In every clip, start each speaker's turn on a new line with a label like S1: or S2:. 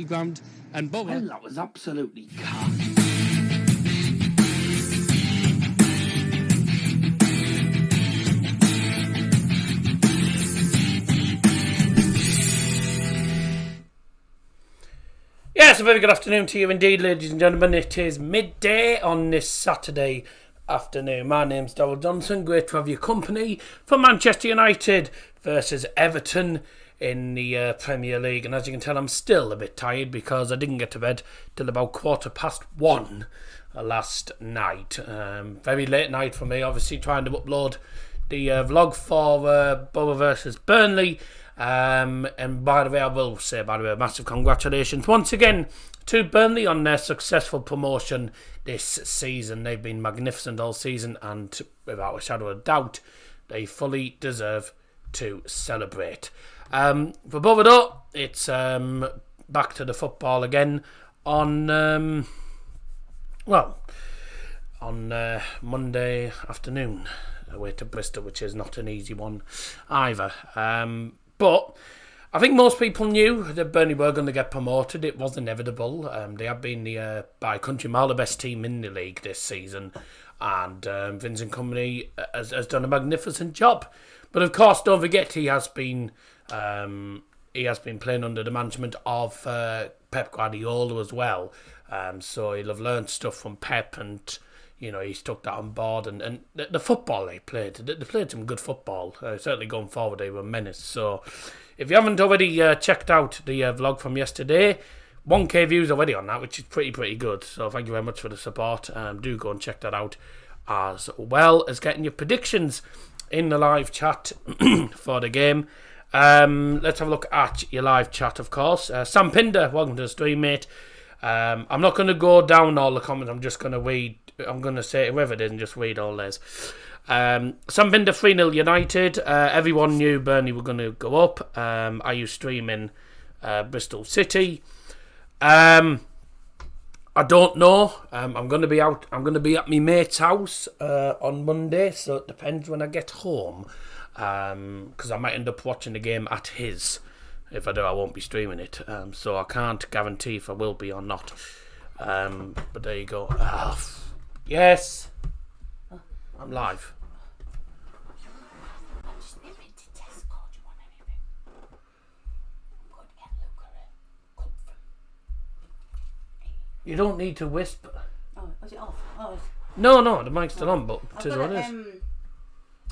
S1: dirty ground, and Bubba...
S2: Well, that was absolutely cocked.
S3: Yes, a very good afternoon to you indeed, ladies and gentlemen. It is midday on this Saturday afternoon. My name's Darryl Johnson. Great to have your company for Manchester United versus Everton in the Premier League. And as you can tell, I'm still a bit tired because I didn't get to bed till about 1:15 last night. Very late night for me, obviously trying to upload the vlog for Borough versus Burnley. And by the way, I will say, massive congratulations once again to Burnley on their successful promotion this season. They've been magnificent all season, and without a shadow of doubt, they fully deserve to celebrate. For Borough though, it's back to the football again on Monday afternoon away to Bristol, which is not an easy one either. But I think most people knew that Burnley were going to get promoted. It was inevitable. They have been by country mile the best team in the league this season, and Vincent Kompany has done a magnificent job. But of course, don't forget he has been playing under the management of Pep Guardiola as well. So he'll have learned stuff from Pep, and he's took that on board, and the football they played some good football. Certainly going forward, they were a menace. So if you haven't already checked out the vlog from yesterday, 1k views already on that, which is pretty good. So thank you very much for the support. Do go and check that out, as well as getting your predictions in the live chat for the game. Let's have a look at your live chat, of course. Sam Pinder, welcome to the stream, mate. I'm not going to go down all the comments. I'm just going to read. I'm going to say whoever it is and just read all this. Sam Pinder 3-0 United. Everyone knew Burnley were going to go up. Are you streaming Bristol City? I don't know. I'm going to be out. I'm going to be at my mate's house on Monday, so it depends when I get home. Because I might end up watching the game at his. If I do, I won't be streaming it. So I can't guarantee if I will be or not. But there you go. Yes. I'm live.
S4: I'm just nipping to Tesco. Do you want anything? I'm going to get Luca a cup from...
S3: You don't need to whisper.
S4: Oh, is it off? Oh,
S3: No, the mic's still on, but it is what it is.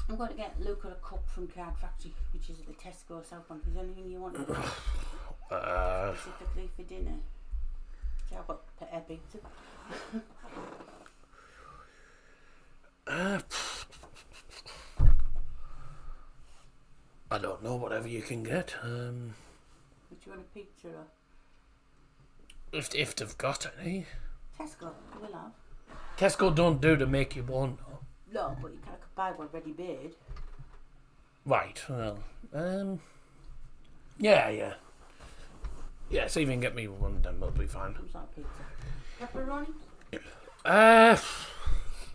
S4: I'm going to get Luca a cup from Card Factory, which is at the Tesco Southbank. Is there anything you want? Specifically for dinner? See, I've got a big too.
S3: I don't know, whatever you can get.
S4: Would you want a pizza or?
S3: If they've got any.
S4: Tesco, we'll have.
S3: Tesco don't do to make you one, though.
S4: No, but you can buy one ready made.
S3: Right, well, yeah. Yeah, so you can get me one, then we'll be fine.
S4: What's that pizza? Pepperoni?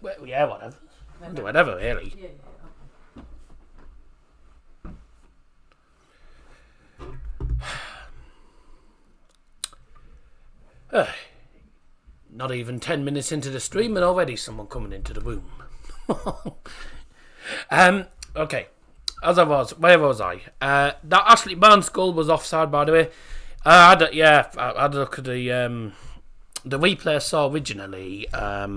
S3: Well, yeah, whatever. I'll do whatever, really.
S4: Yeah.
S3: Not even 10 minutes into the stream and already someone coming into the room. Okay, where was I? That Ashley Barnes goal was offside, by the way. I had a look at the replay I saw originally. I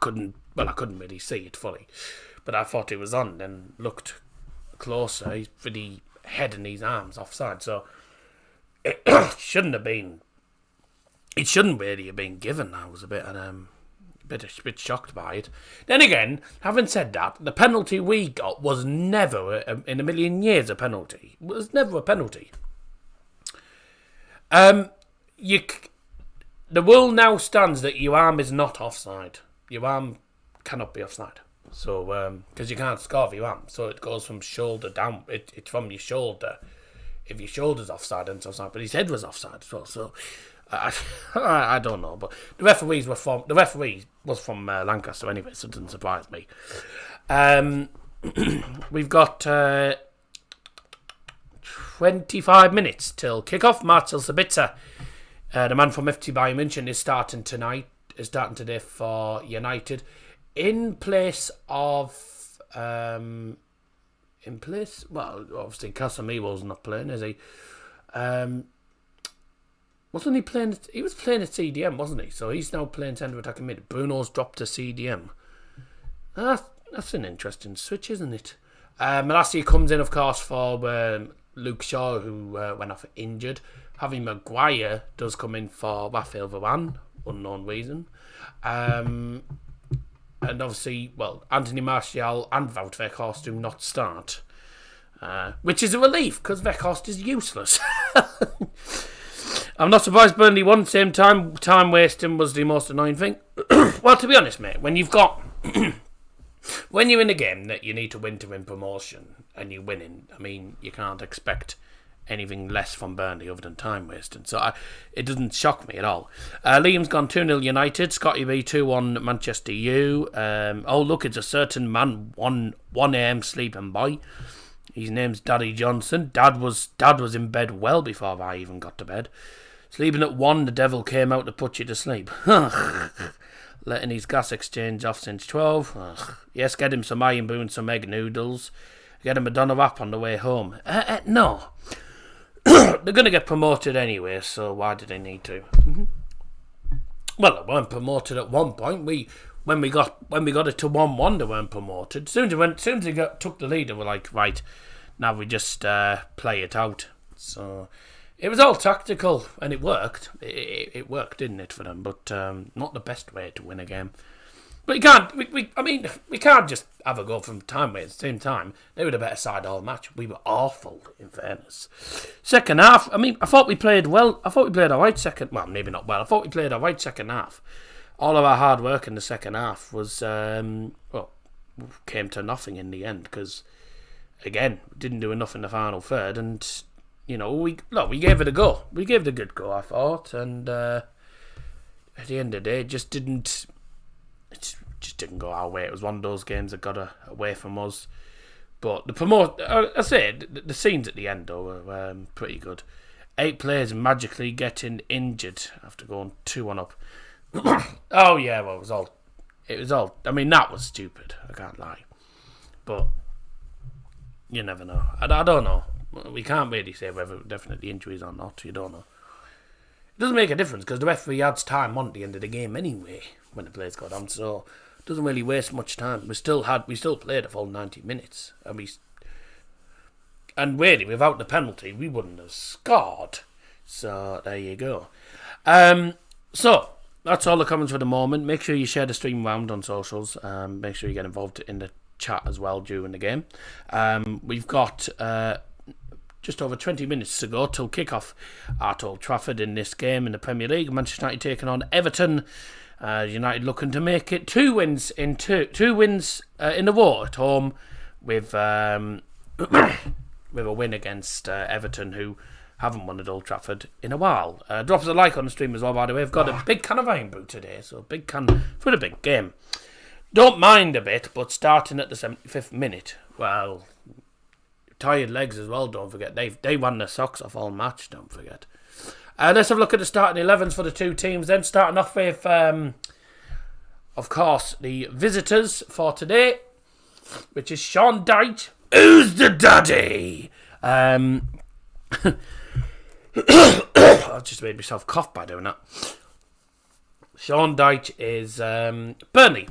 S3: couldn't really see it fully, but I thought it was on. Then looked closer, he's pretty head in his arms offside, so it shouldn't really have been given. I was a bit shocked by it. Then again, having said that, the penalty we got was never in a million years a penalty. It was never a penalty. The rule now stands that your arm is not offside. Your arm cannot be offside. So, because you can't score with your arm, so it goes from shoulder down. It's from your shoulder. If your shoulder's offside, then it's offside. But his head was offside as well. So, I don't know. But the referee was from Lancaster anyway, so it doesn't surprise me. We've got 25 minutes till kick-off. Marcel Sabitzer, the man from FC Bayern München, is starting today for United. In place, well, obviously Casemiro's not playing, is he? Wasn't he playing? He was playing at CDM, wasn't he? So he's now playing centre attacking mid. Bruno's dropped to CDM. That's an interesting switch, isn't it? Malacia comes in, of course, for Luke Shaw, who went off injured. Harry Maguire does come in for Raphael Varane, unknown reason. And obviously, well, Anthony Martial and Wout Weghorst do not start. Which is a relief, because Weghorst is useless. I'm not surprised Burnley won at the same time. Time wasting was the most annoying thing. Well, to be honest, mate, when you've got... when you're in a game that you need to win promotion, and you're winning, I mean, you can't expect anything less from Burnley other than time wasting. So it doesn't shock me at all. Liam's gone 2-0 United. Scotty B 2-1 Manchester U. Oh, look, it's a certain man, 1 a.m. sleeping boy. His name's Daddy Johnson. Dad was in bed well before I even got to bed. Sleeping at 1, the devil came out to put you to sleep. Letting his gas exchange off since 12. Yes, get him some iron brew and some egg noodles. Get him a doner wrap on the way home. No. They're going to get promoted anyway, so why do they need to? Mm-hmm. Well, they weren't promoted at one point. When we got it to 1-1, they weren't promoted. As soon as they took the lead, they were like, right, now we just play it out. So it was all tactical, and it worked. It worked, didn't it, for them? But not the best way to win a game. But you can't. We can't just have a go from time at the same time. They were the better side all match. We were awful, in fairness. Second half. I mean, I thought we played well. I thought we played alright second. Well, maybe not well. I thought we played alright second half. All of our hard work in the second half was came to nothing in the end because, again, we didn't do enough in the final third, and we gave it a go. We gave it a good go, I thought, and at the end of the day, it just didn't go our way. It was one of those games that got away from us. But the scenes at the end though were pretty good. 8 players magically getting injured after going 2-1 up. Oh yeah, well it was all. I mean, that was stupid. I can't lie, but you never know. I don't know. We can't really say whether definitely injuries or not. You don't know. It doesn't make a difference because the referee adds time on at the end of the game anyway when the players go down, so it doesn't really waste much time. We still played a full 90 minutes, and really without the penalty we wouldn't have scored. So there you go. So that's all the comments for the moment. Make sure you share the stream around on socials. Make sure you get involved in the chat as well during the game. We've got just over 20 minutes to go till kick-off at Old Trafford in this game in the Premier League. Manchester United taking on Everton. United looking to make it two wins in a row at home with a win against Everton, who haven't won at Old Trafford in a while. Drop us a like on the stream as well, by the way. I've got a big can of iron brew today, so big can for the big game. Don't mind a bit, but starting at the 75th minute, well, tired legs as well, don't forget. They won their socks off all match, don't forget. Let's have a look at the starting 11s for the two teams then. Starting off with, of course, the visitors for today, which is Sean Dyche. Who's the daddy? I just made myself cough by doing that. Sean Dyche is Burnley.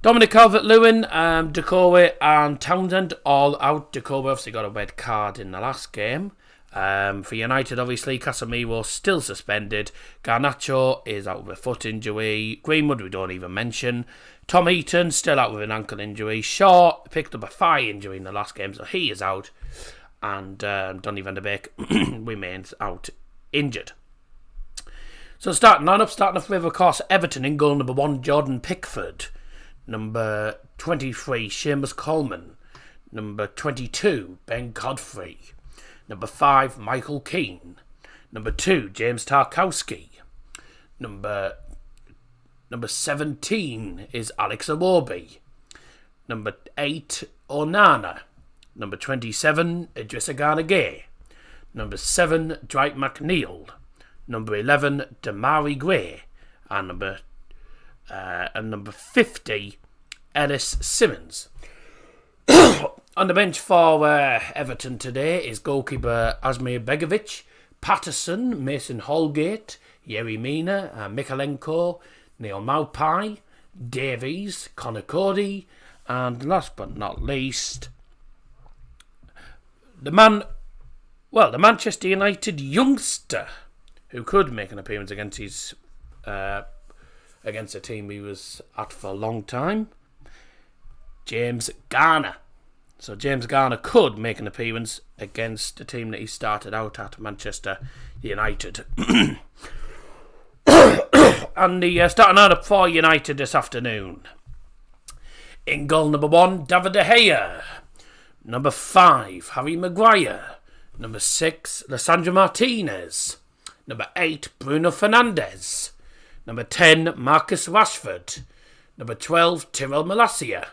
S3: Dominic Calvert-Lewin, Decoe and Townsend all out. Decoe obviously got a red card in the last game. For United, obviously, Casemiro still suspended. Garnacho is out with a foot injury. Greenwood, we don't even mention. Tom Heaton, still out with an ankle injury. Shaw picked up a thigh injury in the last game, so he is out. And Donny van der Beek remains out injured. So starting off with, of course, Everton in goal number 1, Jordan Pickford. Number 23, Seamus Coleman. Number 22, Ben Godfrey. Number 5, Michael Keane. Number 2, James Tarkowski. Number 17 is Alex Iwobi. Number 8, Onana. Number 27, Idrissa Gana Gay. Number 7, Dwight McNeil. Number 11, Damari Gray. And number 50, Ellis Simmons. On the bench for Everton today is goalkeeper Asmir Begovic, Patterson, Mason Holgate, Yerry Mina, Mikalenko, Neil Maupai, Davies, Connor Cody, and last but not least, the Manchester United youngster who could make an appearance against a team he was at for a long time, James Garner. So James Garner could make an appearance against the team that he started out at, Manchester United. And the starting lineup for United this afternoon. In goal, number 1, David De Gea. Number 5, Harry Maguire. Number 6, Lissandro Martinez. Number 8, Bruno Fernandes. Number 10, Marcus Rashford. Number 12, Tyrell Malacia.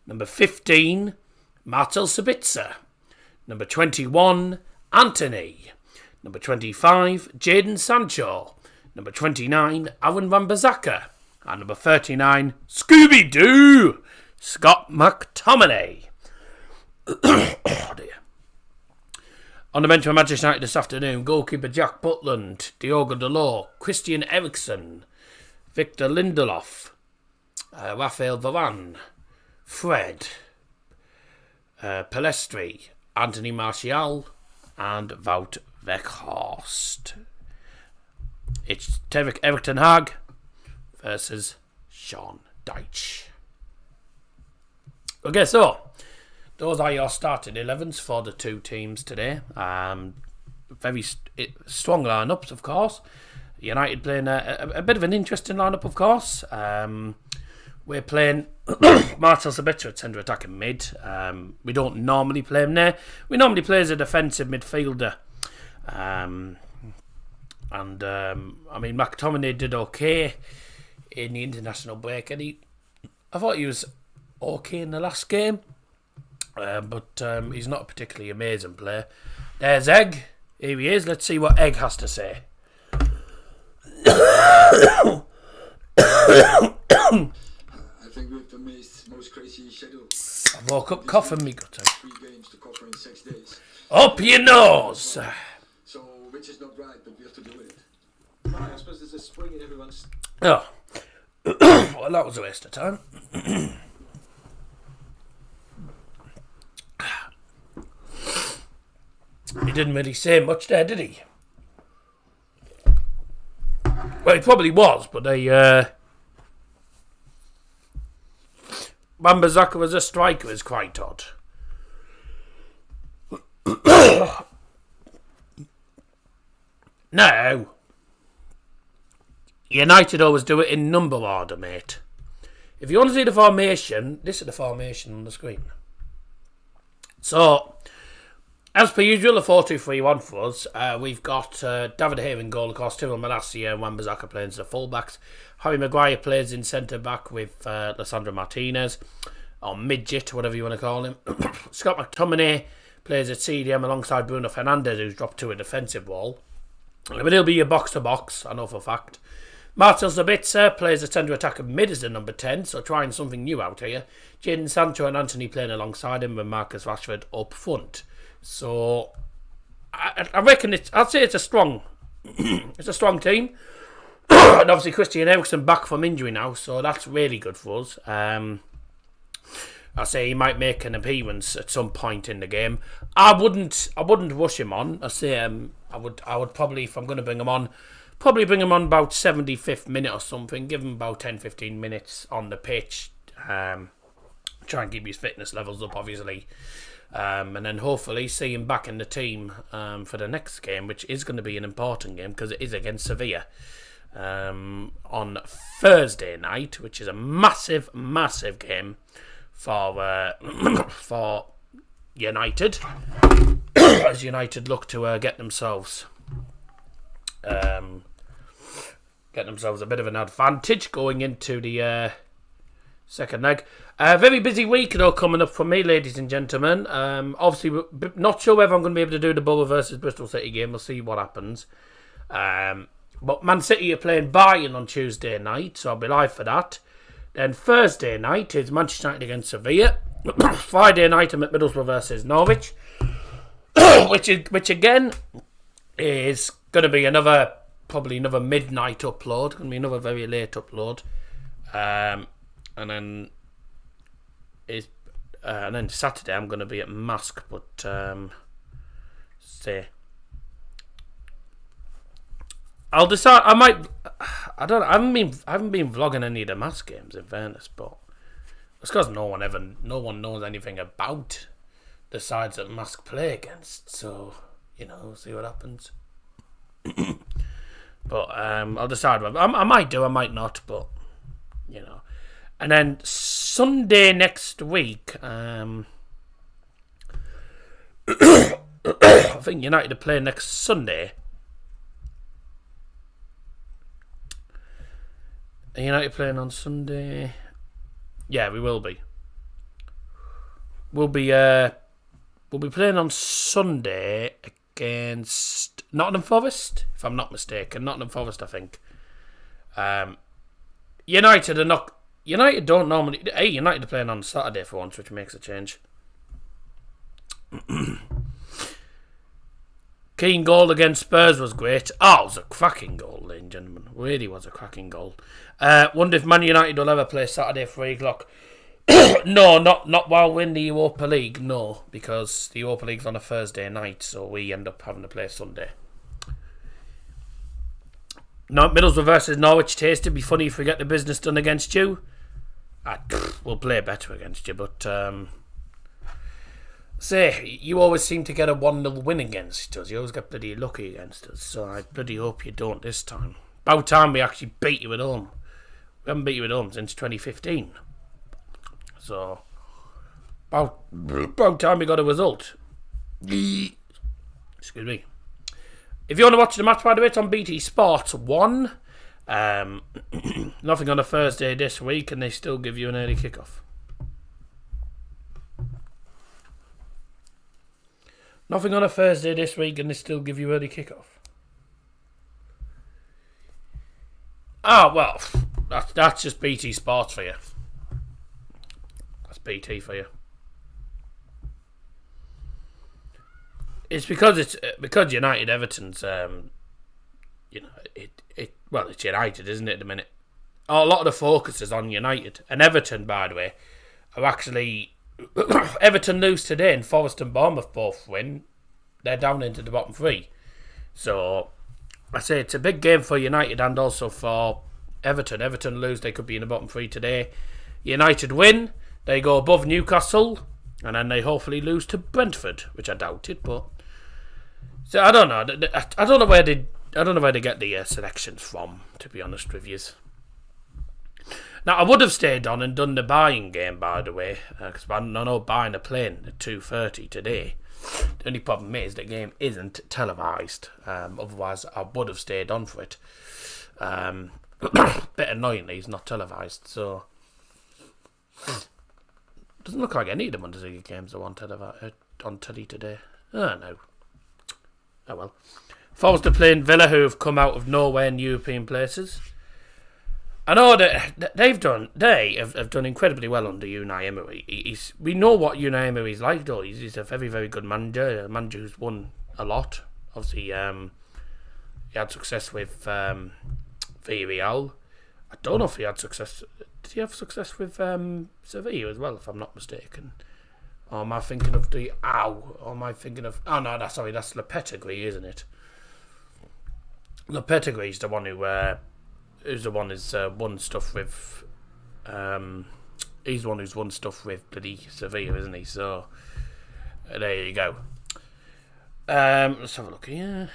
S3: Number 15, Marcel Sabitzer. Number 21, Anthony. Number 25, Jadon Sancho. Number 29, Aaron Wan-Bissaka. And number 39, Scooby-Doo, Scott McTominay. Oh dear. On the bench for Manchester United this afternoon, goalkeeper Jack Butland, Diogo Dalot, Christian Eriksen, Victor Lindelof, Rafael Varane, Fred, Palestri, Anthony Martial, and Wout Weghorst. It's Erik ten Hag versus Sean Dyche. Okay, so those are your starting 11s for the two teams today. Very strong lineups, of course. United playing a bit of an interesting lineup, of course. We're playing Marcel Sabitzer at centre attacking mid. We don't normally play him there. We normally play as a defensive midfielder. I mean, McTominay did okay in the international break, and I thought he was okay in the last game, but he's not a particularly amazing player. There's Egg. Here he is. Let's see what Egg has to say.
S1: I think we've the most crazy schedule.
S3: I woke up coughing me gutter.
S1: 3 games to cover in 6 days.
S3: Up your nose!
S1: So, which is not right, but we have to do it.
S5: Right, I suppose there's a spring in everyone's...
S3: Oh. Well, that was a waste of time. He didn't really say much there, did he? Well, he probably was, but Wan-Bissaka as a striker is quite odd. No. United always do it in number order, mate. If you want to see the formation, this is the formation on the screen. So, as per usual, a 4-2-3-1 for us. We've got David De Gea in goal, of course, Tyrell Malacia and Wan-Bissaka playing as the fullbacks. Harry Maguire plays in centre-back with Lissandro Martinez, or midget, whatever you want to call him. Scott McTominay plays at CDM alongside Bruno Fernandes, who's dropped to a defensive role. But he'll be a box-to-box, I know for a fact. Marcel Sabitzer plays a centre attacker mid as the number 10, so trying something new out here. Jadon Sancho and Anthony playing alongside him with Marcus Rashford up front. So I reckon I'd say it's a strong it's a strong team. And obviously Christian Eriksen back from injury now, so that's really good for us. I say he might make an appearance at some point in the game. I wouldn't rush him on. I say I would probably, if I'm going to bring him on, probably bring him on about 75th minute or something. Give him about 10-15 minutes on the pitch. Try and keep his fitness levels up, obviously. And then hopefully see him back in the team for the next game, which is going to be an important game because it is against Sevilla on Thursday night, which is a massive, massive game for United as United look to get themselves a bit of an advantage going into the Second leg. Very busy week though coming up for me, ladies and gentlemen. Obviously, not sure whether I'm going to be able to do the Borough versus Bristol City game. We'll see what happens. But Man City are playing Bayern on Tuesday night, so I'll be live for that. Then Thursday night is Manchester United against Sevilla. Friday night I'm at Middlesbrough versus Norwich, which again is going to be probably another midnight upload. Going to be another very late upload. And then Saturday I'm going to be at Mask, but I'll decide. I haven't been vlogging any of the Mask games in fairness, but it's because no one knows anything about the sides that Mask play against. So we'll see what happens. But I'll decide. I might do, I might not, but And then Sunday next week, I think United are playing next Sunday. Are United playing on Sunday? Yeah, we will be. We'll be playing on Sunday against Nottingham Forest, if I'm not mistaken. Nottingham Forest, I think. United are not. United don't normally. United are playing on Saturday for once, which makes a change. Keane goal against Spurs was great. Oh, it was a cracking goal, ladies and gentlemen. Really was a cracking goal. Wonder if Man United will ever play Saturday 3 o'clock. No, not while we're in the Europa League. No, because the Europa League's on a Thursday night, so we end up having to play Sunday. No, Middlesbrough versus Norwich. Taste. It'd be funny if we get the business done against you. We'll play better against you, but you always seem to get a 1-0 win against us. You always get bloody lucky against us, so I bloody hope you don't this time. About time we actually beat you at home. We haven't beat you at home since 2015. So, about time we got a result. Excuse me. If you want to watch the match, by the way, it's on BT Sports 1. Nothing on a Thursday this week, and they still give you an early kickoff. Nothing on a Thursday this week, and they still give you early kickoff. Well, that's just BT Sports for you. That's BT for you. It's because United Everton's it's United, isn't it, at the minute? A lot of the focus is on United. And Everton, by the way, are actually... Everton lose today and Forest and Bournemouth both win. They're down into the bottom 3. So, I say it's a big game for United and also for Everton. Everton lose, they could be in the bottom 3 today. United win, they go above Newcastle, and then they hopefully lose to Brentford, which I doubt it, but... So, I don't know. I don't know where they get the selections from, to be honest with you. Now, I would have stayed on and done the buying game, by the way, because I know buying a plane at 2:30 today. The only problem is the game isn't televised. Otherwise, I would have stayed on for it. Bit annoyingly, it's not televised, so... Doesn't look like any of the Bundesliga games are on telly today. Oh, no. Oh, well. Forest are playing Villa, who have come out of nowhere in European places. I know that they have done incredibly well under Unai Emery. We know what Unai Emery's like, though. He's a very, very good manager. A manager who's won a lot. Obviously, he had success with Villarreal. I don't know if he had success. Did he have success with Sevilla as well, if I'm not mistaken? Or am I thinking of Oh no, that's Lopetegui, isn't it? Lopetegui's the one who's won stuff with. He's the one who's won stuff with bloody Sevilla, isn't he? So there you go. Let's have a look here.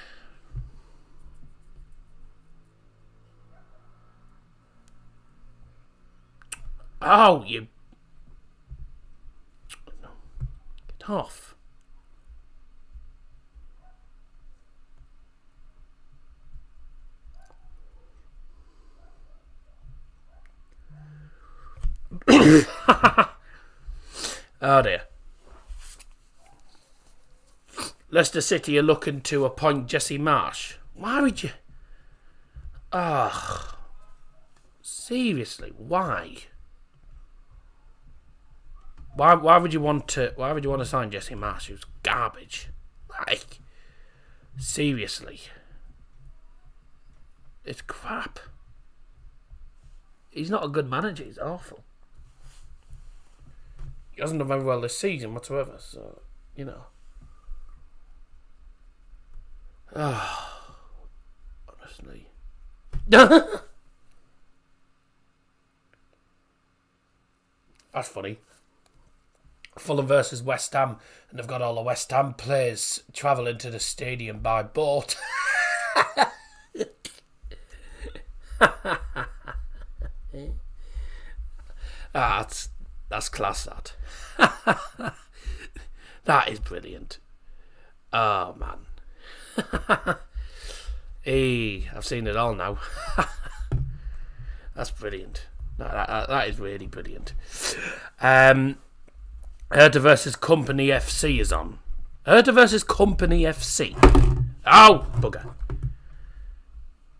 S3: Oh, you get off. Manchester City are looking to appoint Jesse Marsh. Why would you? Seriously, why? Why would you want to sign Jesse Marsh? He was garbage. Like, seriously. It's crap. He's not a good manager, he's awful. He hasn't done very well this season whatsoever, so, you know. Honestly. That's funny. Fulham versus West Ham, and they've got all the West Ham players travelling to the stadium by boat. That's class, that. That is brilliant. Oh, man. Hey, I've seen it all now. That's brilliant. That is really brilliant. Hertha versus Company FC is on. Hertha versus Company FC. Oh, bugger.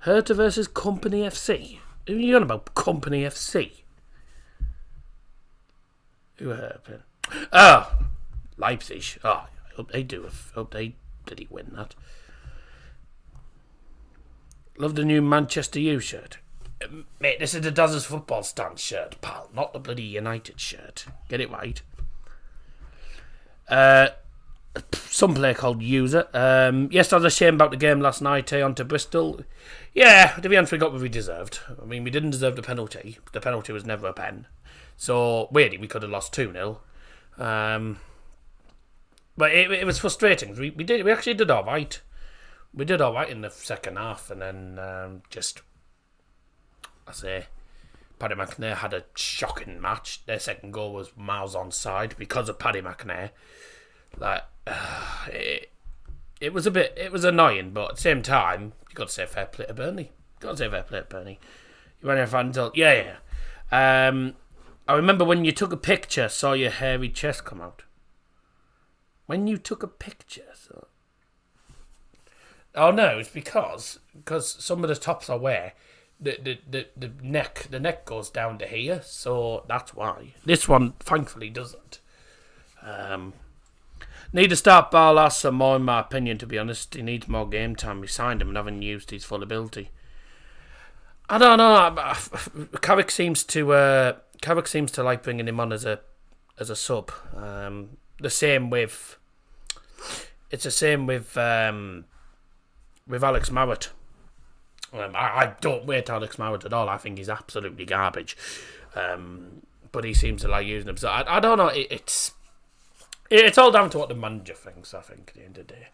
S3: Hertha versus Company FC. Who are you on about? Company FC? Who are Hertha? Oh, Leipzig. Oh, I hope they do. I hope they bloody win that. Love the new Manchester U shirt. Mate, this is the Dazzers football stand shirt, pal. Not the bloody United shirt. Get it right. Some player called User. Yes, I was ashamed about the game last night, on to Bristol. Yeah, to be honest, we got what we deserved. I mean, we didn't deserve the penalty. The penalty was never a pen. So, weirdly, we could have lost 2-0. But it was frustrating. We actually did all right. We did all right in the second half, and then Paddy McNair had a shocking match. Their second goal was miles onside because of Paddy McNair. Like, it was annoying, but at the same time, you got to say fair play to Burnley. You went in front until yeah. I remember when you took a picture, saw your hairy chest come out. When you took a picture, oh no, it's because some of the tops I wear, the neck goes down to here, so that's why. This one thankfully doesn't. Need to start Barlas some more, in my opinion, to be honest. He needs more game time. We signed him and haven't used his full ability. I don't know. Carrick seems to like bringing him on as a sub. The same with Alex Marrott. I don't rate Alex Marrott at all. I think he's absolutely garbage. But he seems to like using him. So I don't know. It's all down to what the manager thinks, I think, at the end of the day.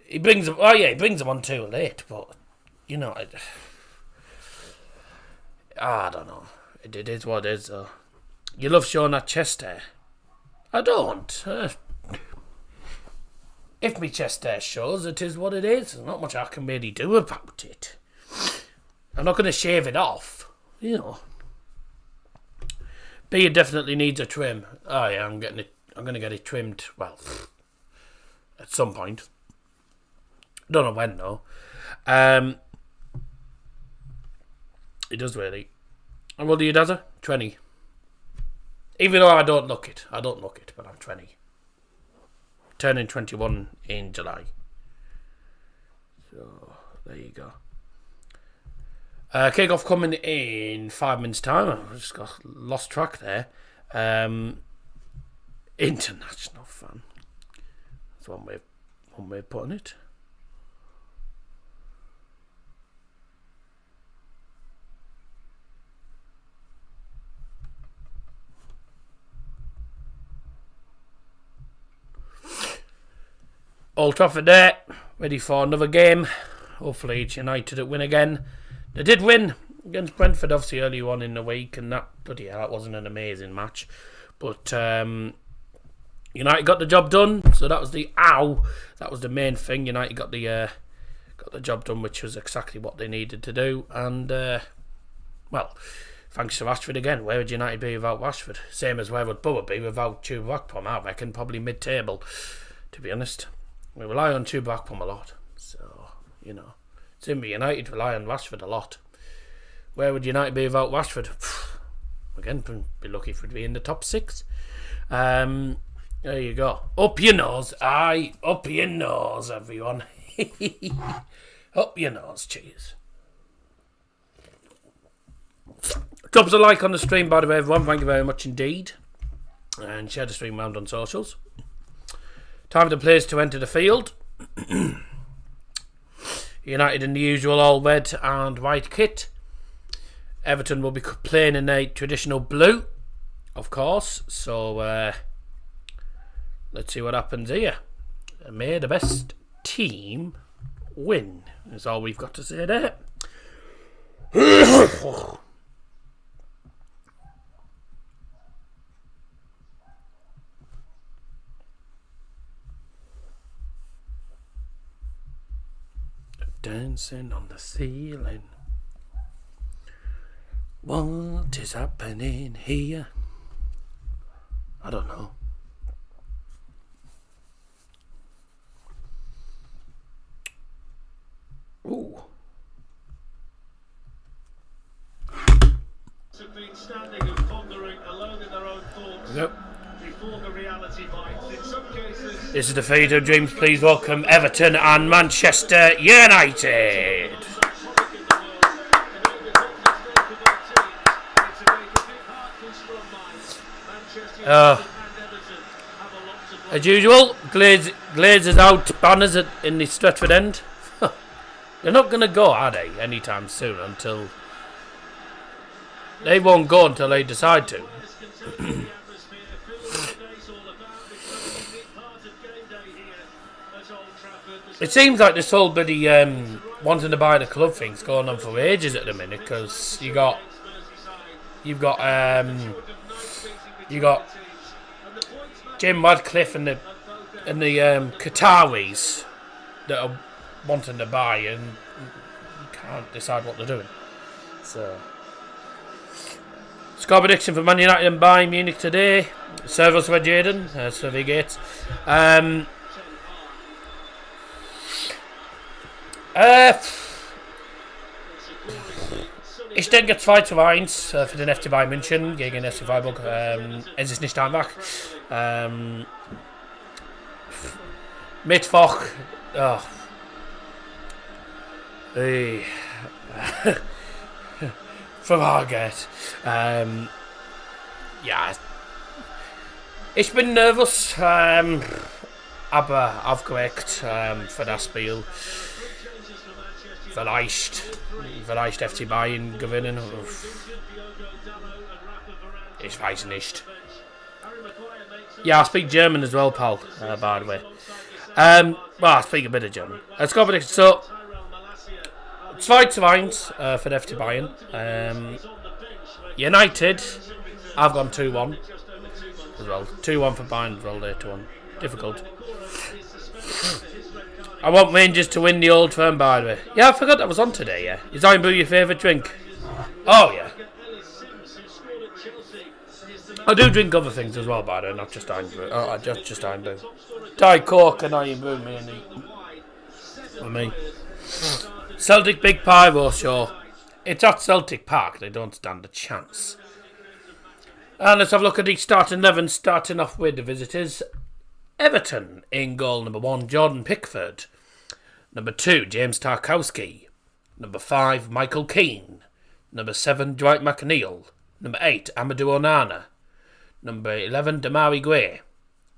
S3: He brings him on too late, but, you know, I don't know. It is what it is, though. You love showing that chest hair. I don't. If my chest hair shows, it is what it is. There's not much I can really do about it. I'm not going to shave it off, you know. Beard definitely needs a trim. Oh yeah, I'm going to get it trimmed, well, at some point. Don't know when, though. It does really. And what do you do? 20. Even though I don't look it, but I'm 20. Turning 21 in July. So, there you go. Kick-off coming in 5 minutes' time. I just got lost track there. International fan. That's one way of putting it. Old Trafford there, ready for another game. Hopefully it's United that win again. They did win against Brentford, obviously, earlier on in the week, and that wasn't an amazing match. But United got the job done, so that was the main thing. United got the job done, which was exactly what they needed to do. And thanks to Rashford again. Where would United be without Rashford? Same as where would Borough be without Chuba Akpom, I reckon, probably mid-table, to be honest. We rely on Chubackpom a lot. So, you know. Timber United rely on Rashford a lot. Where would United be without Rashford? Again, be lucky for it to be in the top 6. There you go. Up your nose. Aye, up your nose, everyone. Up your nose, cheers. Drop us a like on the stream, by the way, everyone. Thank you very much indeed. And share the stream around on socials. Time for the players to enter the field. United in the usual all red and white kit. Everton will be playing in a traditional blue, of course. So let's see what happens here. May the best team win. That's all we've got to say there. Dancing on the ceiling. What is happening here? I don't know. Ooh.
S6: Have been standing and pondering alone in their own thoughts.
S3: Yep.
S6: Before the reality bites. In some cases.
S3: This is the Feed of Dreams. Please welcome Everton and Manchester United. As usual, Glazers out, banners in the Stretford end. They're not going to go, are they, anytime soon? Until they won't go until they decide to. It seems like this whole bloody wanting to buy the club thing's going on for ages at the minute, because you've got Jim Radcliffe and the Qataris that are wanting to buy and can't decide what they're doing. So, score prediction for Man United and Bayern Munich today. Serve us for Jaden, Survey Gates. Ich denke 2:1 für den FC Bayern München gegen SC Freiburg. Es ist nicht einfach. Mittwoch. Oh. Verwahrgeht. Ja. Ich bin nervös, aber aufgeweckt für das Spiel. Vielleicht FC Bayern gewinnen. Ich weiß nicht. Yeah, I speak German as well, pal, by the way. Well, I speak a bit of German. Score prediction. So, 2:1 for the FC Bayern. United, I've gone 2-1 as well. 2-1 for Bayern as well there, 2-1. Difficult. I want Rangers to win the Old Firm, by the way. Yeah, I forgot that was on today, yeah. Is Iron Brew your favourite drink? Oh, yeah. I do drink other things as well, by the way, not just Iron Brew. Oh, just Iron Brew. Diet Coke and Iron Brew, for me. Celtic Big Pyro Show. It's at Celtic Park. They don't stand a chance. And let's have a look at the starting 11, starting off with the visitors. Everton in goal. Number 1, Jordan Pickford. Number 2, James Tarkowski. Number 5, Michael Keane. Number 7, Dwight McNeil. Number 8, Amadou Onana. Number 11, Damari Gray.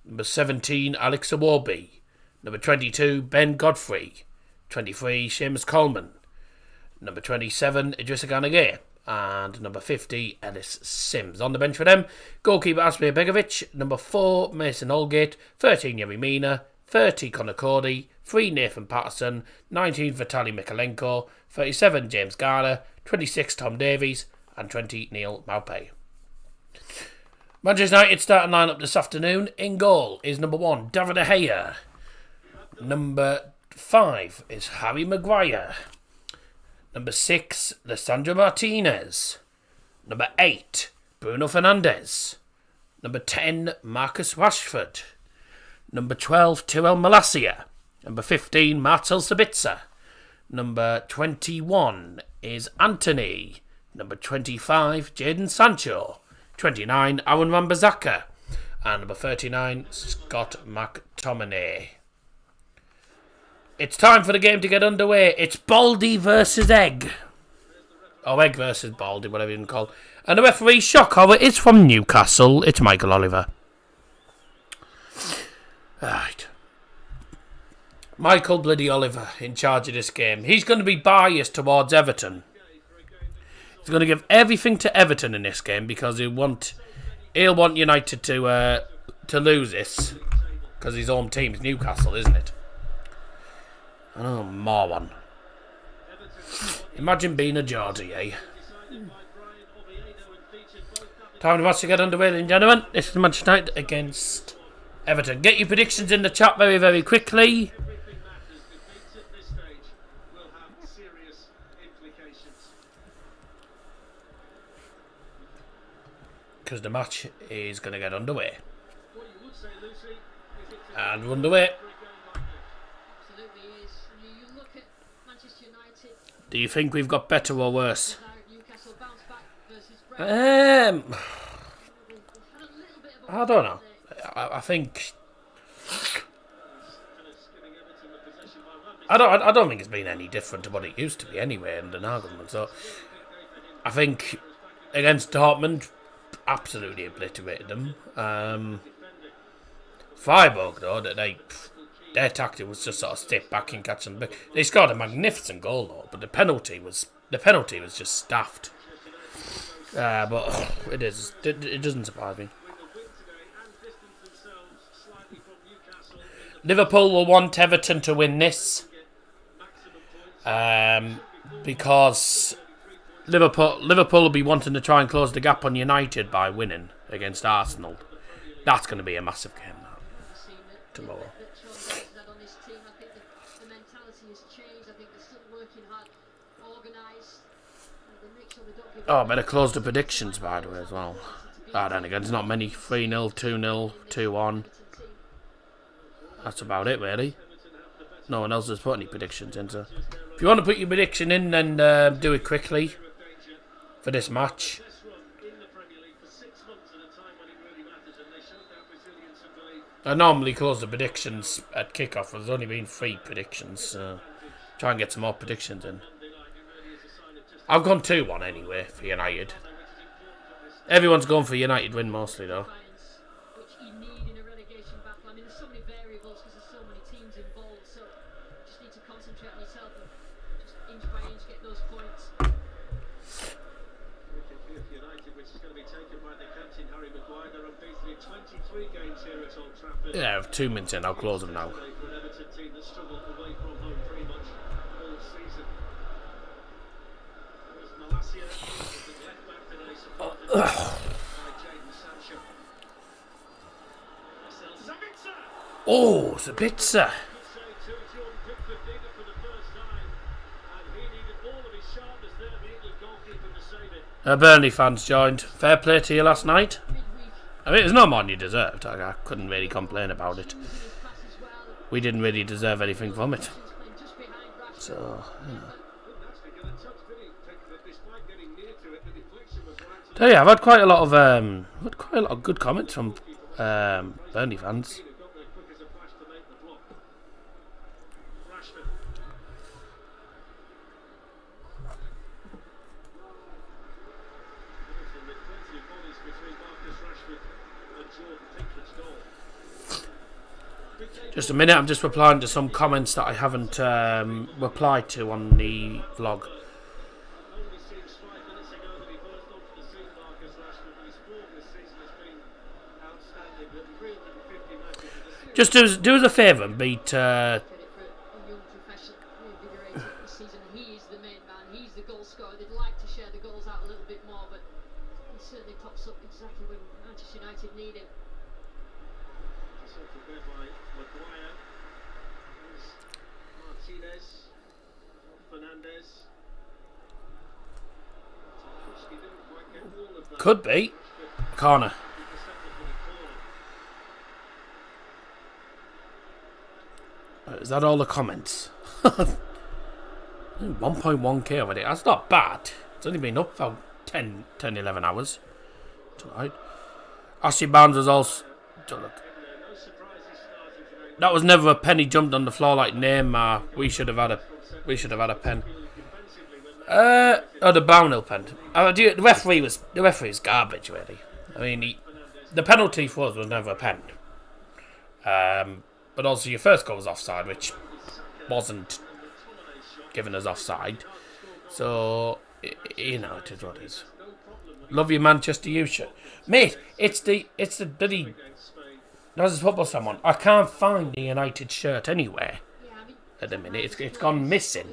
S3: Number 17, Alex Iwobi. Number 22, Ben Godfrey. 23, Seamus Coleman. Number 27, Idrissa Gana Gueye. And number 50, Ellis Sims. On the bench for them, goalkeeper Asmir Begovic. Number 4, Mason Holgate. 13, Yerry Mina. 30, Conor Cody. 3, Nathan Patterson. 19, Vitaly Mikalenko. 37, James Garner. 26, Tom Davies. And 20, Neil Maupay. Manchester United starting line-up this afternoon. In goal is number 1, David De Gea. Number 5 is Harry Maguire. Number 6, Lissandro Martinez. Number 8, Bruno Fernandes. Number 10, Marcus Rashford. Number 12, Tyrell Malacia. Number 15, Marcel Sabitzer. Number 21 is Anthony. Number 25, Jadon Sancho. 29, Aaron Wan-Bissaka. And number 39, Scott McTominay. It's time for the game to get underway. It's Baldy versus Egg. Or Egg versus Baldy, whatever you can call it. And the referee, shock horror, is from Newcastle. It's Michael Oliver. Right. Michael bloody Oliver in charge of this game. He's going to be biased towards Everton. He's going to give everything to Everton in this game because he'll want United to lose this because his home team's Newcastle, isn't it? Oh, moron. Imagine being a Geordie, eh? Time to match to get underway, ladies and gentlemen. This is Manchester United against Everton. Get your predictions in the chat very, very quickly. Because the match is going to get underway. And we're underway. Do you think we've got better or worse? I don't know. I think I don't think it's been any different to what it used to be anyway in the argument. So I think against Dortmund, absolutely obliterated them. Freiburg though, their tactic was just sort of step back and catch them. They scored a magnificent goal though, but the penalty was just staffed. But it doesn't surprise me. Liverpool will want Everton to win this because Liverpool will be wanting to try and close the gap on United by winning against Arsenal. That's going to be a massive game tomorrow. Oh, I better close the predictions by the way as well. Then again, there's not many. 3-0, 2-0, 2-1. That's about it, really. No one else has put any predictions in, so if you want to put your prediction in, then do it quickly for this match. I normally close the predictions at kickoff. There's only been 3 predictions, so try and get some more predictions in. I've gone 2-1 anyway for United. Everyone's going for United win mostly though. Yeah, 2 minutes in, I'll close them now. Oh, Sabitzer. Burnley fans joined. Fair play to you last night. I mean, it's not more than you deserved. I couldn't really complain about it. We didn't really deserve anything from it. So, you know. So yeah, I've had quite a lot of good comments from Burnley fans. Just a minute, I'm just replying to some comments that I haven't replied to on the vlog. Just do us a favour and beat...
S4: He is the main man, he's the goal scorer. They'd like to share the goals out a little bit more, but he certainly pops up exactly when Manchester United need him.
S3: Could be. Corner. Is that all the comments? 1.1k already. That's not bad. It's only been up about 10, 11 hours. It's alright. Ashley Barnes was also... That was never a pen. He jumped on the floor like Neymar. We should have had a pen. The Brownhill pen. The referee was garbage, really. I mean, the penalty for us was never a pen. But also your first goal was offside, which wasn't given as offside. So you know, it is what it is. Love your Manchester U shirt, mate. It's the bloody. As a football someone, I can't find the United shirt anywhere at the minute. It's gone missing,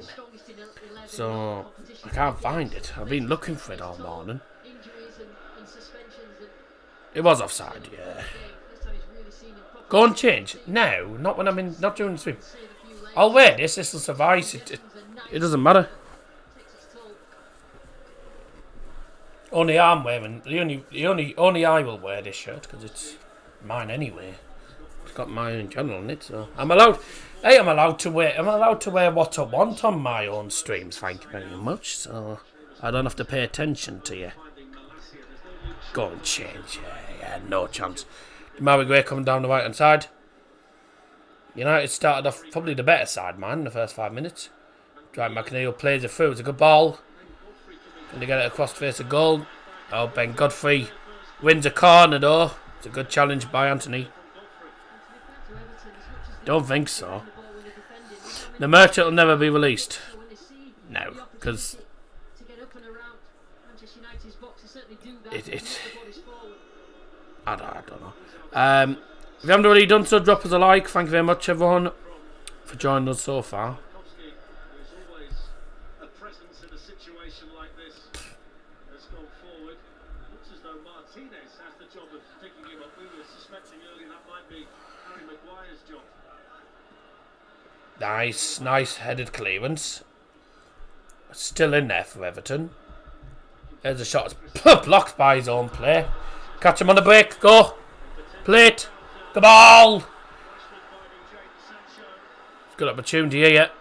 S3: so I can't find it. I've been looking for it all morning. It was offside, yeah. Go and change. No, not when I'm in. Not during the swim. I'll wear this. This will suffice. It doesn't matter. Only I'm wearing. Only I will wear this shirt because it's mine anyway. It's got my own channel on it, so I'm allowed. Hey, I'm allowed to wear what I want on my own streams. Thank you very much. So I don't have to pay attention to you. Go and change. Yeah, no chance. Maui Gray coming down the right hand side. United started off probably the better side, man, in the first 5 minutes. Dwight McNeil plays it through. It's a good ball. Can they get it across the face of goal? Oh, Ben Godfrey wins a corner though. It's a good challenge by Anthony. Don't think so. The merchant will never be released. No, because I don't know. If you haven't already done so, drop us a like. Thank you very much, everyone, for joining us so far. Nice headed clearance. Still in there for Everton. There's a shot. It's blocked by his own play. Catch him on the break. Go. Play it. The ball. Good opportunity here yet.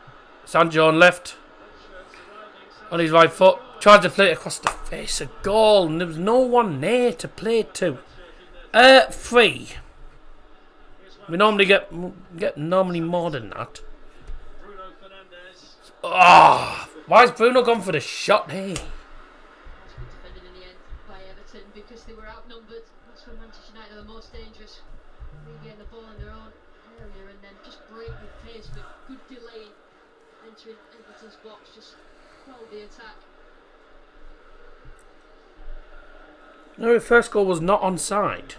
S3: Sancho on left. On his right foot. Tries to play it across the face of goal. And there was no one there to play it to. 3. We normally get normally more than that. Oh, why has Bruno gone for the shot? Hey.
S4: Defended in the end by Everton because they were outnumbered. That's when Manchester United are the most dangerous. They get the ball in their own area and then just break with pace, but good delay entering Everton's box. Just hold the attack.
S3: No, the first goal was not onside.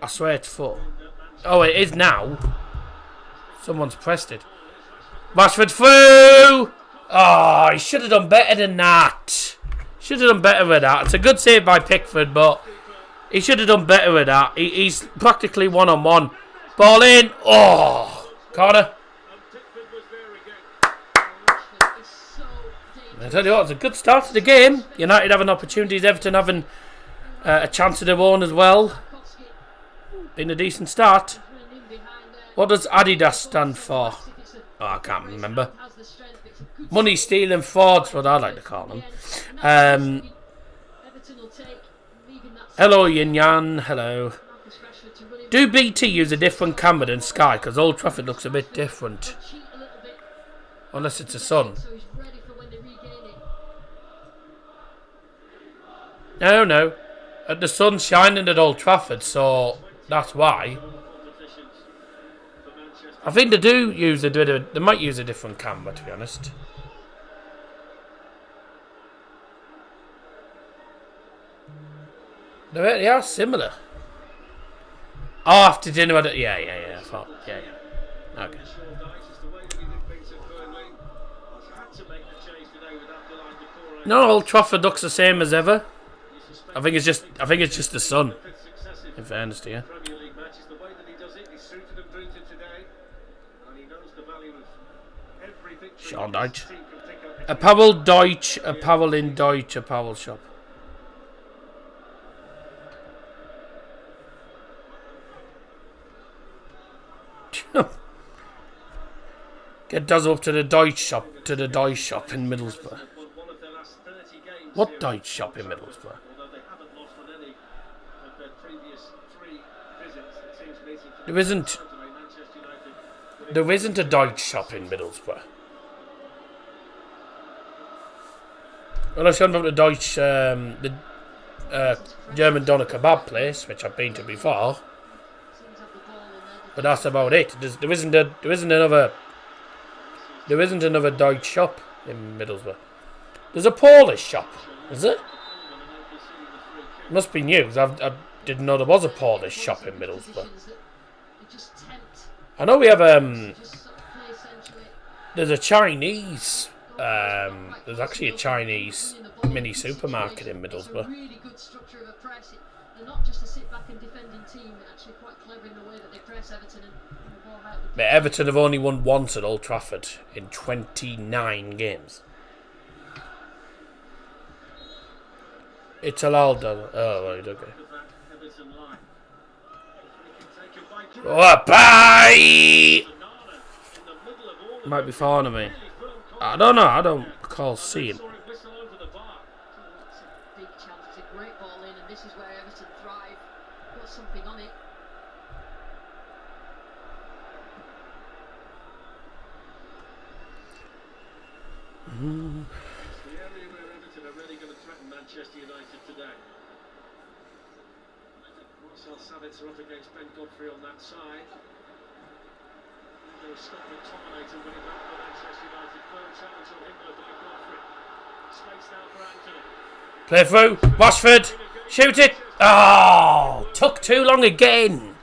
S3: I swear it's 4. Oh, it is now. Someone's pressed it. Rashford through! Oh, he should have done better than that. Should have done better with that. It's a good save by Pickford, but he should have done better with that. He's practically one-on-one. Ball in. Oh, corner. I tell you what, it's a good start to the game. United having opportunities, Everton having a chance of their own as well. Been a decent start. What does Adidas stand for? Oh, I can't remember. Money stealing frauds, what I like to call them. Hello, Yin Yan. Hello. Do BT use a different camera than Sky? Because Old Trafford looks a bit different. Unless it's the sun. No. The sun's shining at Old Trafford, so that's why. I think they do use they might use a different camera, to be honest. They are similar. Oh, after dinner, yeah. I thought, yeah. Okay. No, Old Trafford looks the same as ever. I think it's just the sun. In fairness to you. Sean Dyche. Apparel Dyche, apparel in Dyche, apparel shop. Get Dazza up to the Dyche shop, in Middlesbrough.
S6: One of their last 30 games.
S3: What Dyche shop in Middlesbrough?
S6: Although they haven't lost on any of their previous 3 visits, it seems meeting for
S3: There isn't.
S6: today, Manchester United.
S3: There isn't a Dyche shop in Middlesbrough. Well, I showed them the Dyche, the German doner kebab place, which I've been to before. But that's about it. There isn't another Dyche shop in Middlesbrough. There's a Polish shop, is it? Must be new, because I didn't know there was a Polish shop in Middlesbrough. I know we have there's a Chinese. There's actually a Chinese mini supermarket in Middlesbrough.
S4: Really good structure of a press. They're not just a sit back and defending team. They're actually quite clever in the way that they press Everton and the ball out.
S3: But Everton have only won once at Old Trafford in 29 games. It's allowed. Oh, right, okay. Oh, bye! Might be far on me. I don't know. I don't recall seeing.
S4: Big chance. It's a great ball in, and this is where Everton thrive. Got something on it.
S6: It's the area where Everton are really going to threaten Manchester United today. Marcel Savitz are up against Ben Godfrey on that side. There was Scott McTominay to win it back for Manchester United. Third challenge on him by Godfrey. Space now for Anthony.
S3: Play through. Rashford. Shoot it. Oh, took too long again.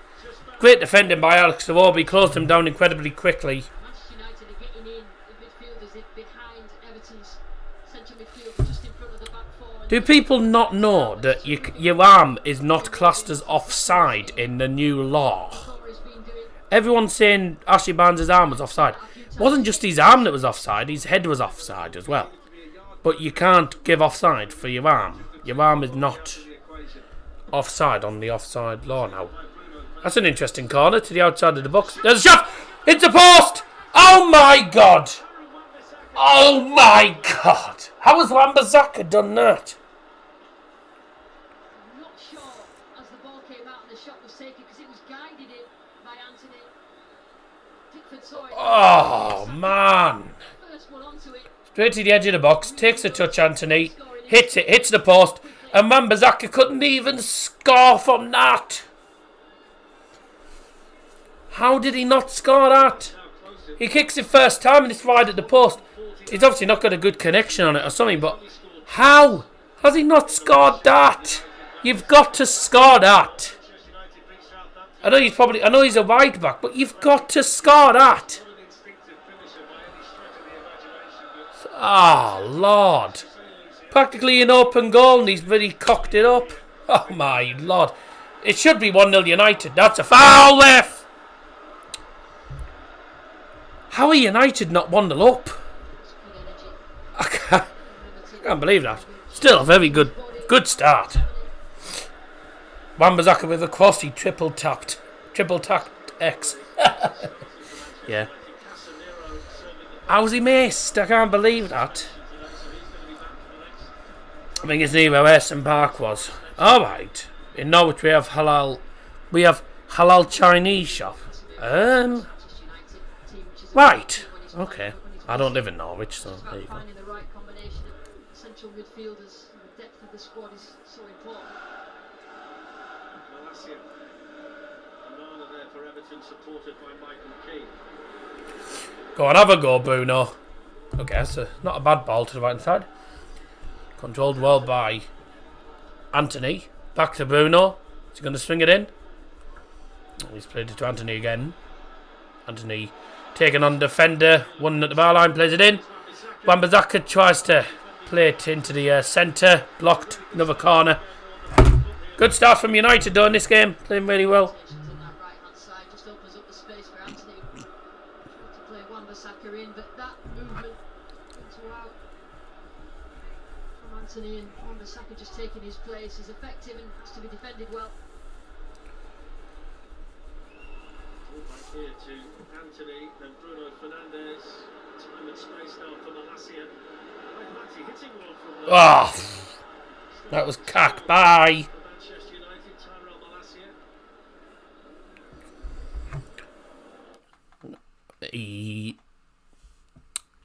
S3: Great defending by Alex Iwobi. Closed him down incredibly quickly.
S4: Manchester United are getting in. The midfielders behind Everton's central midfield, just in front of the back four.
S3: Do people not know that your arm is not classed as offside in the new law? Everyone's saying Ashley Barnes' arm was offside. It wasn't just his arm that was offside, his head was offside as well. But you can't give offside for your arm. Your arm is not offside on the offside law now. That's an interesting corner to the outside of the box. There's a shot! It's a post! Oh my god! Oh my god! How has Wan-Bissaka done that?
S4: I'm not sure as the ball came out and the shot was taken because it was guided in by Anthony. Pickford saw it.
S3: Oh man!
S4: First one onto it.
S3: Straight to the edge of the box, takes a touch, Anthony, hits it, hits the post, and Wan-Bissaka couldn't even score from that. How did he not score that? He kicks it first time and it's wide at the post. He's obviously not got a good connection on it or something, but how has he not scored that? You've got to score that. I know he's a wide back, but you've got to score that. Oh, Lord. Practically an open goal and he's really cocked it up. Oh, my Lord. It should be 1-0 United. That's a foul, ref. How are United not 1-0 up? I can't believe that. Still a very good start. Wan-Bissaka with a cross, he triple tapped X. Yeah. How's he missed? I can't believe that. I think it's near where Essen Park was. Alright. In Norwich we have halal Chinese shop. Right. Okay. I don't live in Norwich, so there you go.
S4: Finding the right combination of central midfielders and the depth of the squad is so important.
S6: Malacia. Another there for Everton, supported by Michael Keane.
S3: Go on, have a go, Bruno. Okay, that's not a bad ball to the right hand side. Controlled well by Anthony. Back to Bruno. Is he going to swing it in? He's played it to Anthony again. Anthony taken on defender. One at the bar line, plays it in. Wan-Bissaka tries to play it into the centre. Blocked. Another corner. Good start from United though in this game. Playing really well.
S4: On that right hand side just opens up the space for Anthony. Trying to play Wan-Bissaka in, but that movement into out from Anthony, and Wan-Bissaka just taking his place is effective and has to be defended well.
S6: Here to Anthony, then Bruno Fernandes. Time and space now for Malacia. Mighty hitting one from the
S3: Oh, that was cack. Bye.
S6: Manchester United, Tyrell Malacia.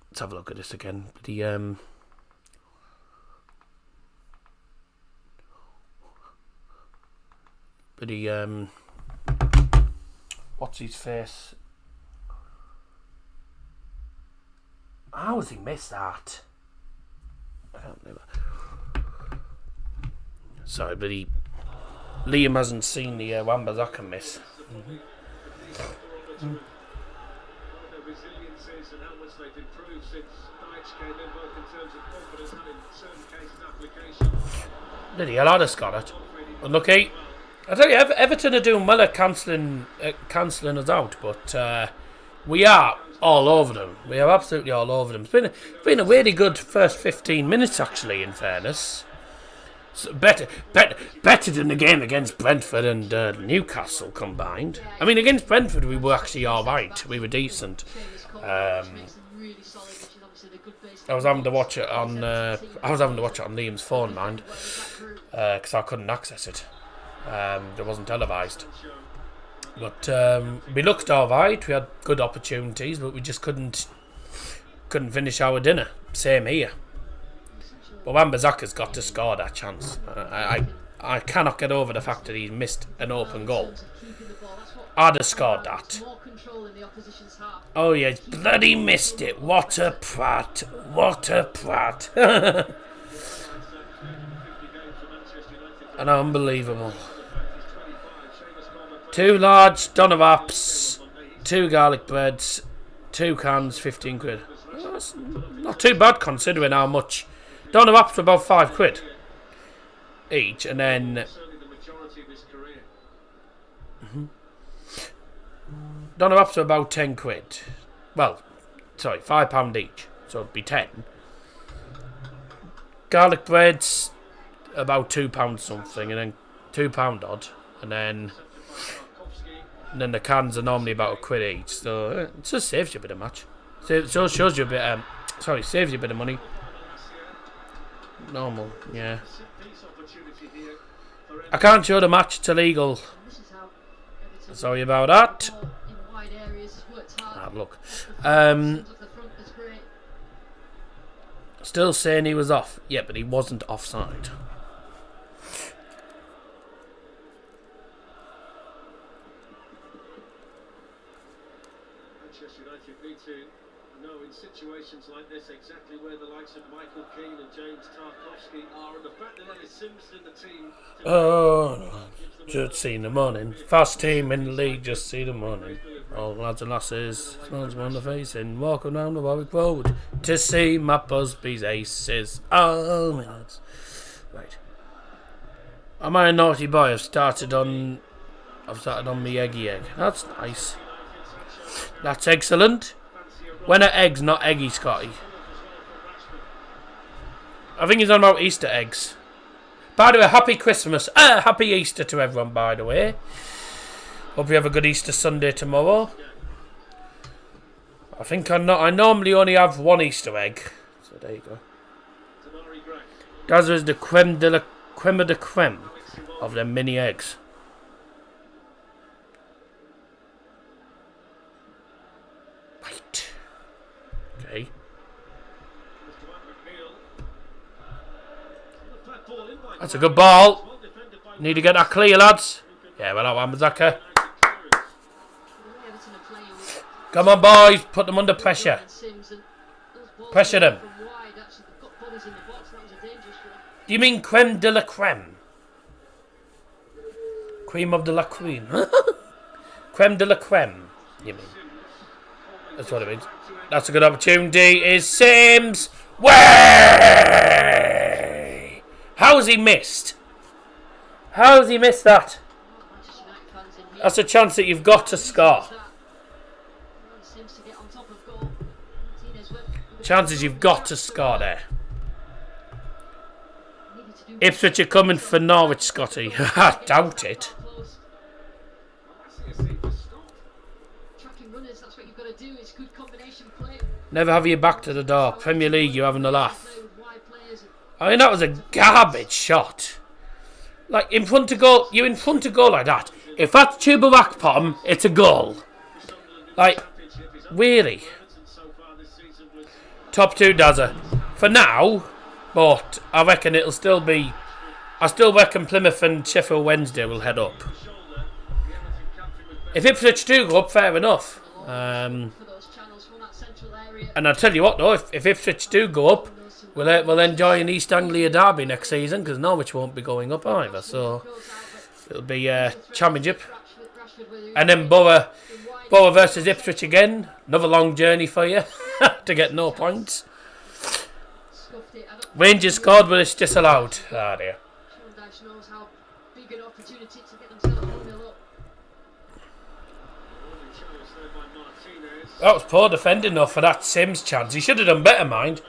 S3: Let's have a look at this again. What's his face? How has he missed that? I can't remember. Sorry, but Liam hasn't seen the Wan-Bissaka miss.
S6: Their resilience is and how much they've improved since Dyche came in, both in terms of confidence and in certain cases application.
S3: Bloody hell, I'd have got it. Unlucky. I tell you, Everton are doing well at cancelling us out, but we are all over them. We are absolutely all over them. It's been a really good first 15 minutes, actually, in fairness. So better than the game against Brentford and Newcastle combined. I mean, against Brentford we were actually all right. We were decent. I was having to watch it on Liam's phone, mind, because I couldn't access it. It wasn't televised. But we looked all right. We had good opportunities, but we just couldn't finish our dinner. Same here. But Wan-Bissaka's got to score that chance. I cannot get over the fact that he's missed an open goal. I'd have scored that. Oh yeah, he's bloody missed it. What a prat. What a prat. An unbelievable. 2 large doner wraps, 2 garlic breads, 2 cans, 15 quid. Well, that's not too bad considering how much. Doner wraps for about 5 quid each, and then doner wraps for about 10 quid. Well, sorry, £5 each, so it'd be 10. Garlic breads about £2 something, and then £2 odd, and then the cans are normally about a quid each, so it just saves you a bit of much. So it shows you a bit. Saves you a bit of money. Normal, yeah. I can't show the match, it's illegal. Sorry about that. Look. Still saying he was off. Yeah, but he wasn't offside.
S6: Manchester United need to know in situations like this exactly where the likes of Michael Keane and James Tarkowski are, and the fact that there is Sims in the team.
S3: Oh, no. Just seen the morning. Fast team in the league, just see the morning. All lads and lasses, smiles on the face, and walking down the Warwick Road to see my Busby's aces. Oh, my lads. Right. Am I a naughty boy? I've started on my eggy egg. That's nice. That's excellent. When are eggs, not eggy, Scotty? I think he's on about Easter eggs. By the way, happy Christmas. Happy Easter to everyone, by the way. Hope you have a good Easter Sunday tomorrow. I think I normally only have 1 Easter egg. So there you go. That was the creme de la creme of the mini eggs. Right. Okay. That's a good ball. Need to get that clear, lads. Yeah, well, that Wan-Bissaka. Come on, boys. Put them under pressure. Pressure them. Do you mean creme de la creme? Cream of de la cream. Creme de la creme, you mean? That's what it means. That's a good opportunity. Is Sims. Way! How has he missed? How has he missed that? That's a chance that you've got to score. Chances you've got to score there. Ipswich are coming for Norwich, Scotty. I doubt it.
S4: do. It's good combination play.
S3: Never have your back to the door. Premier League, you're having a laugh.
S4: Play with wide players.
S3: I mean, that was a garbage shot. Like, in front of goal, you're in front of goal like that. If that's Tuba Akpom, it's a goal. Like, really. Top 2 Dazza. For now, but I reckon it'll still be... I still reckon Plymouth and Sheffield Wednesday will head up. If Ipswich do go up, fair enough. And I'll tell you what though, if Ipswich do go up, we'll enjoy an East Anglia derby next season, because Norwich won't be going up either. So it'll be a championship. And then Borough versus Ipswich again. Another long journey for you to get no points. Rangers scored, but it's disallowed. Ah, dear.
S4: Dyche knows how big an opportunity to get themselves 1-0 up.
S3: That was poor defending though for that Sims chance. He should have done better, mind.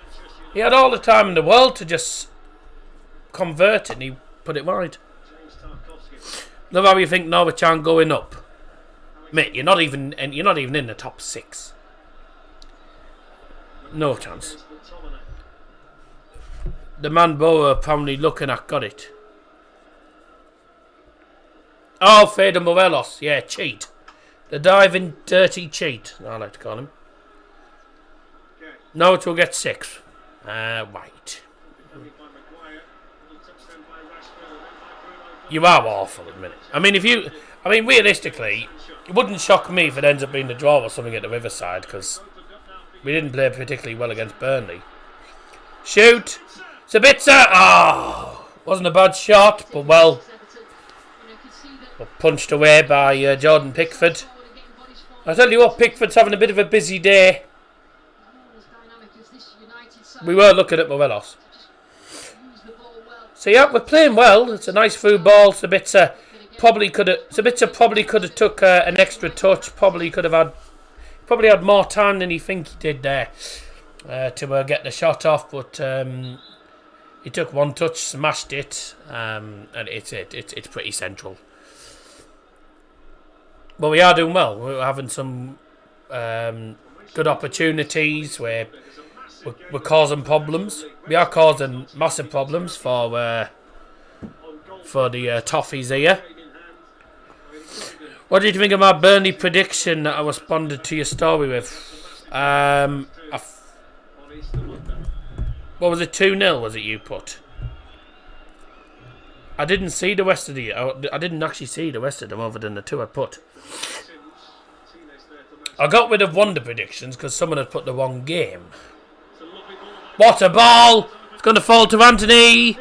S3: He had all the time in the world to just convert it and he put it wide. Love how you think Norwich aren't going up. Mate, you're not even in the top 6. No chance. The man Borough probably looking at got it. Oh, Fede Morelos. Yeah, cheat. The diving dirty cheat, I like to call him. Norwich will get 6. Right. You are awful at the minute. I mean, realistically, it wouldn't shock me if it ends up being a draw or something at the Riverside, because we didn't play particularly well against Burnley. Shoot! Sabitzer! Oh! Wasn't a bad shot, but well, punched away by Jordan Pickford. I tell you what, Pickford's having a bit of a busy day. We were looking at Morelos. So yeah, we're playing well. It's a nice through ball. Sabitzer probably could have took an extra touch. Probably had more time than he think he did there to get the shot off. But he took one touch, smashed it, and it's pretty central. But we are doing well. We're having some good opportunities where we're causing problems. We are causing massive problems for the Toffees here. What did you think of my Burnley prediction that I responded to your story with? What was it, 2-0 was it you put? I didn't see the rest of I didn't actually see the rest of them other than the 2 I put. I got rid of one of the predictions because someone had put the wrong game. What a ball! It's going to fall to Anthony.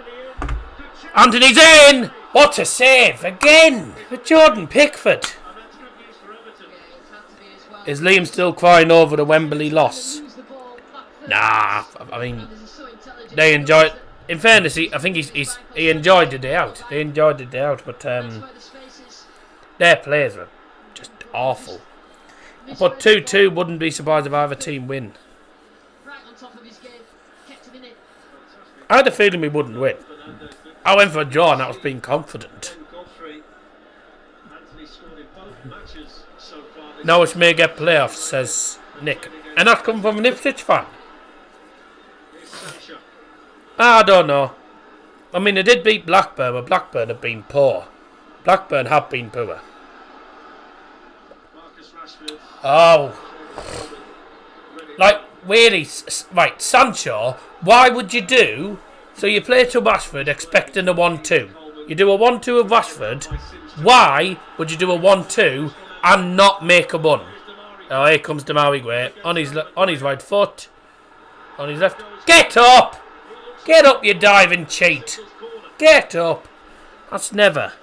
S3: Anthony's in! What a save again with Jordan Pickford. Is Liam still crying over the Wembley loss? Nah, I mean, they enjoyed. In fairness, I think he enjoyed the day out. They enjoyed the day out, but their players were just awful. But 2-2, wouldn't be surprised if either team win. I had a feeling we wouldn't win. I went for a draw and that was being confident. Norwich may get playoffs, says Nick. And that's come from an Ipswich fan. I don't know. I mean, they did beat Blackburn, but Blackburn have been poor. Blackburn have been poor. Oh. Like, really, right, Sancho, why would you do... So you play to Rashford expecting a 1-2. You do a 1-2 of Rashford. Why would you do a 1-2 and not make a run? Oh, here comes Demarai Gray. On his right foot. On his left. Get up! Get up, you diving cheat. Get up. That's never.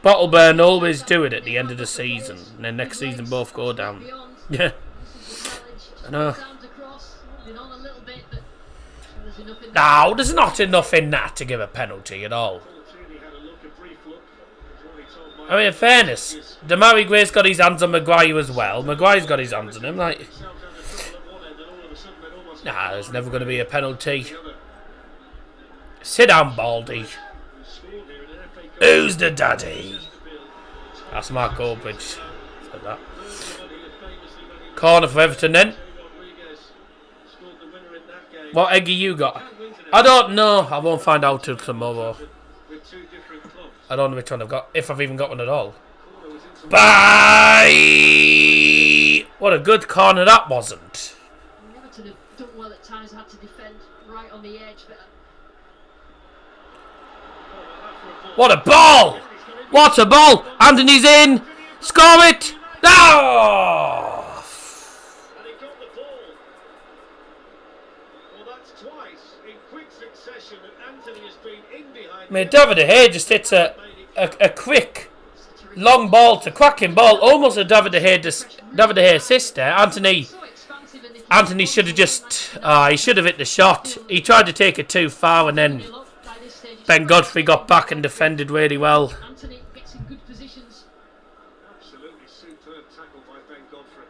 S3: Bottleburn always do it at the end of the season. And then next season both go down. Yeah. I know. No, there's not enough in that to give a penalty at all. I mean, in fairness, Demarai Gray's got his hands on Maguire as well. Maguire's got his hands on him. Like, nah, there's never going to be a penalty. Sit down, Baldy. Who's the daddy? That's Mark Goldbridge. Said that. Corner for Everton then.
S6: Rodriguez scored the winner in that game.
S3: What eggy you got? I don't know. I won't find out till tomorrow.
S6: With two different clubs.
S3: I don't know which one I've got, if I've even got one at all.
S6: Corner was into
S3: Bye! What a good corner that wasn't.
S4: Everton have done well at times, had to defend right on the edge, but
S3: What a ball! What a ball! Anthony's in! Score it! No!
S6: and he got the ball. Well, that's twice in quick succession that Anthony has been in behind.
S3: Mate, David De Gea just hits a quick, long ball to cracking ball. Almost a David De Gea assist there. Anthony should have just... he should have hit the shot. He tried to take it too far and then Ben Godfrey got back and defended really well.
S4: Anthony gets in good positions.
S6: Absolutely superb tackle by Ben Godfrey.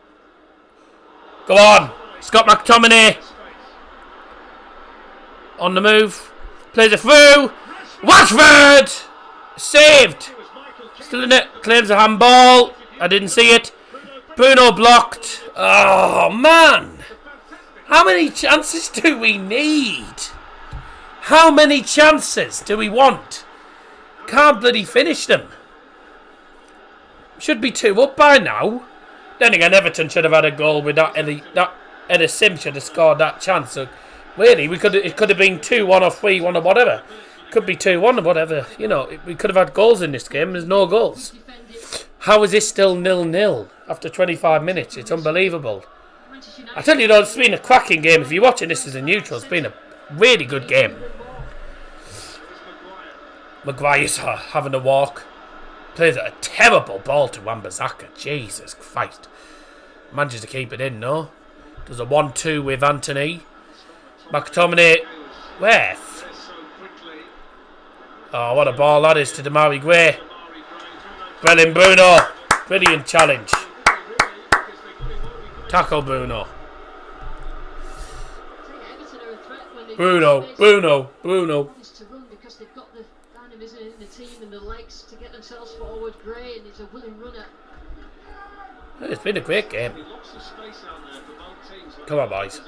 S3: Go on. Scott McTominay. On the move. Plays it through. Watford! Saved. Still in it. Claims a handball. I didn't see it. Bruno blocked. Oh, man. How many chances do we need? How many chances do we want? Can't bloody finish them. Should be 2 up by now. Then again, Everton should have had a goal with that. Eddie Sim should have scored that chance. So really, it could have been 2-1 or 3-1 or whatever. Could be 2-1 or whatever. You know, we could have had goals in this game. There's no goals. How is this still 0-0 after 25 minutes? It's unbelievable. I tell you though, it's been a cracking game. If you're watching this as a neutral, it's been a really good game. Maguire's having a walk. Plays a terrible ball to Wan-Bissaka. Jesus Christ. Manages to keep it in, no? Does a 1-2 with Anthony. McTominay. Where? Oh, what a ball that is to Damari Gray. Brilliant, Bruno. Brilliant challenge. Tackle Bruno. Bruno.
S4: To run because they've got the dynamism in the team and the legs to get themselves forward. Gray, and he's a willing runner.
S3: It's been a great game. Come on, boys.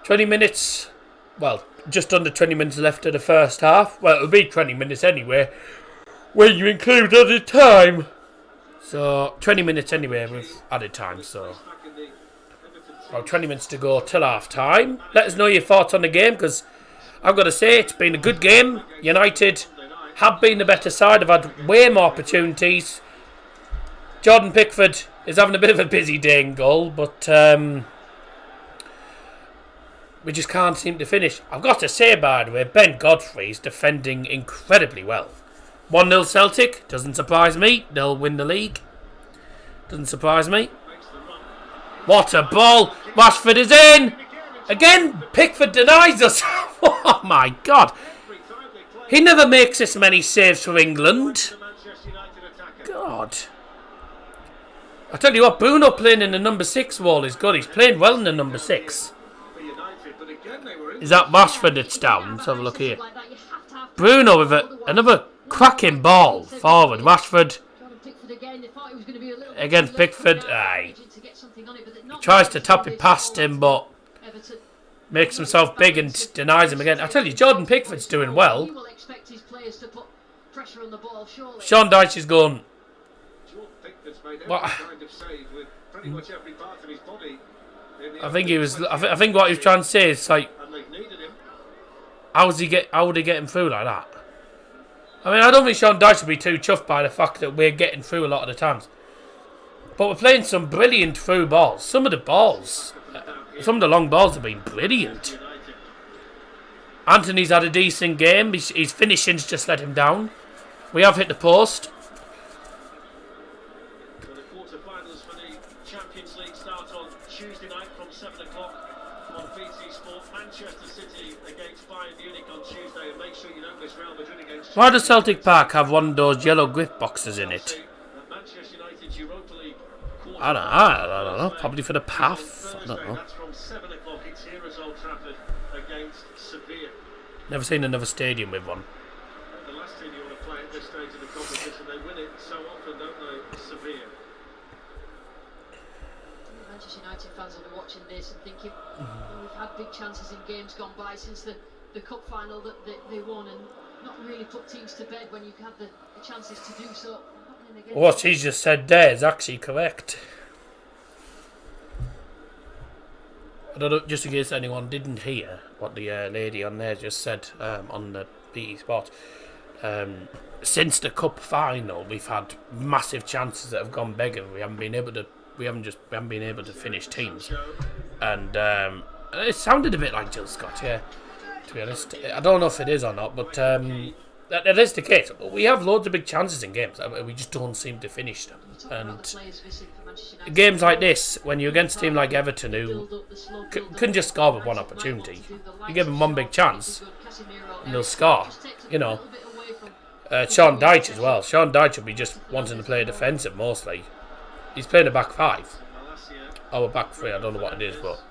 S3: 20 minutes. Well, just under 20 minutes left of the first half. Well, it'll be 20 minutes anyway, when you include added time. So, 20 minutes anyway with added time, so... About 20 minutes to go till half time. Let us know your thoughts on the game, because I've got to say it's been a good game. United have been the better side. Have had way more opportunities. Jordan Pickford is having a bit of a busy day in goal, but we just can't seem to finish. I've got to say, by the way, Ben Godfrey is defending incredibly well. 1-0 Celtic, doesn't surprise me. They'll win the league. Doesn't surprise me. What a ball! Rashford is in! Again, Pickford denies us. Oh my God. He never makes this many saves for England. God. I tell you what, Bruno playing in the number 6 role is good. He's playing well in the number 6. Is that Rashford that's down? Let's have a look here. Bruno with another cracking ball forward. Rashford against Pickford. Aye. He tries to tap it past him, but makes himself big and denies him again. I tell you, Jordan Pickford's doing well. Sean Dyche is going. What? I think he was. I think what he was trying to say is like, how would he get him through like that? I mean, I don't think Sean Dyche would be too chuffed by the fact that we're getting through a lot of the times. But we're playing some brilliant through balls. Some of the long balls have been brilliant. Anthony's had a decent game. His finishing's just let him down. We have hit the post.
S6: The quarter-finals for the Champions League start on Tuesday night from 7 o'clock on BT Sport. Manchester City against Bayern Munich on Tuesday. And make sure you don't miss Real Madrid against...
S3: Why does Celtic Park have one of those yellow grip boxes in it?
S6: Manchester United's Europa League
S3: I don't know. Probably for the path. I don't know.
S6: That's from 7 o'clock. It's here as Old Trafford against Sevilla.
S3: Never seen another stadium with one.
S6: The last team you want to play at this stage of the competition, they win it so often, don't they? Sevilla.
S4: Manchester United fans will be watching this and thinking, we've had big chances in games gone by since the cup final that they won, and not really put teams to bed when you've had the chances to do so.
S3: What he just said there is actually correct. I don't know, just in case anyone didn't hear what the lady on there just said on the BT Sport. Since the cup final, we've had massive chances that have gone begging. We haven't been able to finish teams, and it sounded a bit like Jill Scott, yeah. To be honest, I don't know if it is or not, but that is the case. We have loads of big chances in games, we just don't seem to finish them. And games like this, when you're against a team like Everton who can just score with one opportunity, you give them one big chance and they'll score. You know, Sean Dyche as well. Sean Dyche will be just wanting to play defensive mostly. He's playing a back five. Or a back three, I don't know what it is, but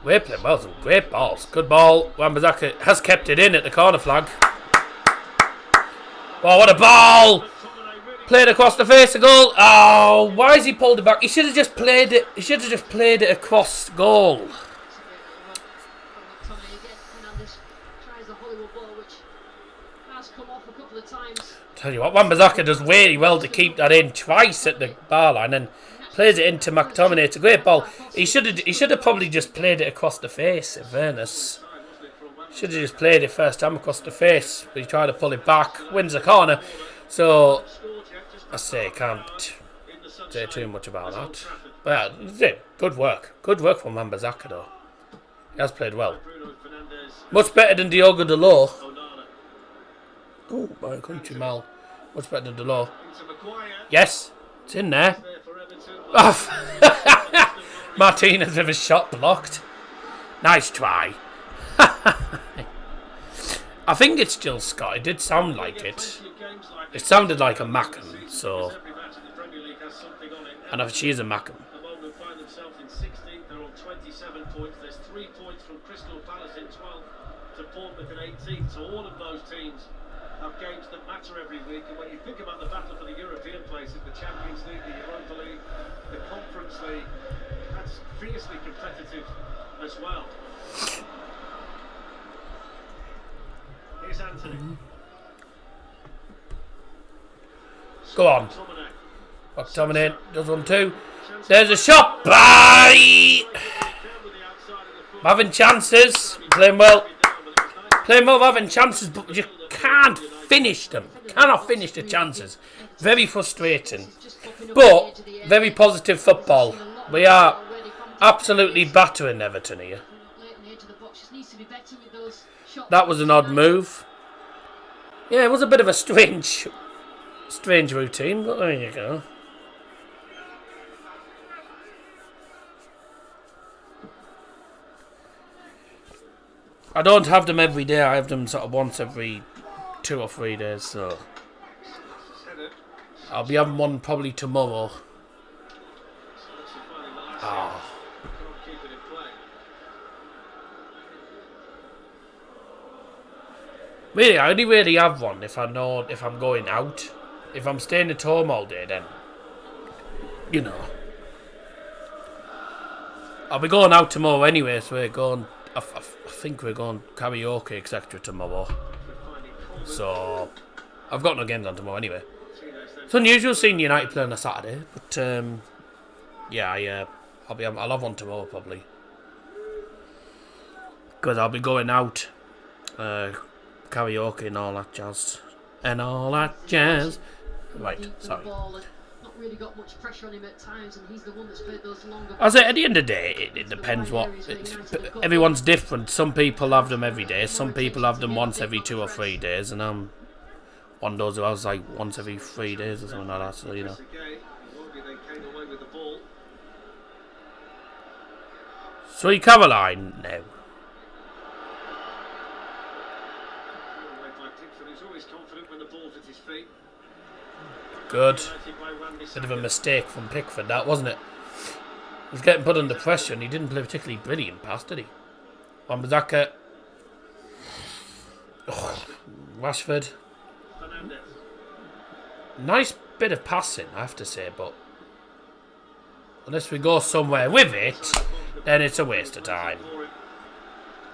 S3: we're playing well, some great balls. Good ball. Wan-Bissaka has kept it in at the corner flag. Oh, what a ball! Played across the face, a goal. Oh, why has he pulled it back? He should have just played it. He should have just played it across goal. Tell you what, Wan-Bissaka does really well to keep that in twice at the bar line and plays it into McTominay. It's a great ball. He should have probably just played it across the face, in fairness. Should have just played it first time across the face, but he tried to pull it back, wins the corner. So I say can't say too much about that. But yeah, good work. Good work from Wan-Bissaka though. He has played well. Much better than Diogo Dalot. Oh, my country Mal. Much better than Dalot. Yes, it's in there. Oh. Martinez with a shot blocked. Nice try. I think it's Jill Scott. It did sound like it. It sounded like a Mackham, so. And if she is a Mackham.
S6: The moment find themselves in 16th. They're on 27 points. There's 3 points from Crystal Palace in 12th to Bournemouth in 18th. So all of those teams have games that matter every week. And when you think about the battle for the European places, the Champions League, the Europa League, the Conference League, that's fiercely competitive as well. Here's Anthony.
S3: Go on. McTominay does 1-2. There's a shot. Bye. Having chances. Playing well. Playing well, having chances, but you can't finish them. Cannot finish the chances. Very frustrating. But very positive football. We are absolutely battering Everton here. That was an odd move. Yeah, it was a bit of a strange routine, but there you go. I don't have them every day. I have them sort of once every 2 or 3 days, so I'll be having one probably tomorrow. Ah. Really, I only really have one if I know if I'm going out. If I'm staying at home all day, then, you know. I'll be going out tomorrow anyway, so we're going, I think we're going karaoke, etc. tomorrow. So, I've got no games on tomorrow anyway. It's unusual seeing United play on a Saturday, but, yeah, I'll have one tomorrow probably. Because I'll be going out, karaoke and all that jazz. And all that jazz. Right, sorry.
S4: Not really got much pressure on him at times, and he's the one that's played those longer.
S3: I say at the end of the day, it depends what. Everyone's different. Some people have them every day. Some people have them once every 2 or 3 days, and I'm one of those who has like once every 3 days or something like that. So you know. Sweet Caroline now. Good. Bit of a mistake from Pickford, that wasn't it? He was getting put under pressure and he didn't play particularly brilliant pass, did he? Wan-Bissaka. Oh, Rashford. Nice bit of passing, I have to say, but unless we go somewhere with it, then it's a waste of time.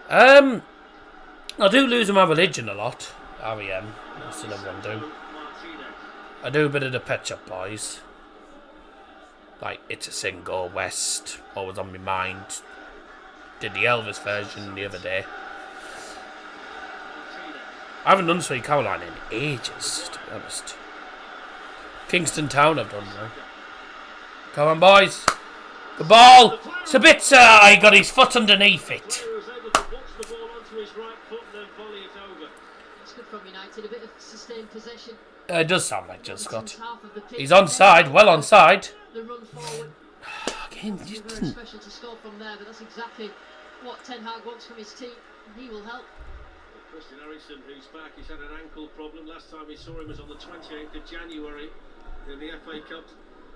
S3: I do lose my religion a lot. REM, that's another one do. I do a bit of the Pet Shop Boys. Like It's a Sin, Go West, always on my mind. Did the Elvis version the other day. I haven't done Sweet Caroline in ages, to be honest. Kingston Town I've done now. Come on, boys. The ball. Sabitzer, he got his foot underneath it.
S4: It's good from United, a bit of sustained possession.
S3: It does sound like Jill Scott.
S4: Half of the pitch.
S3: He's onside, well onside.
S4: The run forward.
S3: Again,
S4: It's
S3: just
S4: very
S3: didn't.
S4: special to score from there, but that's exactly what Ten Hag wants from his team, and he will help.
S6: Christian Eriksen, who's back, he's had an ankle problem. Last time we saw him was on the 28th of January in the FA Cup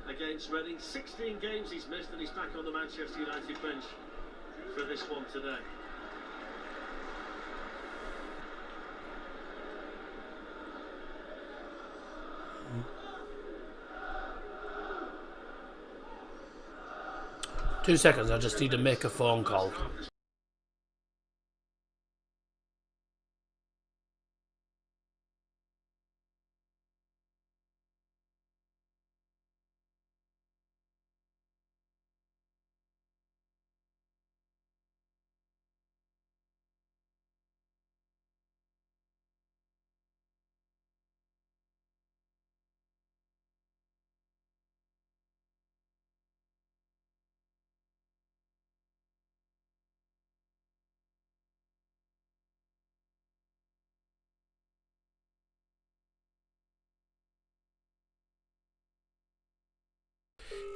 S6: against Reading. 16 games he's missed, and he's back on the Manchester United bench for this one today.
S3: Two seconds, I just need to make a phone call.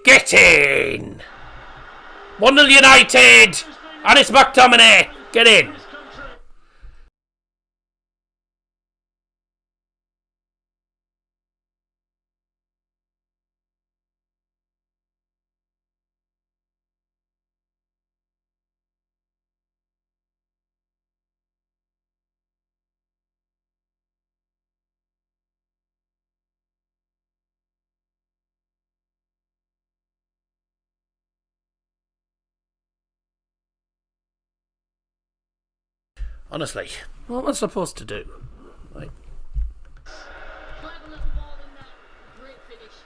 S3: Get in! 1-0 United! And it's McTominay! Get in! Honestly, what am I supposed to do? Like,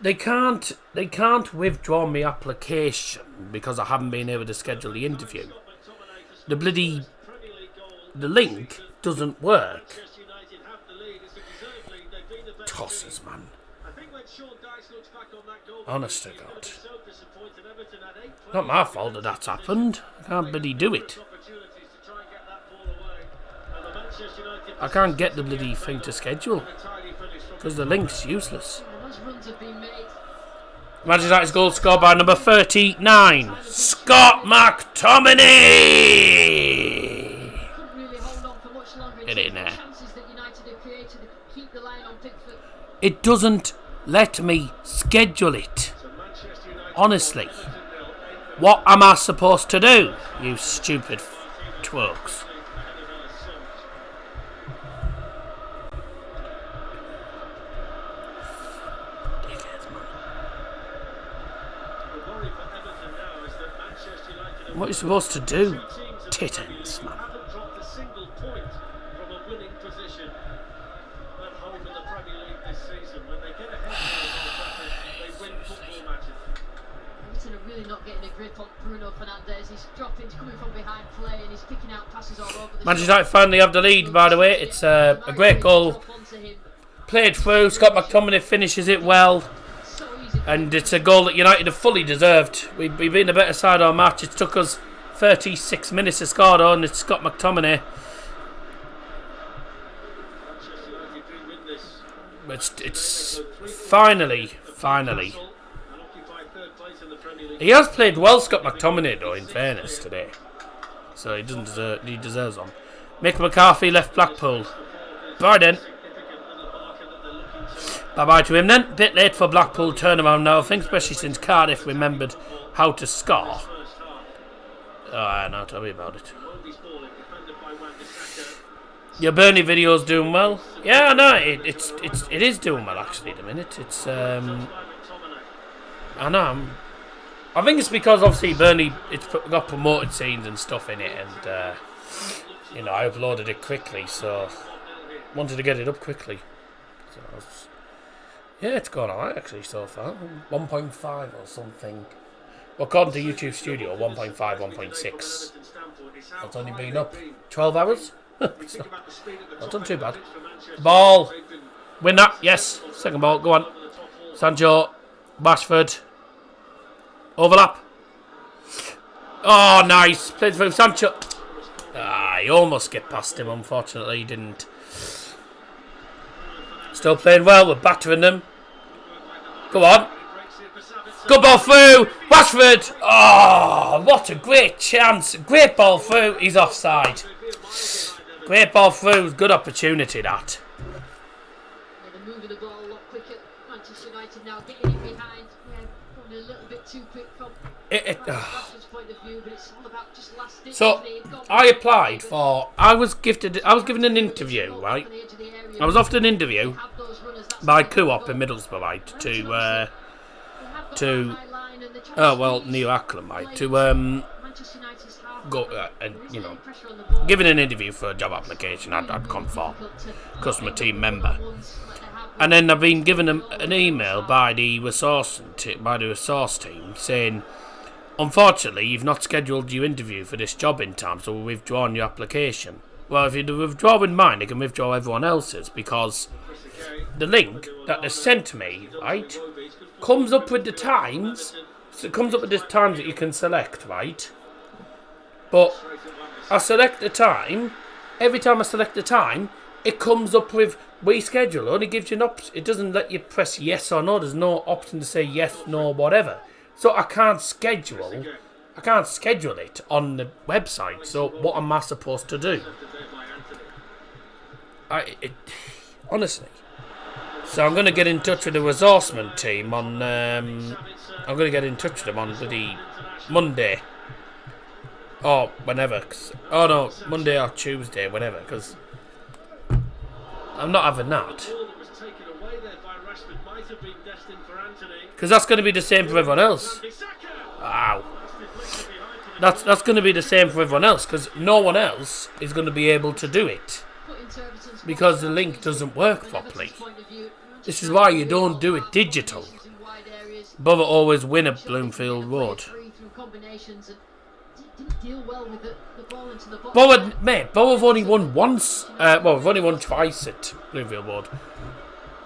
S3: they can't withdraw my application because I haven't been able to schedule the interview. The link doesn't work. Toffees, man. Honest to God. Not my fault that that's happened. I can't bloody do it. I can't get the bloody thing to schedule because the link's useless. Manchester United's goal scored by number 39, Scott McTominay. Get it in there. It doesn't let me schedule it. Honestly, what am I supposed to do? You stupid twerks. What are you supposed to do? Tittens, man.
S4: Everton are really not getting a grip on Bruno Fernandes. He's dropping, he's coming from behind play, and he's picking out passes all over the
S3: Manchester United finally have the lead, by the way. It's a great goal. Played through. Scott McTominay finishes it well. And it's a goal that United have fully deserved. We've been a better side all match. It took us 36 minutes to score on. It's Scott McTominay. It's finally. He has played well, Scott McTominay, though, in fairness, today. So he deserves one. Mick McCarthy left Blackpool. Bye then. Bye-bye to him then. Bit late for Blackpool turnaround now, I think, especially since Cardiff remembered how to score. Oh, no, tell me about it. Your Burnley video's doing well. Yeah, no, it is doing well actually at the minute. It's I know I think it's because obviously Burnley got promoted scenes and stuff in it, and I uploaded it quickly, so wanted to get it up quickly. So it's gone alright actually so far. 1.5 or something. Well, according to YouTube Studio, 1.5, 1.6. That's only been up 12 hours. Not done too bad. Ball. Win that. Yes. Second ball. Go on. Sancho. Rashford. Overlap. Oh, nice. Played through Sancho. He almost get past him. Unfortunately, he didn't. Still playing well. We're battering them. Go on. Good ball through. Rashford. Oh, what a great chance. Great ball through. He's offside. Great ball through. Good opportunity, that.
S4: They're moving the ball a lot quicker. Manchester United now getting it behind. Probably a little bit too quick from Rashford's point of view, but it's all about just last ditch.
S3: So, I applied for... I was given an interview, right? I was offered an interview by Co-op in Middlesbrough, right? Neil Ackland, right? To go and given an interview for a job application I'd gone for, customer team member, and then I've been given an email by the resource team saying, unfortunately, you've not scheduled your interview for this job in time, so we've withdrawn your application. Well, if you withdraw in mine, they can withdraw everyone else's, because the link that they sent me, right, comes up with the times. So it comes up with the times that you can select, right? But I select the time. Every time I select the time, it comes up with reschedule. It only gives you an option. It doesn't let you press yes or no. There's no option to say yes, no, whatever. So I can't schedule it on the website. So what am I supposed to do? Honestly. So I'm going to get in touch with the resourcement team on... I'm going to get in touch with them on the Monday. Or whenever. Monday or Tuesday, whenever. Because I'm not having that. Because that's going to be the same for everyone else. Wow. That's going to be the same for everyone else. Because no one else is going to be able to do it. Because the link doesn't work properly. This is why you don't do it digital. Bother always win at Bloomfield Road. Bother have only won once. We've only won twice at Bloomfield Road.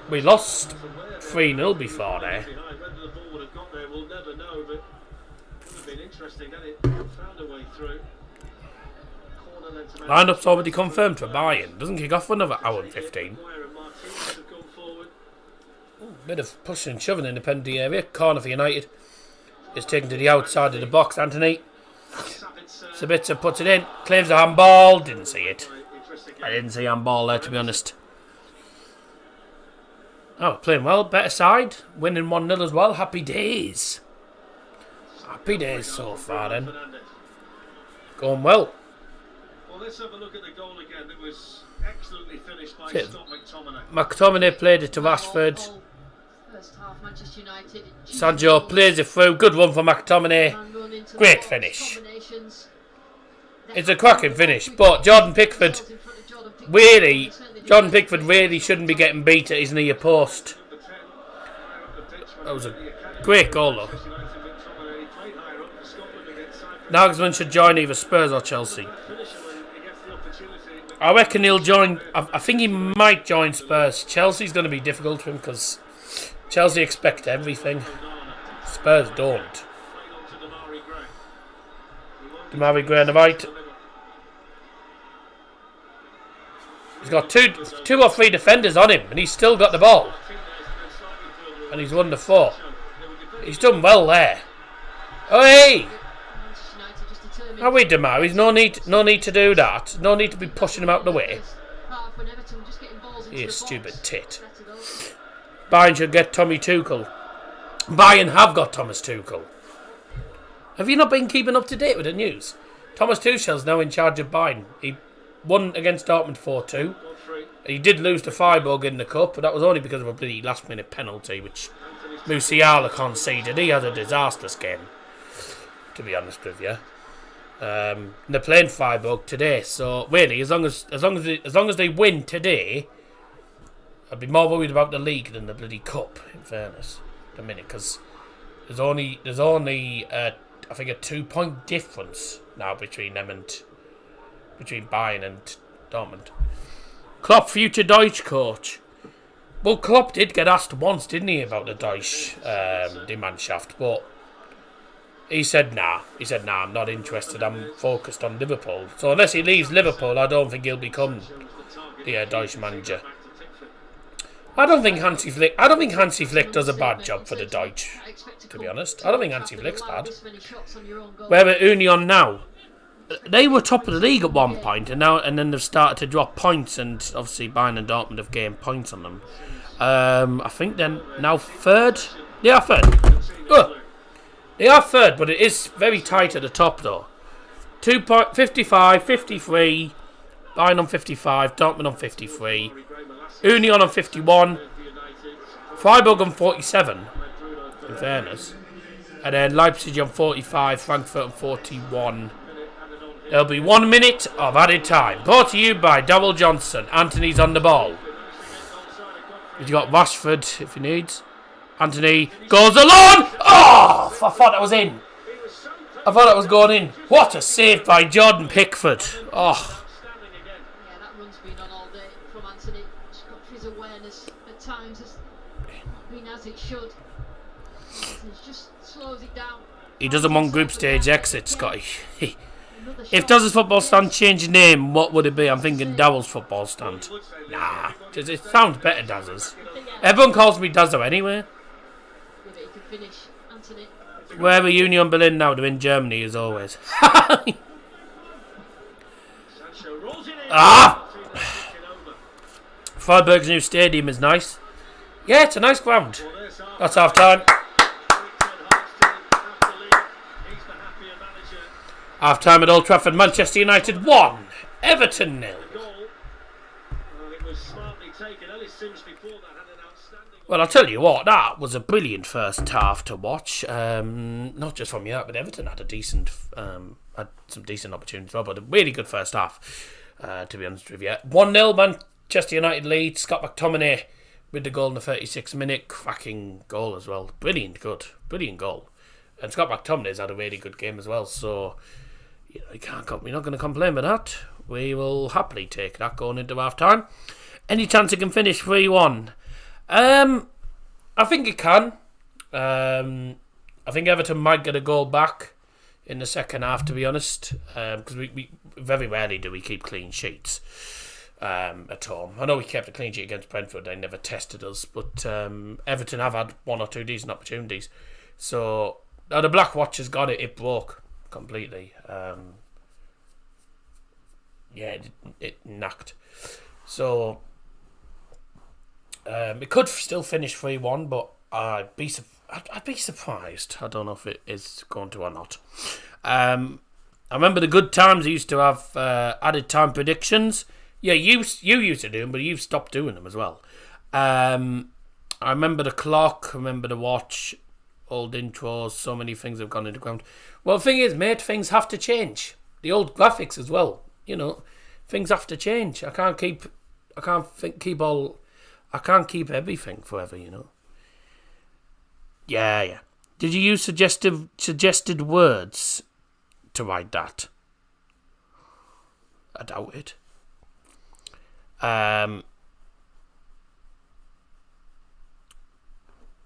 S3: We lost 3-0 before there. Line-up's already confirmed for Bayern. Doesn't kick off for another hour and 15. Bit of pushing and shoving in the penalty area. Corner for United. Is taken to the outside of the box. Anthony. Sabitzer puts it in. Claims a handball. Didn't see it. I didn't see handball there, to be honest. Oh, playing well. Better side. Winning 1-0 as well. Happy days. Happy days so far then. Going well.
S6: Well, let's have a look at the goal again. It was excellently finished by Scott McTominay.
S3: McTominay played it to Rashford. Sancho plays it through. Good run for McTominay. Great finish. It's a cracking finish. But Jordan Pickford really shouldn't be getting beat at his near post. That was a great goal though. Nagelsmann should join either Spurs or Chelsea. I reckon he'll join. I think he might join Spurs. Chelsea's going to be difficult for him because Chelsea expect everything. Spurs don't. Demarai Gray on the right. He's got two or three defenders on him, and he's still got the ball. And he's won the 4. He's done well there. Oh, hey! How we Demarai? No need to do that. No need to be pushing him out the way. You stupid tit. Bayern should get Tommy Tuchel. Bayern have got Thomas Tuchel. Have you not been keeping up to date with the news? Thomas Tuchel's now in charge of Bayern. He won against Dortmund 4-2. He did lose to Freiburg in the cup, but that was only because of a bloody last-minute penalty, which Musiala conceded. He had a disastrous game. to be honest with you. They're playing Freiburg today, so really, as long as they win today, I'd be more worried about the league than the bloody cup. In fairness, at the minute, because there's only I think a 2-point difference now between them and between Bayern and Dortmund. Klopp, future Dyche coach. Well, Klopp did get asked once, didn't he, about the Dyche die Mannschaft, but he said nah. He said nah, I'm not interested. I'm focused on Liverpool. So unless he leaves Liverpool, I don't think he'll become the Dyche manager. I don't think Hansi Flick does a bad job for the Dyche. To be honest, I don't think Hansi Flick's bad. Where are Union now? They were top of the league at one point, and then they've started to drop points, and obviously Bayern and Dortmund have gained points on them. I think they're now third. They are third. They are third, but it is very tight at the top though. 55, 53, Bayern on 55, Dortmund on 53, Union on 51, Freiburg on 47, in fairness, and then Leipzig on 45, Frankfurt on 41. There'll be 1 minute of added time. Brought to you by Darryl Johnson. Anthony's on the ball. He's got Rashford if he needs. Anthony goes alone. Oh, I thought that was in. I thought that was going in. What a save by Jordan Pickford. Oh.
S4: Yeah, that run's been on all day from Anthony. His awareness at times has not been as it should. He just slows it down.
S3: He doesn't want group stage exit, Scotty. If Daz's football stand changed his name, what would it be? I'm thinking Daryl's football stand. Nah, it sounds better, Daz's. Everyone calls me Dazzo anyway. Where are Union Berlin now? They're in Germany as always. Freiburg's new stadium is nice. Yeah, it's a nice ground. That's half time. Half time at Old Trafford, Manchester United 1, Everton 0. Well, I'll tell you what, that was a brilliant first half to watch. Not just from United, but Everton had some decent opportunities as well, but a really good first half, to be honest with you. 1-0 Manchester United lead. Scott McTominay with the goal in the 36th minute. Cracking goal as well. Brilliant goal. And Scott McTominay's had a really good game as well, so we're not going to complain with that. We will happily take that going into half time. Any chance it can finish 3-1? I think it can. I think Everton might get a goal back in the second half, to be honest, because we very rarely do we keep clean sheets at home. I know we kept a clean sheet against Brentford. They never tested us, but Everton have had 1 or 2 decent opportunities. So now the Black Watch has got it. It broke completely. It knacked. So it could still finish 3-1, but I'd be surprised. I don't know if it is going to or not. I remember the good times I used to have added time predictions. Yeah, you used to do them, but you've stopped doing them as well. I remember the clock. I remember the watch. Old intros. So many things have gone into ground. Well, the thing is, mate, things have to change. The old graphics as well. Things have to change. I can't keep everything forever. Yeah. Did you use suggested words to write that? I doubt it.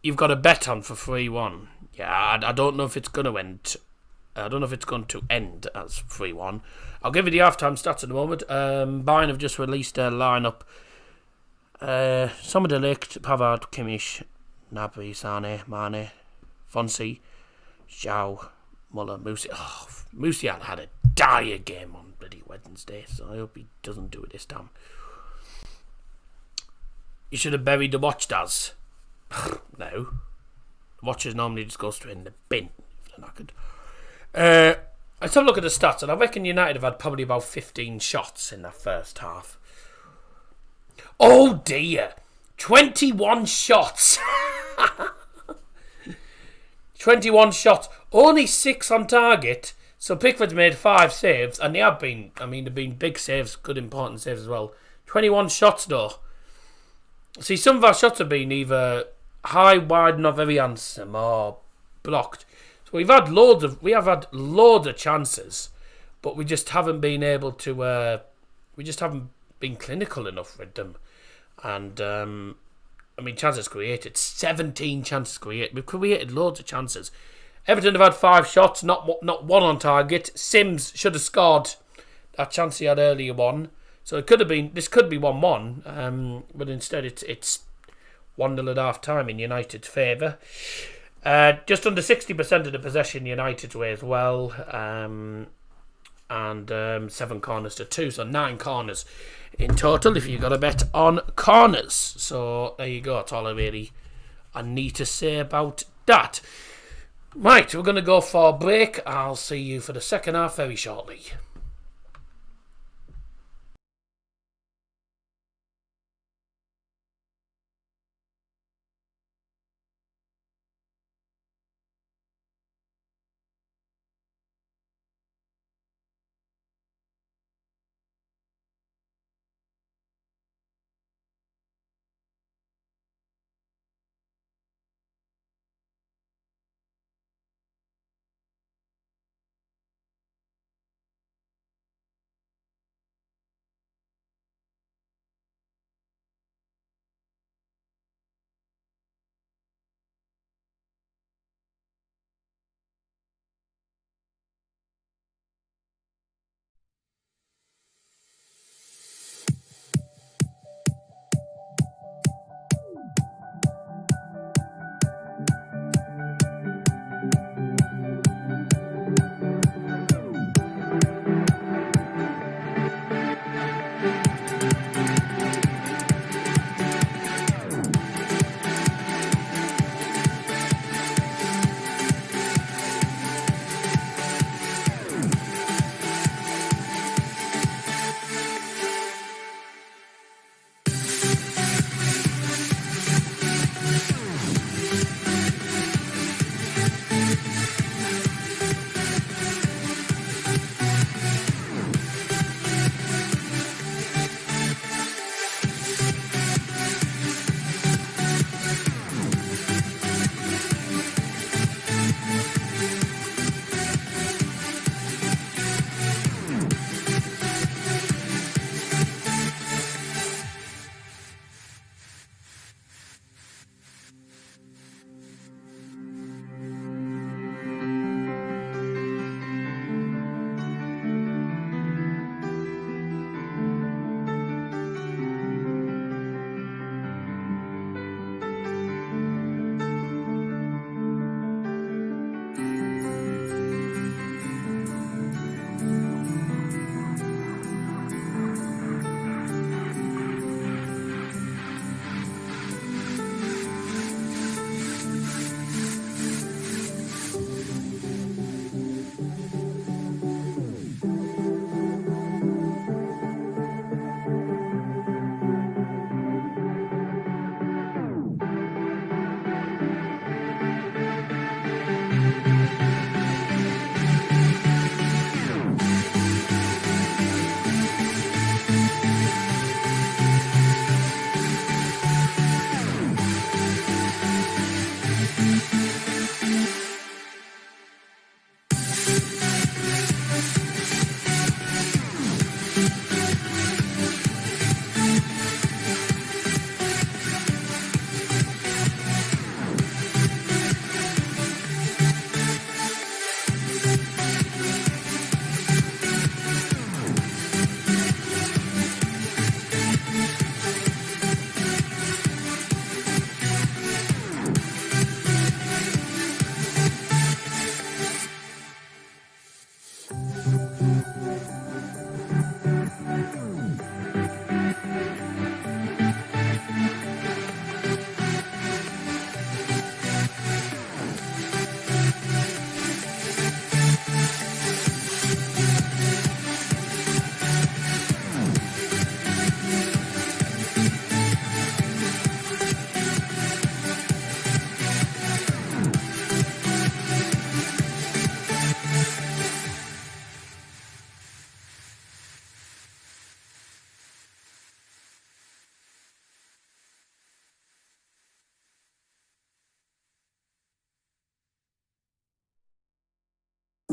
S3: You've got a bet on for 3-1. Yeah, I don't know if it's going to end. I don't know if it's going to end as 3-1. I'll give you the halftime stats at the moment. Bayern have just released their lineup. Some of the Ligt, Pavard, Kimmich, Gnabry, Sane, Mane, Fonsi, Zhao, Muller, Musial had a dire game on bloody Wednesday, so I hope he doesn't do it this time. You should have buried the watch, Daz. No. The watches normally just go straight in the bin if they're knackered. Let's have a look at the stats, and I reckon United have had probably about 15 shots in that first half. Oh dear! 21 shots! 21 shots, only 6 on target. So Pickford's made 5 saves, and they have been, they've been big saves, good important saves as well. 21 shots though. See, some of our shots have been either high, wide, not very handsome, or blocked. So we have had loads of chances, but we just haven't been able to. We just haven't been clinical enough with them. And chances created, 17 chances created. We've created loads of chances. Everton have had 5 shots, not one on target. Sims should have scored that chance he had earlier on. So it could have been. This could be 1-1, but instead it's 1-0 at half time in United's favour. Just under 60% of the possession United's way as well, and 7 corners to 2, so 9 corners in total. If you got a bet on corners, so there you go. That's all I need to say about that. Right, we're going to go for a break. I'll see you for the second half very shortly.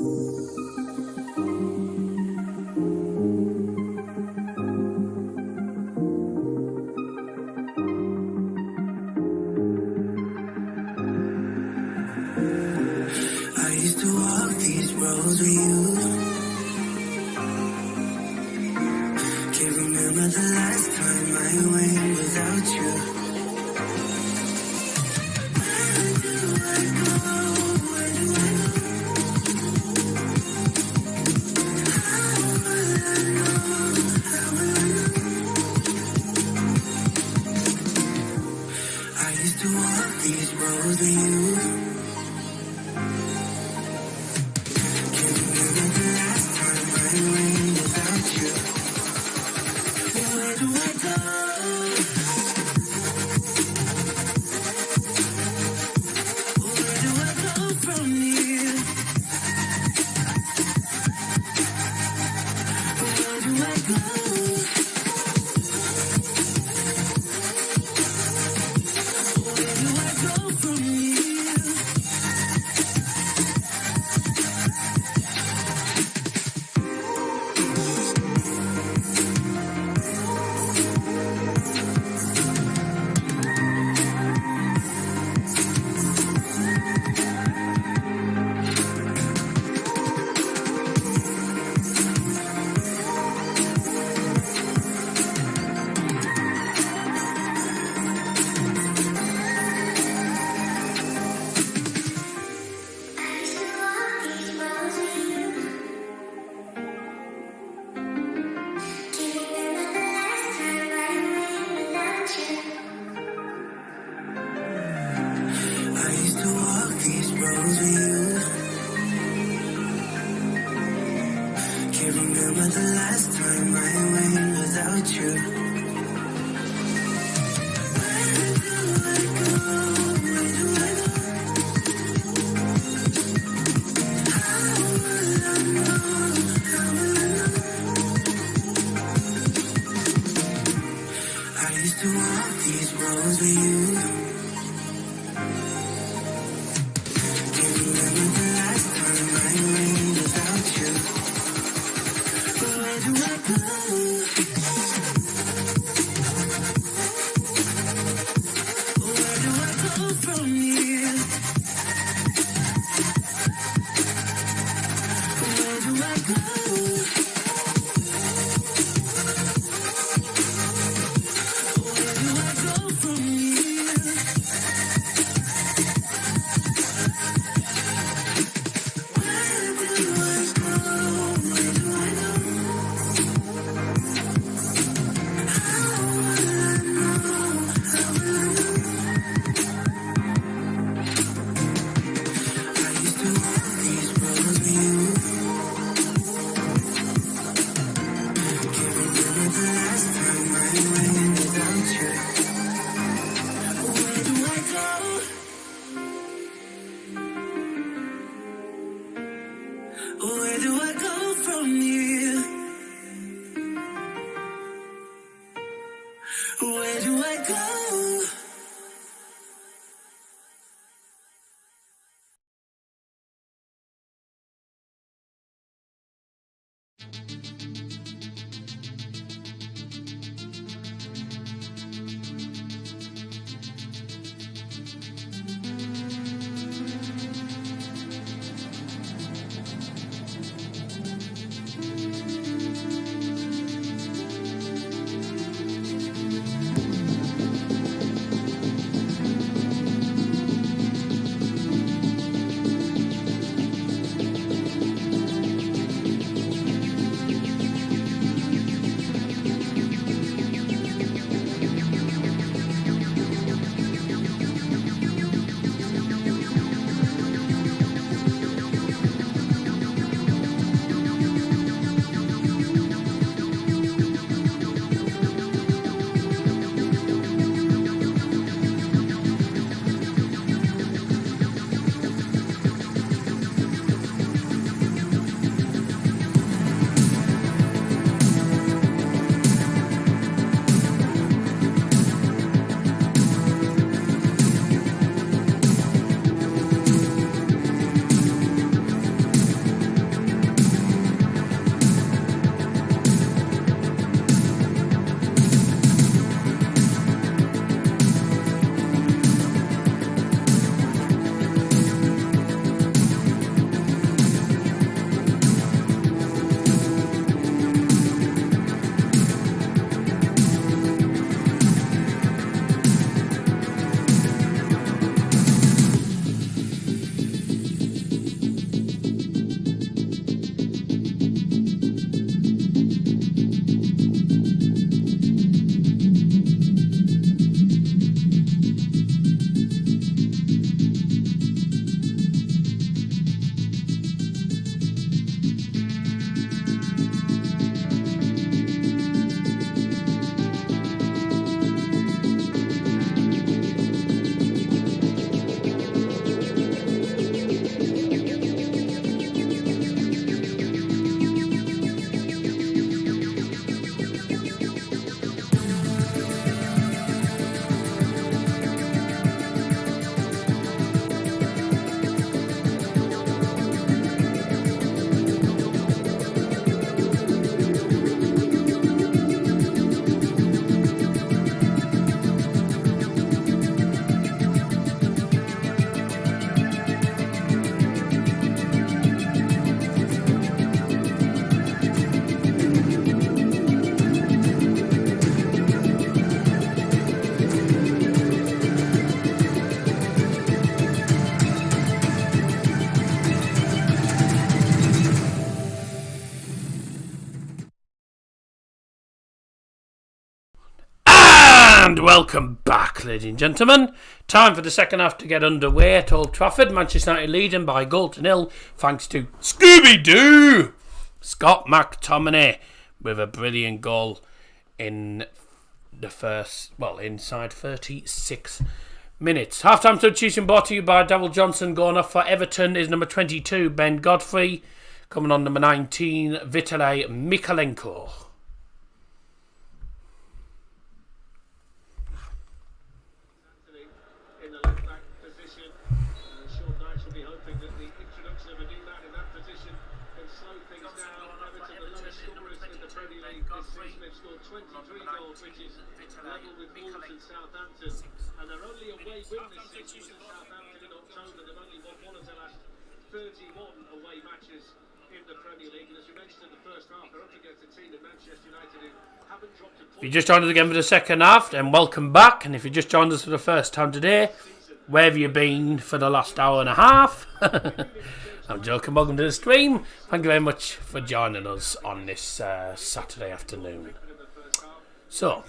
S7: I used to walk these roads with you. Can't remember the last time I went without you. Where do I go? Where do I go? How will I know? How will I know? I used to walk these roads with you. Can't remember the last time I went without you. Where do I go? Where do I go from here? Where do I go? Where do I go from here? I used to walk these roads with you. Can't remember the last time I went without you. Where do I go? Where do I go? How will I know? How will I know? I used to walk these roads with you. Can't remember the last time I went without you. Where do I go? Where do I go from here? Where do I go? Where do I go from here? Where do I go? Where do I go? How will I know? How will I know? I used to walk these roads with you. Can't remember the last time I went without you. Where do I go? Where do I go from here? Where do I go?
S3: And welcome back, ladies and gentlemen. Time for the second half to get underway at Old Trafford. Manchester United leading by 1-0 thanks to Scooby-Doo! Scott McTominay with a brilliant goal in the first, inside 36 minutes. Half-time substitution brought to you by Daryl Johnson. Going off for Everton is number 22, Ben Godfrey. Coming on number 19, Vitaly Mikalenko.
S6: In the left back position, Sean Dyche will be hoping that the introduction of a new man in that position can slow things down. Everton, the lowest scorers in the Premier League this season, they've scored 23 goals, which is level with Wolves and Southampton. And their only away win this season was at Southampton in October. They've only won one of their last 31 away matches in the Premier League. And as we mentioned in the first half, they're up against a team in Manchester United who haven't dropped a point.
S3: If you just joined us again for the second half, then welcome back. And if you just joined us for the first time today, where have you been for the last hour and a half? I'm joking. Welcome to the stream. Thank you very much for joining us on this Saturday afternoon. So,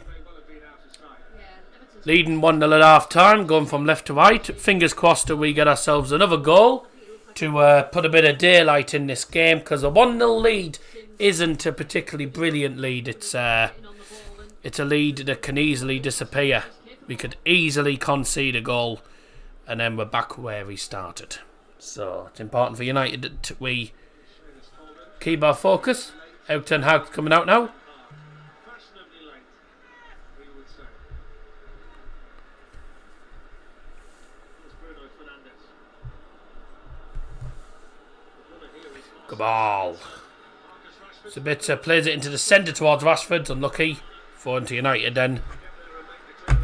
S3: leading 1-0 at half time, going from left to right. Fingers crossed that we get ourselves another goal to put a bit of daylight in this game, because a 1-0 lead isn't a particularly brilliant lead. It's a lead that can easily disappear. We could easily concede a goal and then we're back where we started. So it's important for United that we keep our focus. Out and out coming out now.
S6: Fashionably late, we would say. Here's Bruno Fernandes. The runner here is
S3: Good ball.
S6: Marcus Rashford.
S3: It's a bit plays it into the centre towards Rashford. Unlucky. Falling to United then.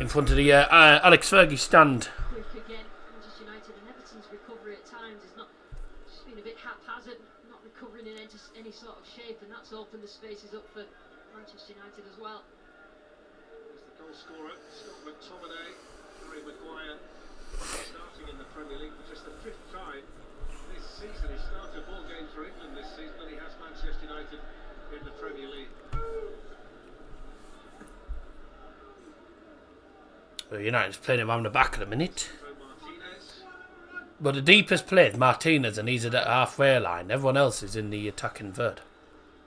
S3: In front of the Alex Fergie stand.
S4: Quick again, Manchester United and Everton's recovery at times is not just been a bit haphazard, not recovering in any sort of shape, and that's opened the spaces up for Manchester United as well.
S6: Here's the goal scorer, Scott McTominay. Harry Maguire starting in the Premier League for just the 5th time this season. He started ball games for England this season, and he has Manchester United in the Premier League.
S3: Well, United's playing around the back at the minute.
S6: So Martinez.
S3: But the deepest played Martinez, and he's at the halfway line. Everyone else is in the attacking third.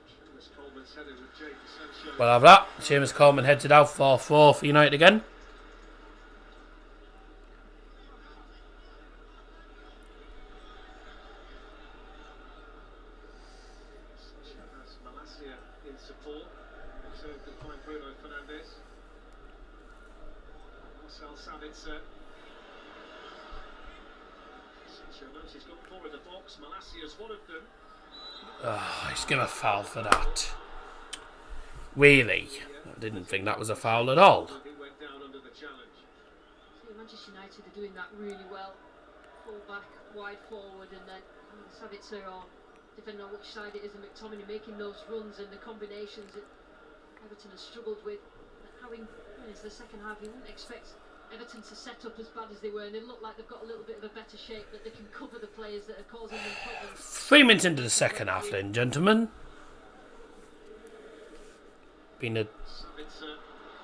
S6: Seamus Coleman's headed with Jadon Sancho.
S3: Well, have that. Seamus Coleman heads it out 4-4 for United again.
S6: Has Malacia in support. So can find Bruno Fernandes. Marcel Sabitzer. Sancho knows he's got 4 in the box. Malacia's one of them.
S3: Oh, he's given a foul for that. Really? I didn't think that was a foul at all.
S6: He went down under the challenge.
S4: So Manchester United are doing that really well. Full back, wide forward, and then Sabitzer, or depending on which side it is, and McTominay making those runs and the combinations that Everton has struggled with. Having into the second half, you wouldn't expect Everton to set up as bad as they were, and they look like they've got a little bit of a better shape, that they can cover the players that are causing them problems.
S3: 3 minutes into the second half then, gentlemen. Been
S6: Sabitzer.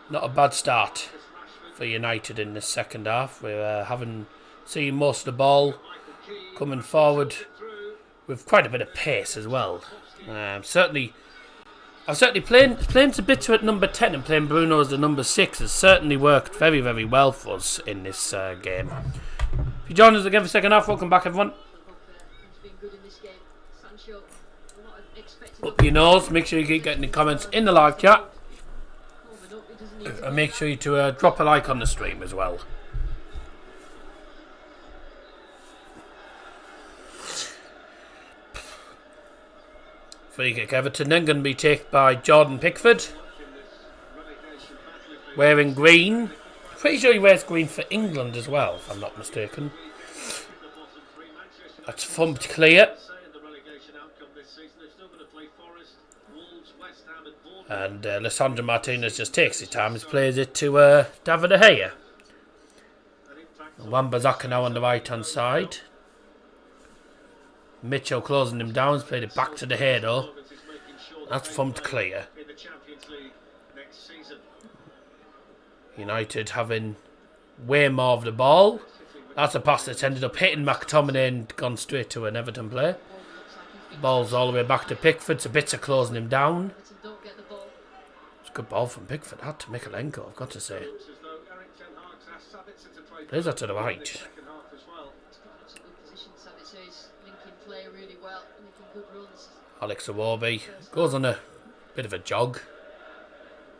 S3: not a bad start
S6: Marcus Rashford.
S3: for United in the second half. We're having seen most of the ball
S6: Michael Keane.
S3: coming forward
S6: Through.
S3: with quite a bit of pace as well. Certainly playing Sabitzer at number 10 and playing Bruno as the number 6 has certainly worked very, very well for us in this game. If you join us again for the second half, welcome back everyone.
S4: He's been good in this game. Sancho, not expected.
S3: Up your nose, make sure you keep getting the comments in the live chat.
S4: Coleman up, he doesn't need to
S3: And make sure you to drop a like on the stream as well. Free kick Everton then going to be taken by Jordan Pickford. Wearing green. Pretty sure he wears green for England as well, if I'm not mistaken. That's thumped clear. And Lissandro Martinez just takes his time and plays it to David De Gea. Wan-Bissaka now on the right hand side. Mitchell closing him down, he's played it back to De Gea though. That's thumped clear. United having way more of the ball. That's a pass that's ended up hitting McTominay and gone straight to an Everton player. Ball's all the way back to Pickford. So bits are closing him down.
S4: Everton don't get the ball.
S3: It's a good ball from Pickford. Had to Mikalenko, I've got to say.
S6: Looks as though Eric Ten Hag's asked Sabitzer to play
S3: There's that to the
S6: in
S3: right.
S6: second half as well.
S4: He's picking up some good positions. Sabitzer is linking play really well, making good runs.
S3: Alex Iwobi goes on a bit of a jog.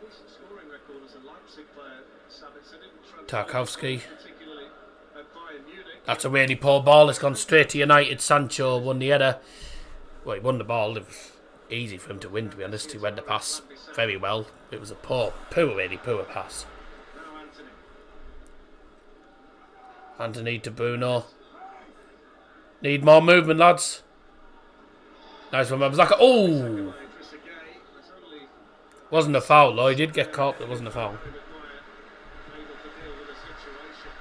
S6: Decent scoring record as a Leipzig player. Sabitzer didn't transfer
S3: Tarkowski.
S6: particularly at Bayern Munich.
S3: That's a really poor ball. It's gone straight to United. Sancho won the header. Well, he won the ball. It was easy for him to win, to be honest. He read the pass very well. It was a really poor pass.
S6: Now Anthony.
S3: Anthony to Bruno. Need more movement, lads. Nice one, Zaka. Oh!
S6: Chris Agay. It's only
S3: Wasn't a foul, though. He did get caught, but it wasn't a foul.
S6: Maguire able to deal with the situation.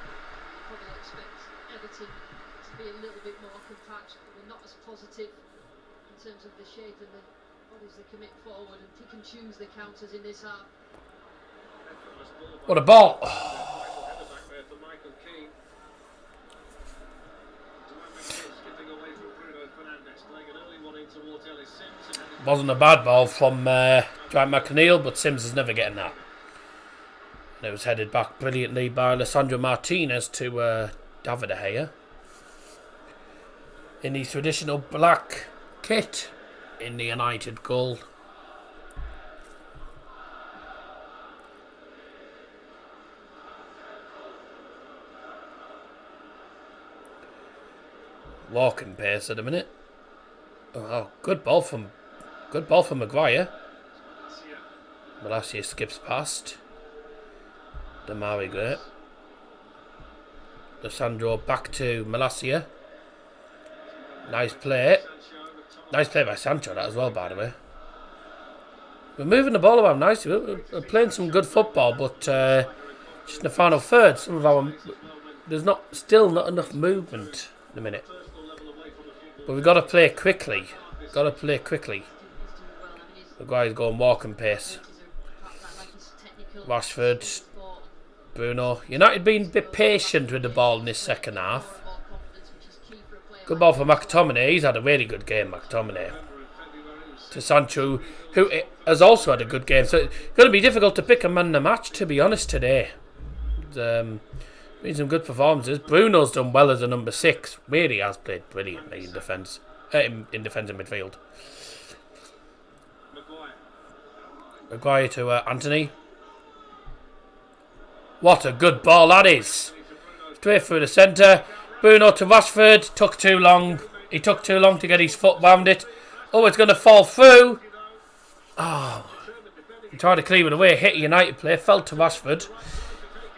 S4: Probably expect Everton to be a little bit more compact, but they're not as positive in terms of the shape and the bodies they commit forward and pick and choose the counters in this half.
S6: Effortless ball by
S3: What a ball!
S6: Michael header back there for Michael Keane. Skipping away from Bruno Fernandes, playing an early one in towards Ellis Sims. And then
S3: Wasn't a bad ball from Dwight McNeil, but Sims is never getting that. And it was headed back brilliantly by Alessandro Martinez to David De Gea. In the traditional black kit in the United goal. Walking pace at a minute. Oh, good ball from Maguire. Malacia skips past. Damari great. Lissandro back to Malacia. Nice play. Nice play by Sancho that as well, by the way. We're moving the ball around nicely. We're playing some good football, but just in the final third, there's still not enough movement in the minute. But we've got to play quickly. Maguire's going walking pace. Rashford, Bruno. United being a bit patient with the ball in this second half. Good ball for McTominay. He's had a really good game, McTominay. To Sancho, who has also had a good game. So it's going to be difficult to pick a man in the match, to be honest, today. Been some good performances. Bruno's done well as a number 6. Really has played brilliantly in defence. In defence and midfield. Maguire to Anthony. What a good ball that is. Straight through the centre. Bruno to Rashford. Took too long. He took too long to get his foot round it. Oh, it's going to fall through. Oh. He tried to clear it away. Hit a United player. Fell to Rashford.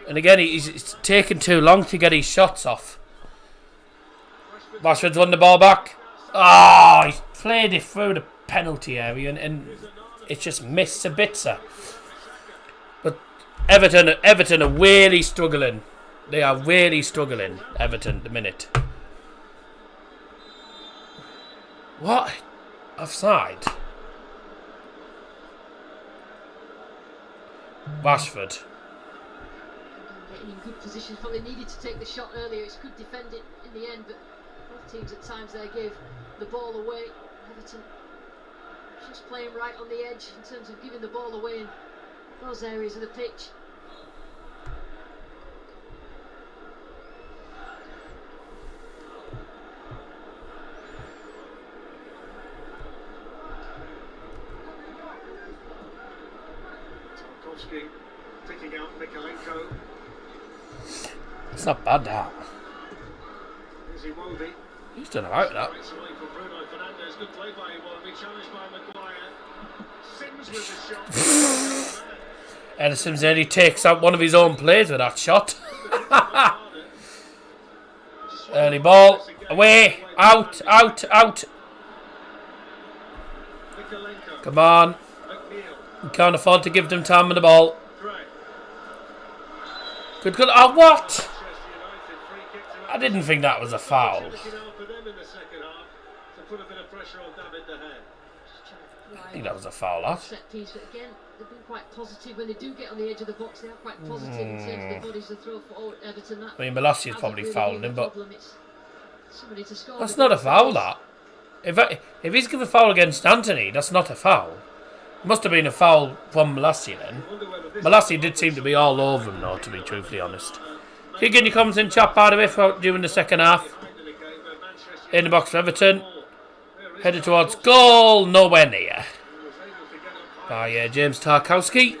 S3: And again, he's taken too long to get his shots off. Rashford's won the ball back. Oh, he's played it through the penalty area and it's just missed a bit, sir. But Everton are really struggling. They are really struggling, Everton, at the minute. What? Offside? Rashford.
S4: Getting in good positions, probably needed to take the shot earlier. It's good defending in the end, but both teams at times there gave the ball away. Everton just playing right on the edge in terms of giving the ball away in those areas of the pitch.
S6: Tarkowski picking out Mikalenko.
S3: It's not bad, that.
S6: Is Iwobi?
S3: He's done alright with that.
S6: Breaks away from Bruno Fernandes. Good play by Iwobi. Challenged by Maguire. Sims with the shot.
S3: Edison nearly takes out one of his own players with that shot. Early ball. Away. Out.
S6: Mikalenko.
S3: Come on.
S6: McNeil.
S3: We can't afford to give them time with the ball.
S6: Gray.
S3: Good. Oh, what?
S6: Manchester United free kick to
S3: I didn't think that was a foul.
S6: opportunity now for them in the second half to put a bit of pressure on David De Gea.
S3: I think that was a foul, that.
S4: Set piece, but again, they've been quite positive when they do get on the edge of the box. They are quite positive in terms of the bodies they throw for Everton. That
S3: I mean, Malassia's
S4: hasn't
S3: probably
S4: really
S3: fouling
S4: been
S3: him,
S4: the
S3: but
S4: problem. It's somebody to score
S3: that's
S4: with.
S3: not a foul, that. If he's given a foul against Anthony, that's not a foul. It must have been a foul from Malassi then. Malassi did seem to be all over him, though, to be truthfully honest. Keegan, you comes in, chap, by the way, during the second half. In the box for Everton. Headed towards goal, nowhere near. By James Tarkowski.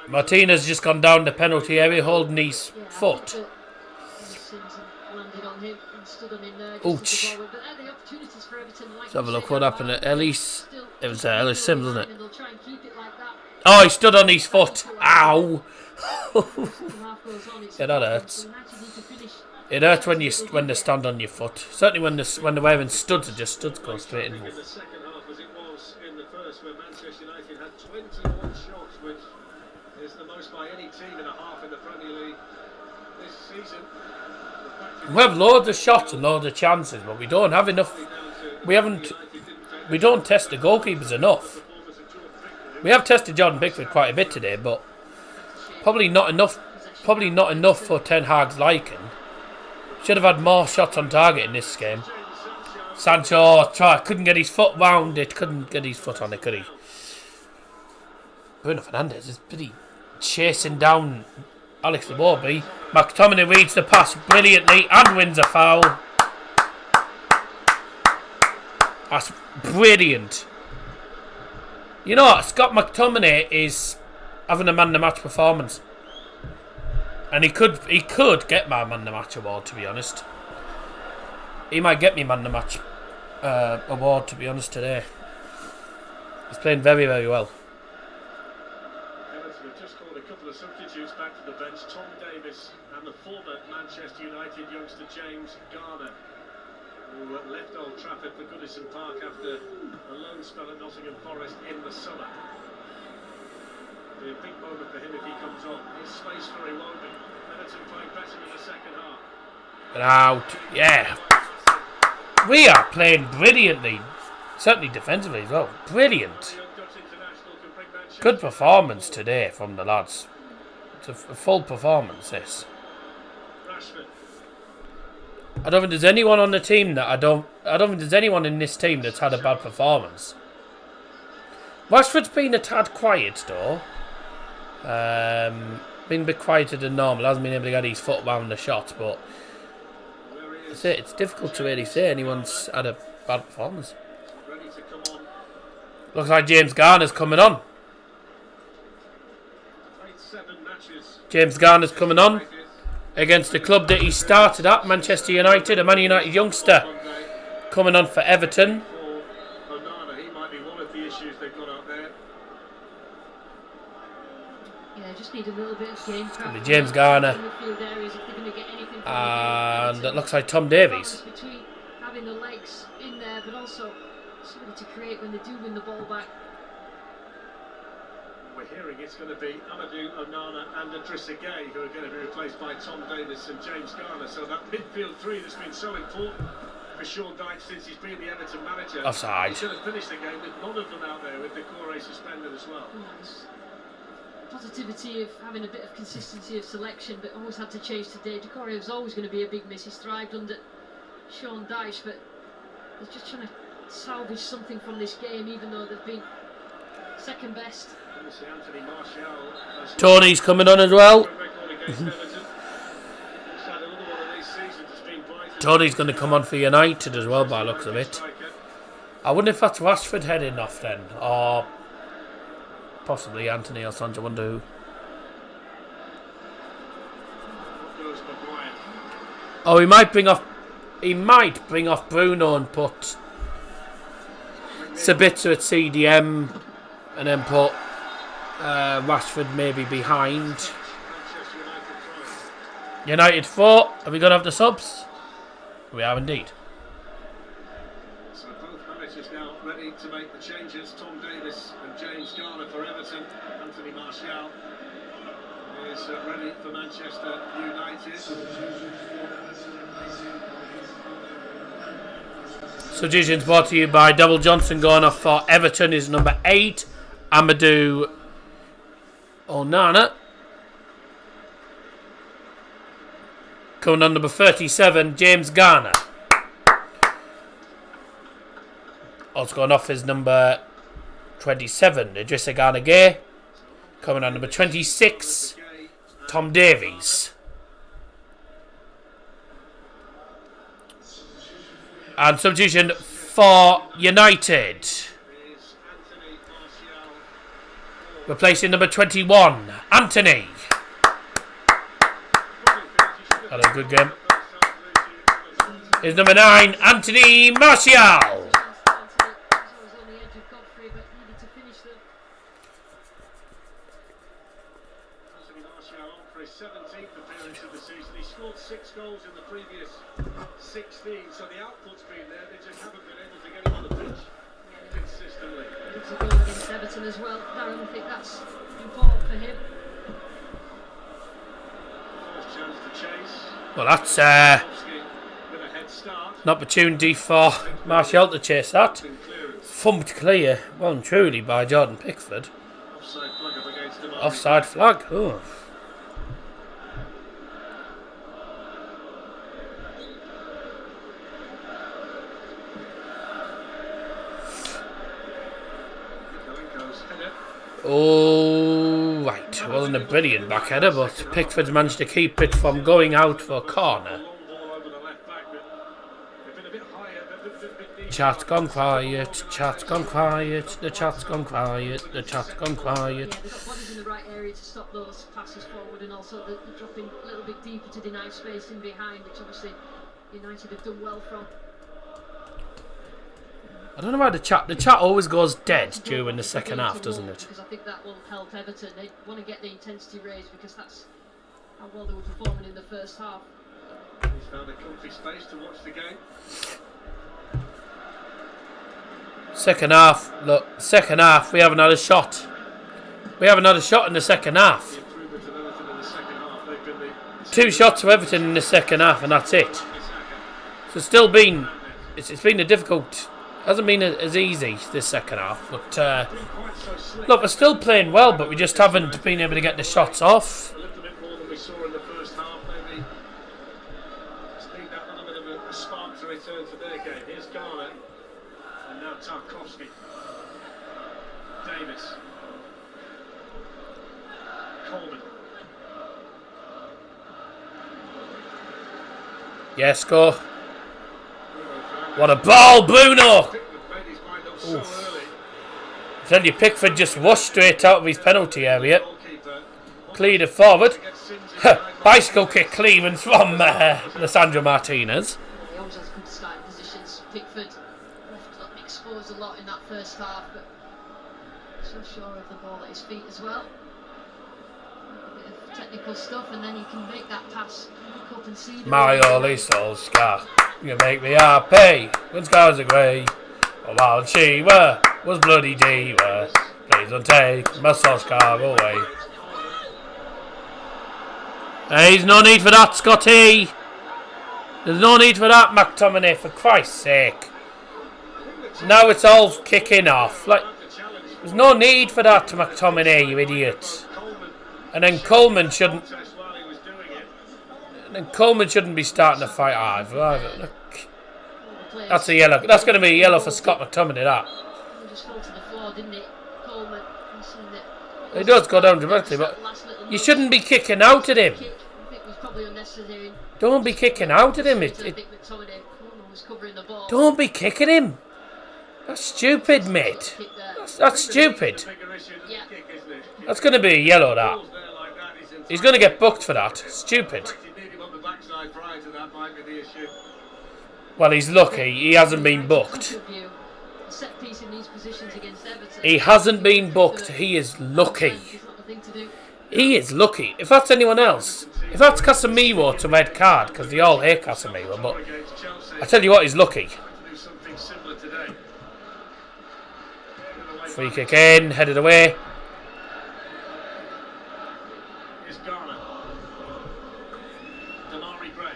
S3: Martinez just gone down the penalty area, holding his foot. Ouch. Let's have a look what happened at Ellis. It was Ellis Sims, wasn't it? Oh, he stood on his foot. Ow. Yeah, that hurts. It hurts when they stand on your foot. Certainly when they're wearing studs, it just studs go straight in.
S6: The second half as it was in the first, where Manchester United had 21 shots, which is the most by any team in a half in the Premier League this season.
S3: We have loads of shots and loads of chances, but we don't have enough. We don't test the goalkeepers enough. We have tested Jordan Pickford quite a bit today, but probably not enough. Probably not enough for Ten Hag's liking. Should have had more shots on target in this game. Sancho couldn't get his foot round it. Couldn't get his foot on it, could he? Bruno Fernandes is pretty chasing down Alex Iwobi. McTominay reads the pass brilliantly and wins a foul. That's brilliant. You know what? Scott McTominay is having a man of the match performance. And he could get my man of the match award, to be honest. He might get me man of the match award, to be honest, today. He's playing very, very well.
S6: Everton have just called a couple of substitutes back to the bench. Tom Davis and the former Manchester United youngster James Garner, who left Old Trafford for Goodison Park after a loan spell at Nottingham Forest in the summer. It'll be a big moment for him if he comes on. His space for Iwobi. Everton playing better in the second half.
S3: Get out. Yeah. We are playing brilliantly. Certainly defensively as well. Brilliant. Good performance today from the lads. It's a full performance, this. I don't think there's anyone on the team that I don't think there's anyone in this team that's had a bad performance. Rashford's been a tad quiet though. Been a bit quieter than normal. Hasn't been able to get his foot around the shots, but it's difficult to really say anyone's had a bad performance. Looks like James Garner's coming on. James Garner's coming on against the club that he started at, Manchester United, a Man United youngster, coming on for Everton.
S6: He might be one of the issues they've got out there.
S4: Yeah, just need a little bit of game craft.
S3: James Garner.
S4: And
S3: it looks like Tom Davies.
S4: Between having the legs in there, but also somebody to create when they do win the ball back.
S6: We're hearing it's going to be Amadou Onana and Idrissa Gueye who are going to be replaced by Tom Davis and James Garner. So that midfield three that's been so important for Sean Dyche since he's been the Everton manager.
S3: Offside.
S6: He's going to finish the game with none of them out there, with Decore suspended as well.
S4: Nice. Positivity of having a bit of consistency of selection, but always had to change today. Decore was always going to be a big miss. He's thrived under Sean Dyche, but he's just trying to salvage something from this game, even though they've been second best.
S3: Tony's coming on as well. Tony's going to come on for United as well, by the looks of it. I wonder if that's Rashford heading off then, or possibly Anthony or Sancho. I wonder who. Oh, he might bring off Bruno and put Sabitzer at CDM, and then put Rashford maybe behind. United 4. Are we going to have the subs? We are indeed.
S6: So both managers now ready to make the changes. Tom Davis and James Garner for Everton. Anthony Martial is ready for Manchester United.
S3: Substitutions brought to you by Double Johnson. Going off for Everton is number 8, Amadou Onana. Coming on number 37, James Garner. Also going off is number 27, Idrissa Gana Gueye. Coming on number 26, Tom Davies. And substitution for United. Replacing number 21, Anthony. Had a good game. Is number 9, Anthony Martial.
S6: For his 17th appearance of the season, he scored 6 goals in the previous 16, so the output's been there, they just haven't been able to get him on the pitch consistently.
S4: It's a goal against Everton as well, Darren. I think that's important for him.
S6: First chance to chase.
S3: Well, that's
S6: With a head start.
S3: an opportunity for Martial to chase that.
S6: Clearance.
S3: Thumped clear, well and truly, by Jordan Pickford.
S6: Offside flag up against him.
S3: Offside flag. Oh. Oh, right. Wasn't a brilliant back header, but Pickford's managed to keep it from going out for a corner. Chat's gone quiet, chat's gone quiet, the chat's gone quiet, the chat's gone quiet.
S4: Yeah, they've got bodies in the right area to stop those passes forward, and also they're dropping a little bit deeper to deny space in behind, which obviously United have done well from.
S3: I don't know why the chat always goes dead during the second half, doesn't it?
S4: Because I think that will help Everton. They want to get the intensity raised because that's how well they were performing in the first half.
S6: He's found a comfy space to watch the game.
S3: Second half, look, second half, we haven't had a shot. We haven't had a shot in the second half.
S6: The improvement of Everton in the second half, they've been the
S3: 2 shots for Everton in the second half, and that's it. So it's still been, it's been a difficult, hasn't been as easy this second half. But look, we're still playing well, but we just haven't been able to get the shots off.
S6: a little bit more than we saw in the first half, maybe. Just need that little bit of a spark to return to their game. Here's Garner. And now Tarkovsky. Davis. Coleman.
S3: Yes, go. What a ball, Bruno!
S6: Made his mind up so early.
S3: I tell you, Pickford just washed straight out of his penalty area.
S6: Goalkeeper.
S3: Cleared it forward.
S6: Gets Sims in behind.
S3: Bicycle kick cleaving from Lissandro Martinez.
S4: He always has good starting positions. Pickford left exposed a lot in that first half, but so sure of the ball at his feet as well. A bit of technical stuff, and then you can make that pass. Look up and see the
S3: Mario Solskjaer, you make me happy when skies are grey. Oh, while she was bloody diva, please don't take my Solskjaer away. There's no need for that, Scotty. There's no need for that, McTominay, for Christ's sake. Now it's all kicking off. Like, there's no need for that, McTominay, you idiot. And then Coleman shouldn't.
S6: Test while he was doing it.
S3: And then Coleman shouldn't be starting the fight. That's a yellow. That's going to be a yellow for Scott McTominay. That.
S4: He just fell to the floor, didn't it? Coleman. You seen it.
S3: It does go down dramatically, but you shouldn't be kicking out at him.
S4: Kick, I think was probably unnecessary.
S3: Don't be kicking out at him.
S4: I think McTominay was covering the ball.
S3: Don't be kicking him. That's stupid, mate.
S4: Kick there.
S3: That's stupid.
S6: Bigger issue than
S4: Yeah.
S6: the kick, isn't it?
S3: That's going to be a yellow. That.
S6: Balls there like that,
S3: He's going to get booked for that. Stupid.
S6: You need him on the backside prior to that might be the issue.
S3: Well, he's lucky. He hasn't been booked.
S4: A set piece in these positions against Everton.
S3: He hasn't been booked. He is lucky.
S4: It's not the thing to do.
S3: He is lucky. If that's anyone else, if that's Casemiro, it's a red card because they all hate Casemiro. But
S6: Against Chelsea.
S3: I tell you what, he's lucky.
S6: To do something similar today.
S3: Free kick in, headed away.
S6: Here's Garner. Damari Gray.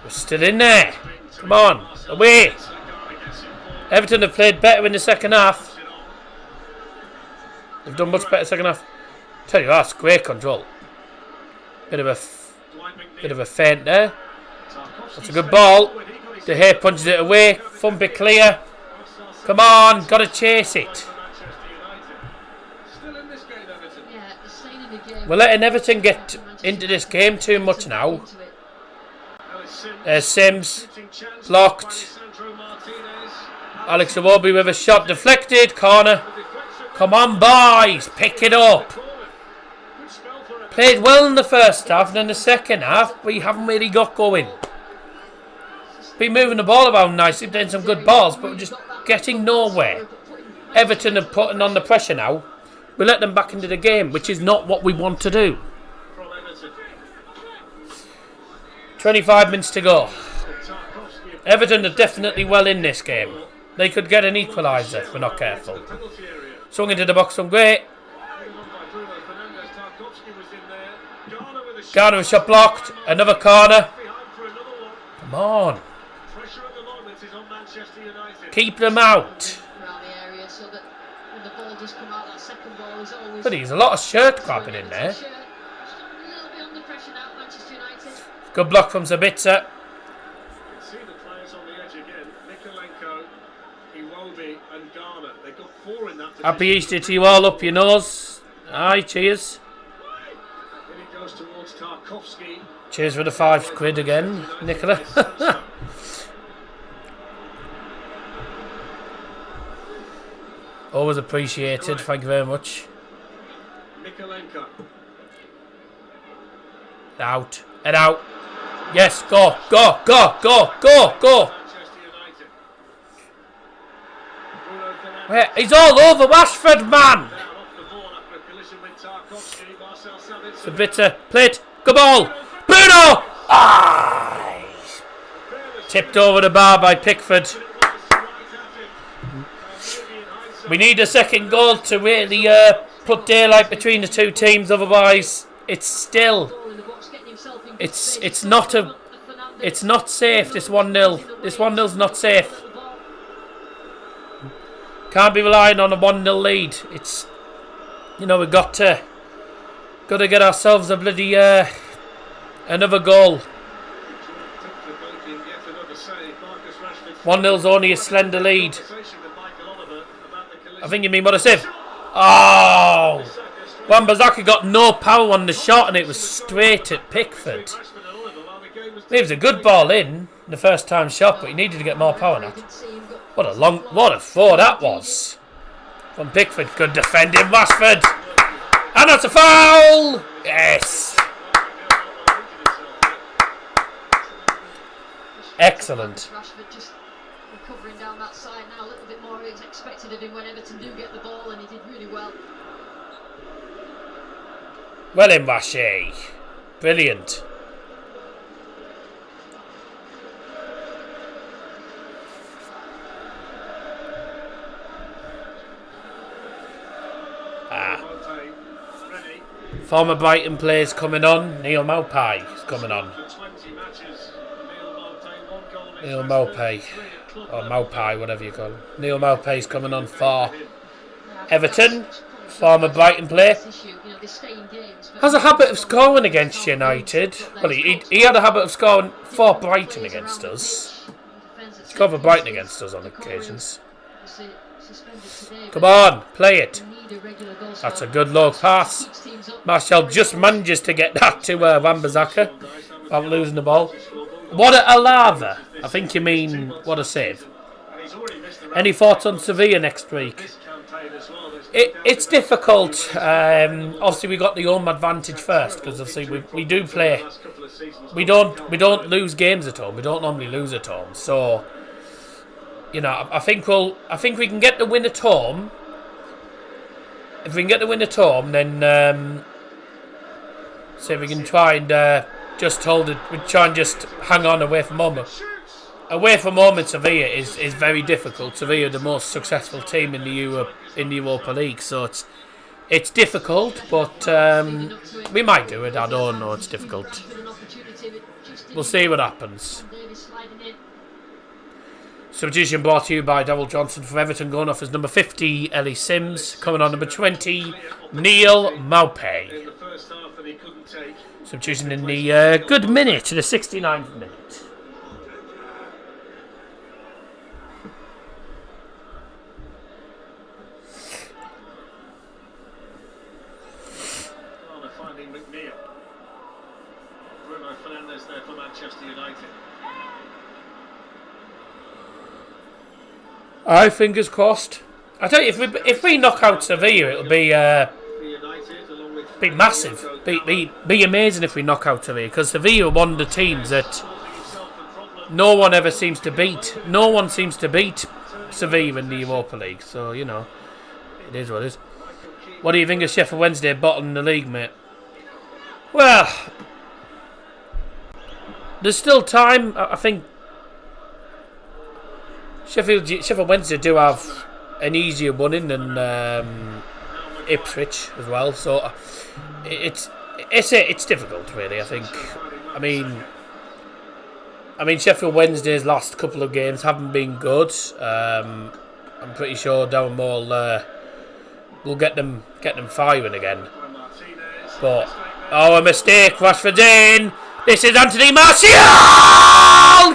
S3: We're still in there.
S6: Been
S3: Come on, away. Everton have played better in the second half. They've done much better second half. Tell you that's great control. Bit of a feint there. That's a good ball. Dyche punches it away. Thump it clear. Come on, gotta chase it. We're letting Everton get into this game too much now. There's Sims. Blocked. Alex Iwobi with a shot deflected. Corner. Come on, boys. Pick it up. Played well in the first half, and in the second half, we haven't really got going. Been moving the ball around nicely, doing some good balls, but we're just getting nowhere. Everton are putting on the pressure now. We let them back into the game, which is not what we want to do. 25 minutes to go. Everton are definitely well in this game. They could get an equaliser if we're not careful. Swung into the box from Gray. Garner with shot blocked. Another corner. Come on. Keep them out. But there's a lot of shirt grabbing in there. Good block from Sabitzer. Happy Easter to you all, up your nose. Aye, cheers. Cheers for the £5 again, Nicola. Always appreciated, thank you very much. Out, and out. Yes, go, go, go, go, go, go. Wait, he's all over Rashford, man. It's a bit plate. Good ball. Bruno. Ah! Tipped over the bar by Pickford. We need a second goal to really put daylight between the two teams. Otherwise, it's still it's not safe. This 1-0. This 1-0's not safe. Can't be relying on a 1-0 lead. It's, you know, we've got to get ourselves a bloody another goal. 1-0's only a slender lead. I think you mean what I said. Oh! Wan-Bissaka got no power on the shot and it was straight at Pickford. It was a good ball in the first time shot, but he needed to get more power on it. What a throw that was. From Pickford. Good defending, Rashford. And that's a foul! Yes! Excellent.
S4: Recovering down that side now, a little bit more is expected of him when Everton do get the ball, and he did really well.
S3: Well in, Rashi. Brilliant. Former Brighton players coming on. Neil Maupay is coming on. Neil Maupay. Or Maupay, whatever you call him. Neil Maupay's coming on for Everton. Former Brighton player. Has a habit of scoring against United. Well, he had a habit of scoring for Brighton against us. He's scored for Brighton against us on occasions. Come on, play it. That's a good low pass. Martial just manages to get that to Wan-Bissaka without losing the ball. What a lava. I think you mean what a save. Any thoughts on Sevilla next week? It's difficult. Obviously, we got the home advantage first because obviously we do play. We don't lose games at home. We don't normally lose at home. So, you know, I think we can get the win at home. If we can get the win at home, then say we can try and just hold it. We try and just hang on away from home. Away from home in Sevilla is very difficult. Sevilla are the most successful team in the Europa League, so it's difficult. But we might do it. I don't know. It's difficult. We'll see what happens. Substitution brought to you by Darryl Johnson for Everton, going off as number 50, Ellie Sims. Coming on number 20, Neil Maupay.
S6: In the first half that he couldn't take.
S3: Substitution in the good minute, the 69th minute.
S6: Oh, they're finding McNeil. Bruno Fernandes there for Manchester United.
S3: Aye, fingers crossed. I tell you, if we knock out Sevilla, it'll be
S6: For United, along with
S3: be massive. Be amazing if we knock out Sevilla, because Sevilla are one of the teams that no one ever seems to beat. No one seems to beat Sevilla in the Europa League. So you know, it is what it is. What do you think of Sheffield Wednesday bottling the league, mate? Well, there's still time. I think Sheffield Wednesday do have an easier running than Ipswich as well, so it's difficult really. I think. I mean Sheffield Wednesday's last couple of games haven't been good. I'm pretty sure Darren Moore will get them firing again. But a mistake. Rashford's in. This is Anthony Martial.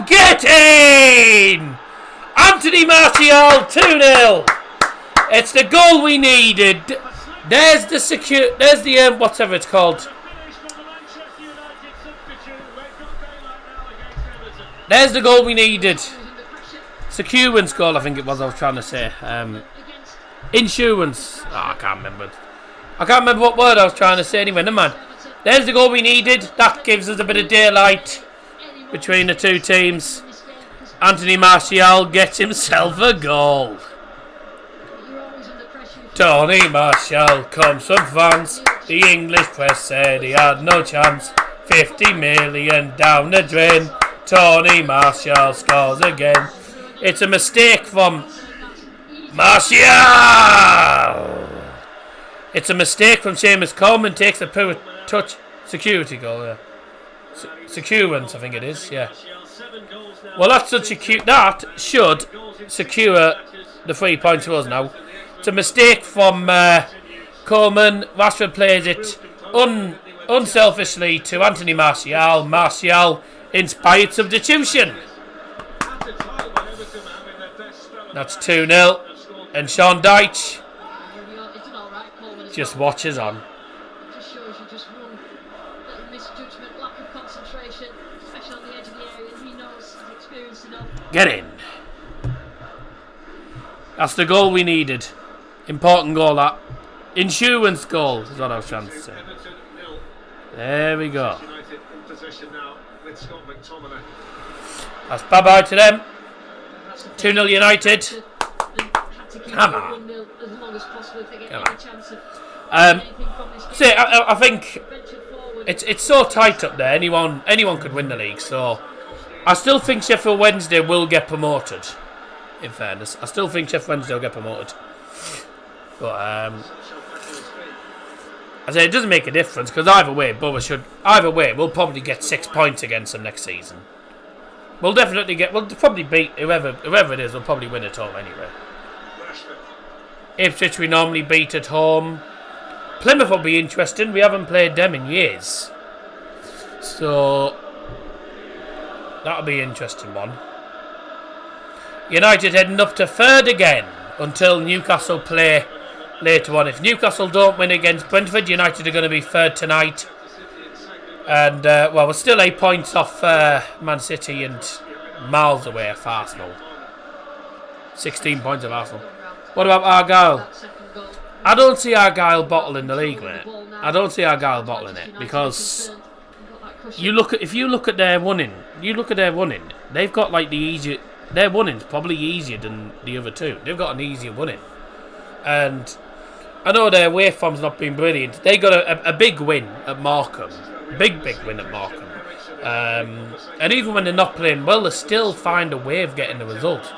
S3: Get in. Anthony Martial, 2-0. It's the goal we needed. There's the whatever it's called. There's the goal we needed. Securance goal, I think it was. I was trying to say. Insurance. I can't remember. I can't remember what word I was trying to say. Anyway, never mind. There's the goal we needed. That gives us a bit of daylight between the two teams. Anthony Martial gets himself a goal. Tony Martial comes from France. The English press said he had no chance. 50 million down the drain. Tony Martial scores again. It's a mistake from Martial. It's a mistake from Seamus Coleman. Takes the poor touch. Security goal, yeah. Securance, I think it is, yeah. Well, that should secure the 3 points to us now. It's a mistake from Coleman. Rashford plays it unselfishly to Anthony Martial. Martial inspired substitution. That's 2-0. And Sean Dyche just watches on.
S4: Just shows you just one little misjudgment, lack of concentration, especially on the edge of the area. He knows, he's experienced enough.
S3: Get in. That's the goal we needed. Important goal, that. Insurance goal is what I was trying to say. There we go. That's bye-bye to them. 2-0 United. Come on. See, I think it's so tight up there. Anyone could win the league. So I still think Sheffield Wednesday will get promoted. In fairness, I still think Sheffield Wednesday will get promoted. But I say it doesn't make a difference because either way, we'll probably get 6 points against them next season. We'll probably beat whoever it is. We'll probably win at home anyway. Ipswich we normally beat at home. Plymouth will be interesting. We haven't played them in years, so that'll be an interesting one. United heading up to third again until Newcastle play later on. If Newcastle don't win against Brentford, United are going to be third tonight. And we're still 8 points off Man City and miles away of Arsenal. 16 points of Arsenal. What about Argyle? I don't see Argyle bottling the league, mate. I don't see Argyle bottling it because if you look at their running, they've got like the easier. Their running's probably easier than the other two. They've got an easier running, and I know their away form's not been brilliant. They got a big win at Markham, big win at Markham, and even when they're not playing well, they still find a way of getting the result.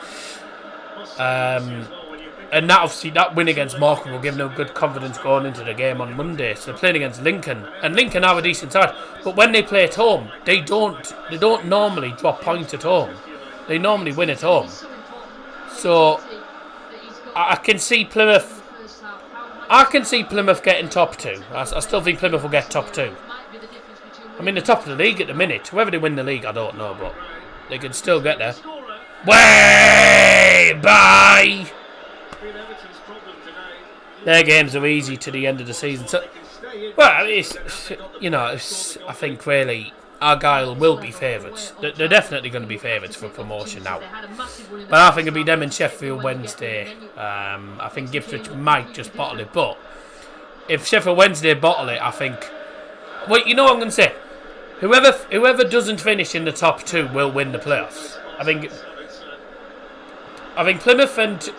S3: And that win against Markham will give them good confidence going into the game on Monday. So they're playing against Lincoln, and Lincoln are a decent side. But when they play at home, they don't normally drop points at home. They normally win at home. So I can see Plymouth. I can see Plymouth getting top 2. I still think Plymouth will get top 2. I mean, the top of the league at the minute. Whether they win the league, I don't know, but they can still get there. Way bye. Their games are easy to the end of the season. So, well, I think really Argyle will be favourites. They're definitely going to be favourites for promotion now. But I think it'll be them in Sheffield Wednesday. I think Ipswich might just bottle it. But if Sheffield Wednesday bottle it, I think... Well, you know what I'm going to say? Whoever doesn't finish in the top 2 will win the playoffs. I think Plymouth and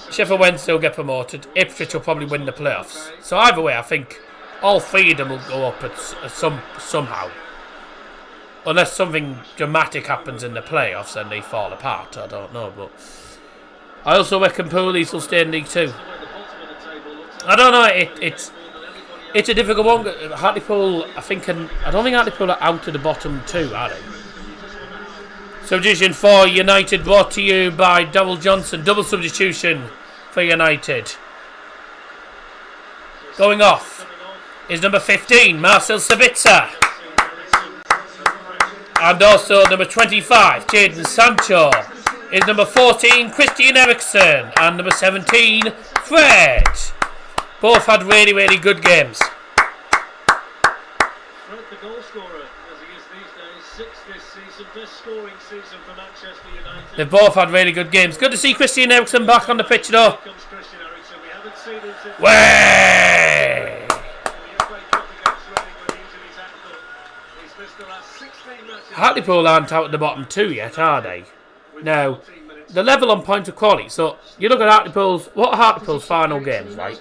S3: Sheffield Wednesday will get promoted. Ipswich will probably win the playoffs. So either way, I think all 3 of them will go up somehow. Unless something dramatic happens in the playoffs and they fall apart. I don't know, but I also reckon Poolies will stay in League 2. I don't know. It's a difficult one. Hartlepool, I don't think Hartlepool are out of the bottom 2, are they? Substitution for United brought to you by Double Johnson. Double substitution for United. Going off is number 15, Marcel Sabitzer. And also number 25, Jadon Sancho. Is number 14, Christian Eriksen. And number 17, Fred. Both had really, really good games.
S6: Fred, the goal scorer, as he is these days, 6th this season, best scoring season for Manchester United.
S3: They've both had really good games. Good to see Christian Eriksen back on the pitch though.
S6: Here comes Christian Eriksen. We haven't seen him since...
S3: Way! Hartlepool aren't out at the bottom 2 yet, are they? No. The level on points of quality. So you look at Hartlepool's. What are Hartlepool's final games, right?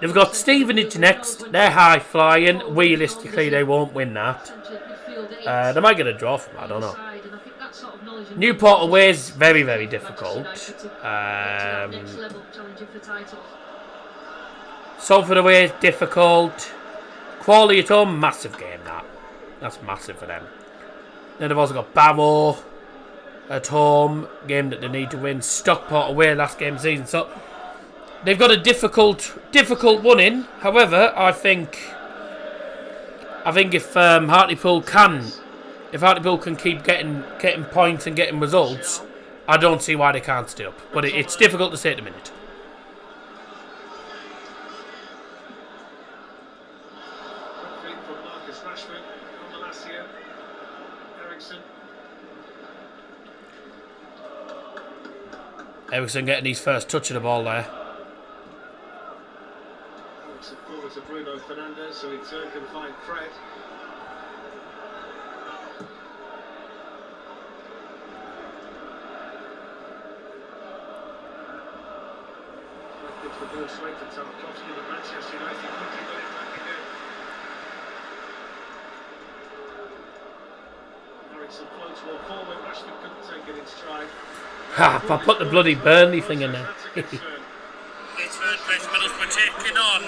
S3: They've got Stevenage next. They're high flying. Realistically, they won't win that. They might get a draw from that, I don't know. Newport away is very, very difficult. Salford away is difficult. Crawley at home, massive game that. That's massive for them. Then they've also got Barrow at home, game that they need to win. Stockport away last game of the season. So they've got a difficult one in. However, I think if Hartlepool can keep getting points and getting results, I don't see why they can't stay up. But it's difficult to say at the minute. Eriksen getting his first touch of the ball there.
S6: It's a corner to Bruno Fernandes, so he can find Fred. Fred gives the ball straight to Tarkowski, but Manchester United quickly got it back again. Eriksen floats more forward, Rashford couldn't take it in stride.
S3: Ha! I put the bloody Burnley thing in there.
S8: It's third place medals we're taking on.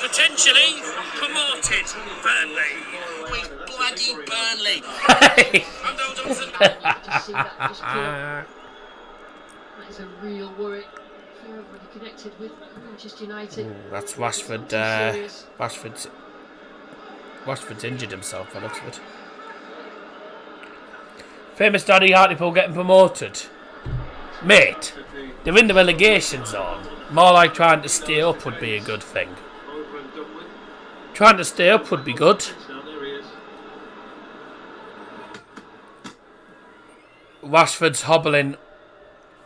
S8: Potentially promoted Burnley. We bloody Burnley.
S4: That is a real worry for everybody connected with Manchester United.
S3: That's Rashford. Rashford's injured himself, by the looks of it. Famous Daddy Hartlepool getting promoted. Mate, they're in the relegation zone. More like trying to stay up would be a good thing. Trying to stay up would be good. Rashford's hobbling.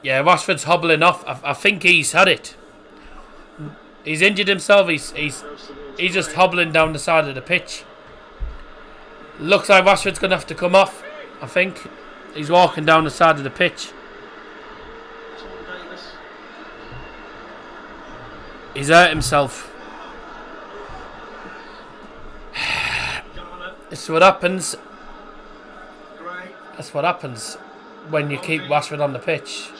S3: Yeah, Rashford's hobbling off. I think he's had it. He's injured himself. He's just hobbling down the side of the pitch. Looks like Rashford's going to have to come off. I think he's walking down the side of the pitch. He's hurt himself. That's what happens. That's what happens when you keep Rashford on the pitch.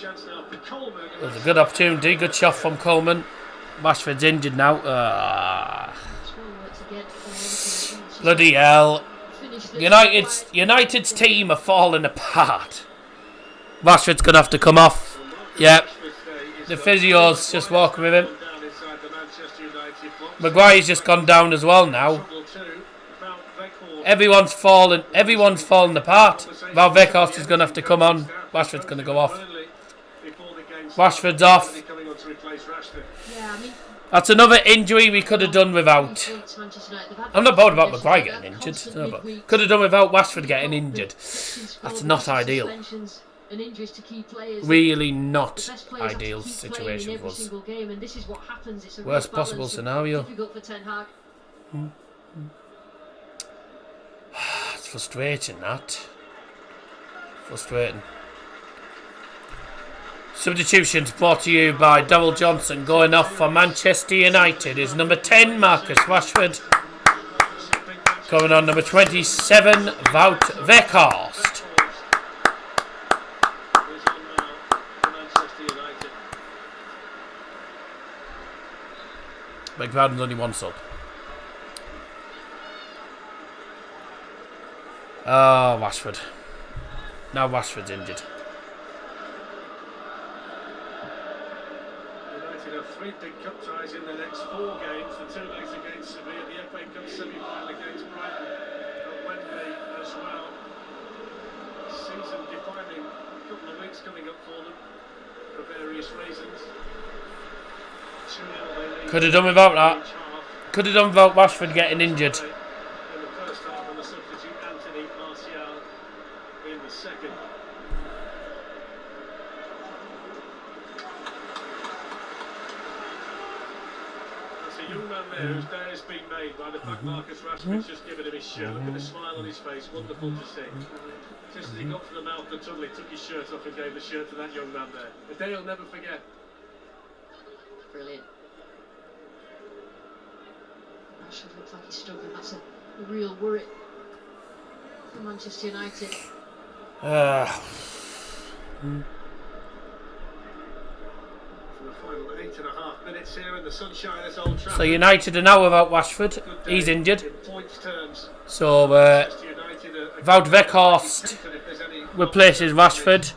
S3: It was a good opportunity. Good shot from Coleman. Rashford's injured now. Bloody hell. United's team are falling apart. Rashford's going to have to come off. Yep. The physio's just walking with him. Maguire's just gone down as well now. Everyone's fallen apart. Val Weghorst is going to have to come on. Rashford's going to go off. Rashford's off.
S4: Yeah, I mean,
S3: That's another injury we could have done without. I'm not bothered about Maguire getting injured. Could have done without Rashford getting injured. That's not ideal. Really not ideal situation for us. Worst possible scenario. It's frustrating, that. Frustrating. Substitutions brought to you by Darrell Johnson. Going off for Manchester United is number 10, Marcus Rashford. Coming on number 27, Wout Weghorst. Beg pardon, only one sub. Oh, Rashford. Now Rashford's injured.
S6: United have 3 big cup ties in the next 4 games. The 2 legs against Sevilla, the FA Cup semi-final against Brighton at Wembley as well. Season-defining couple of weeks coming up for them for various reasons.
S3: Could have done without that. Could have done without Rashford getting injured.
S6: In the first half, and the substitute Anthony Martial in the second. There's a young man there whose day has been made by the fact Marcus Rashford's just given him his shirt. Look at the smile on his face, wonderful to see. Just as he got to the mouth of the tunnel, he took his shirt off and gave the shirt to that young man there. A day he'll never forget.
S4: Brilliant. Rashford looks like he's struggling. That's a real worry for Manchester United.
S6: For the final 8.5 minutes here in the sunshine at Old Trafford.
S3: So United are now without Rashford. He's injured.
S6: In points terms,
S3: So
S6: Manchester United are
S3: Wout Weghorst replaces Rashford.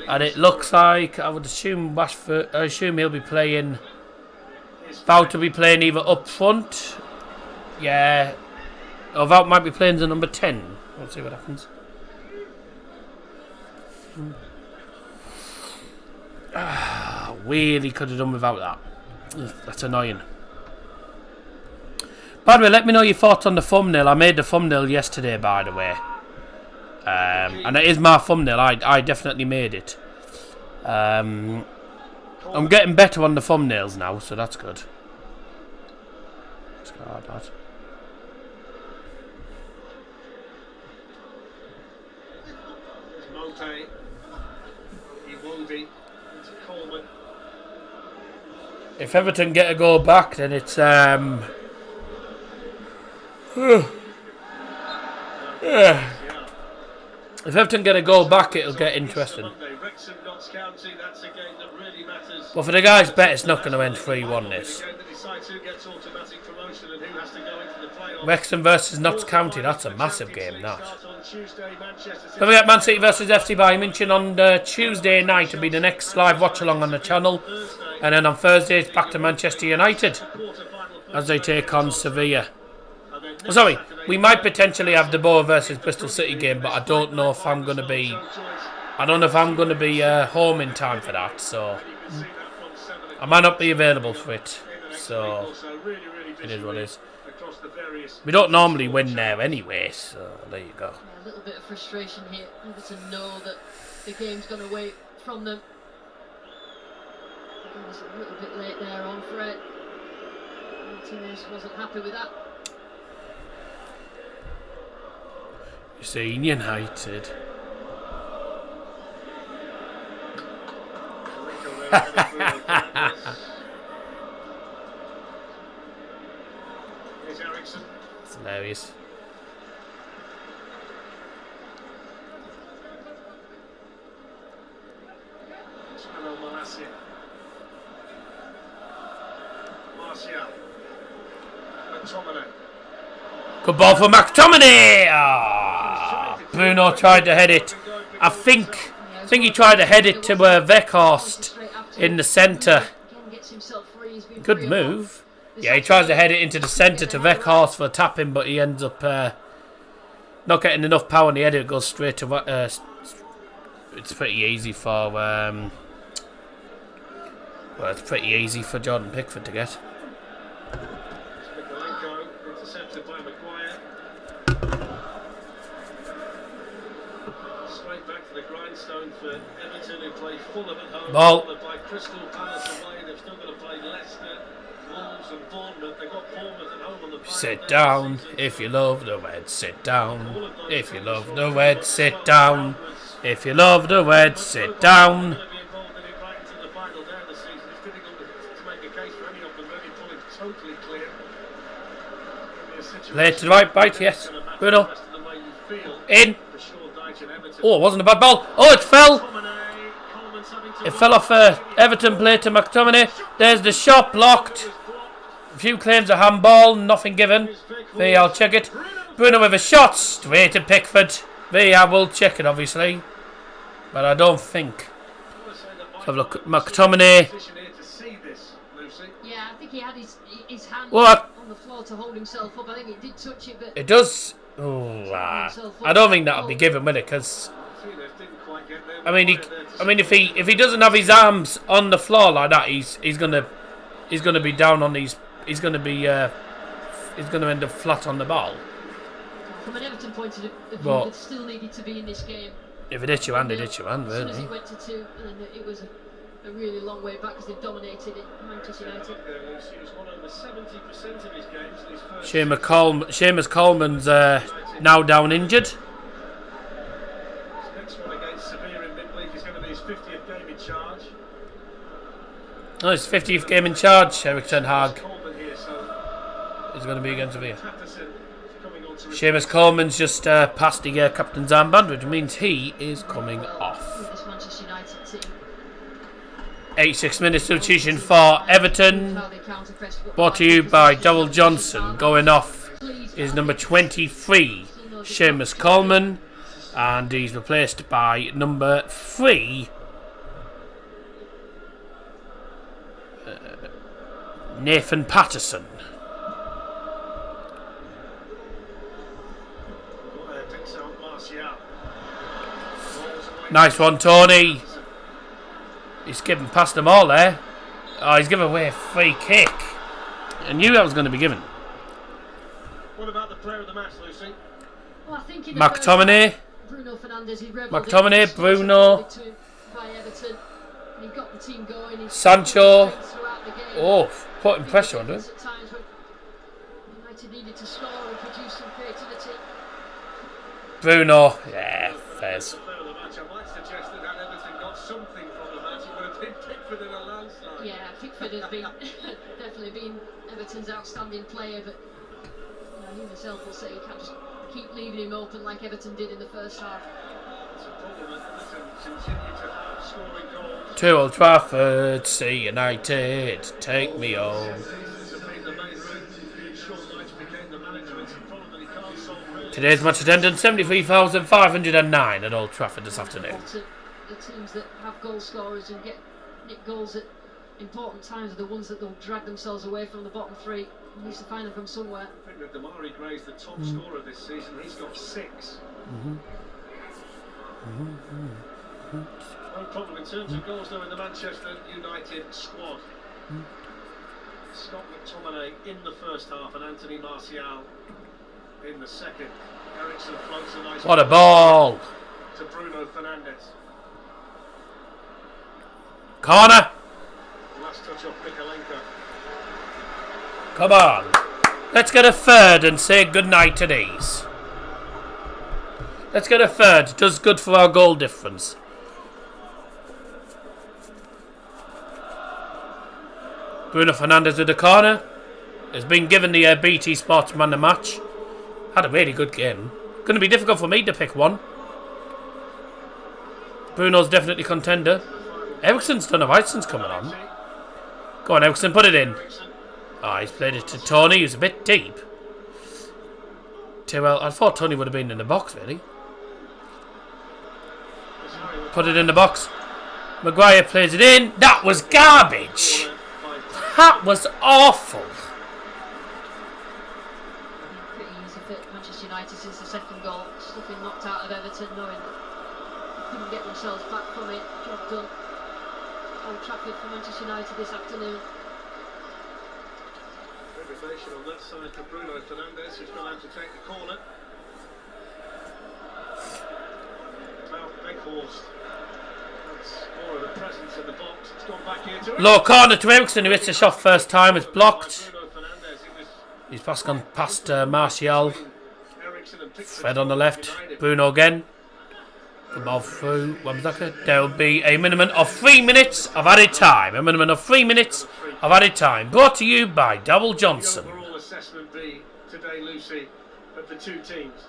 S3: And it looks like, I would assume Rashford, I assume he'll be playing, Wout will be playing either up front. Yeah. Or Wout might be playing the number 10. We'll see what happens. Really could have done without that. That's annoying. By the way, let me know your thoughts on the thumbnail. I made the thumbnail yesterday, by the way. And it is my thumbnail. I definitely made it. I'm getting better on the thumbnails now, so that's good. Let's go like that.
S6: Monte, Iwobi, into Coleman.
S3: If Everton get a goal back, then it's if Everton get a goal back, it'll get interesting. But for the guys bet, it's not going to end 3-1 this. Wrexham versus Notts County, that's a massive game, that. Don't forget Man City versus FC Bayern München on Tuesday night to be the next live watch-along on the channel. And then on Thursday, it's back to Manchester United as they take on Sevilla. Oh, sorry, we might potentially have the Borough versus Bristol City game, but I don't know if I'm going to be... I don't know if I'm going to be home in time for that, so... I might not be available for it, so... It is what it is. We don't normally win there anyway, so there you go.
S4: Yeah, a little bit of frustration here. Everton know that the game's gone away from them. It was a little bit late there on Fred. Martinez wasn't happy with that.
S3: You see, United. It's hilarious. Good ball for McTominay. Bruno tried to head it. I think I think he tried to head it to Weghorst in the centre. Good move. Yeah, he tries to head it into the centre to Weghorst for a tap-in, but he ends up not getting enough power in the header. It goes straight to... it's pretty easy for... well, it's pretty easy for Jordan Pickford to get.
S6: Mikalenko, intercepted by Maguire. Straight back to the grindstone for Everton, who play Fulham at home.
S3: Ball.
S6: Followed by Crystal Palace away. They've still got to play Leicester, Wolves and Bournemouth. They've got Bournemouth at home on the
S3: Sit down if you love the Reds. Sit down if you love the Reds. Sit down if you love the Reds. Sit down. Play it to the right, bite, yes. Bruno. In. Oh, it wasn't a bad ball. Oh, it fell. It fell off Everton play to McTominay. There's the shot blocked. A few claims of handball, nothing given. VAR check it. Bruno with a shot straight at Pickford. VAR will check it, obviously. But I don't think. Let's have a look at McTominay.
S4: Yeah, I think he had his hand
S3: What?
S4: on the floor to hold himself up. I think it did touch it, but
S3: It does. Oh, I don't think that'll be given, will it? Because I mean, if he doesn't have his arms on the floor like that, he's gonna be down on these. He's gonna end up flat on the ball.
S4: from an Everton point of view,
S3: But
S4: it still needed to be in this game.
S3: If it hits your hand, it hits your hand,
S4: As soon as
S3: really.
S4: it went to 2, and then it was a really long way back because they dominated it. Manchester United.
S3: Seamus Coleman's now down injured.
S6: Next one against Sevilla in midweek is going to be his 50th game in charge.
S3: Oh, his 50th game in charge, Eric Ten Hag.
S6: Coleman here, so
S3: Is going to be against Sevilla.
S6: Patterson coming on to
S3: Seamus Coleman's just passed the captain's armband, which means he is coming off.
S4: With this Manchester United team.
S3: 86 minutes substitution for Everton. Brought to you by Darryl Johnson. Going off is number 23, Seamus Coleman. And he's replaced by number 3, Nathan Patterson. Nice one, Tony. He's skipping past them all there. Oh, he's given away a free kick. I knew that was going to be given.
S6: What about the player of the match, Lucy?
S4: Well, I think in the
S3: McTominay.
S4: Bruno Fernandes, he
S3: McTominay, Bruno.
S4: By Everton. He got the team going. He
S3: Sancho.
S4: throughout the game.
S3: Oh, putting pressure on him.
S4: At times when United needed to score and produce some creativity.
S3: Bruno. Yeah, fairs.
S6: The player of the match, I might suggest that had Everton got something from the match, it would have been Pickford in a landslide.
S4: Yeah, Pickford has been definitely been Everton's outstanding player, but he himself will say you can't just keep leaving him open like Everton did in the first half.
S6: It's a problem that Everton continue to have scoring goals.
S3: To Old Trafford, see United, take me home. Today's match attendance 73,509 at Old Trafford this afternoon.
S4: The teams that have goal scorers and get nick goals at important times are the ones that will drag themselves away from the bottom 3. He needs to find them from somewhere.
S6: I think that Damari Gray's the top scorer this season. He's got 6. No problem in terms of goals though in the Manchester United squad. Scott McTominay in the first half and Anthony Martial in the second. Ericsson floats a nice
S3: What a ball!
S6: to Bruno Fernandes.
S3: Corner!
S6: Last touch off Mikalenko.
S3: Come on. Let's get a third and say goodnight to these. Let's get a third. Does good for our goal difference. Bruno Fernandes with the corner. Has been given the BT Sports Man of the match. Had a really good game. Going to be difficult for me to pick one. Bruno's definitely contender. Ericsson's done alright since coming on. Go on, Ericsson, put it in. Oh, he's played it to Tony, who's a bit deep. Too well, I thought Tony would have been in the box, really.
S6: This
S3: Put it in the box. Maguire plays it in. That was garbage. That was awful.
S4: Pretty easy for Manchester United since the second goal. Stuff been knocked out of Everton, knowing that they couldn't get themselves back from it. Job done. Old Trafford for Manchester United this afternoon.
S6: Regulation on that side for Bruno Fernandes, who's going to have to take the corner. Now Beckhorst. That's more of a presence in the box. It's gone back here to
S3: Low corner to Ericsson, who hits the shot first time. It's blocked.
S6: Bruno Fernandes. It was
S3: He's gone past Martial.
S6: Ericsson and Pickford.
S3: Fred on the left. Bruno again. The ball through. There will be a minimum of 3 minutes of added time. A minimum of 3 minutes of added time. Brought to you by Double Johnson.
S6: What will overall assessment be today, Lucy, of the two teams?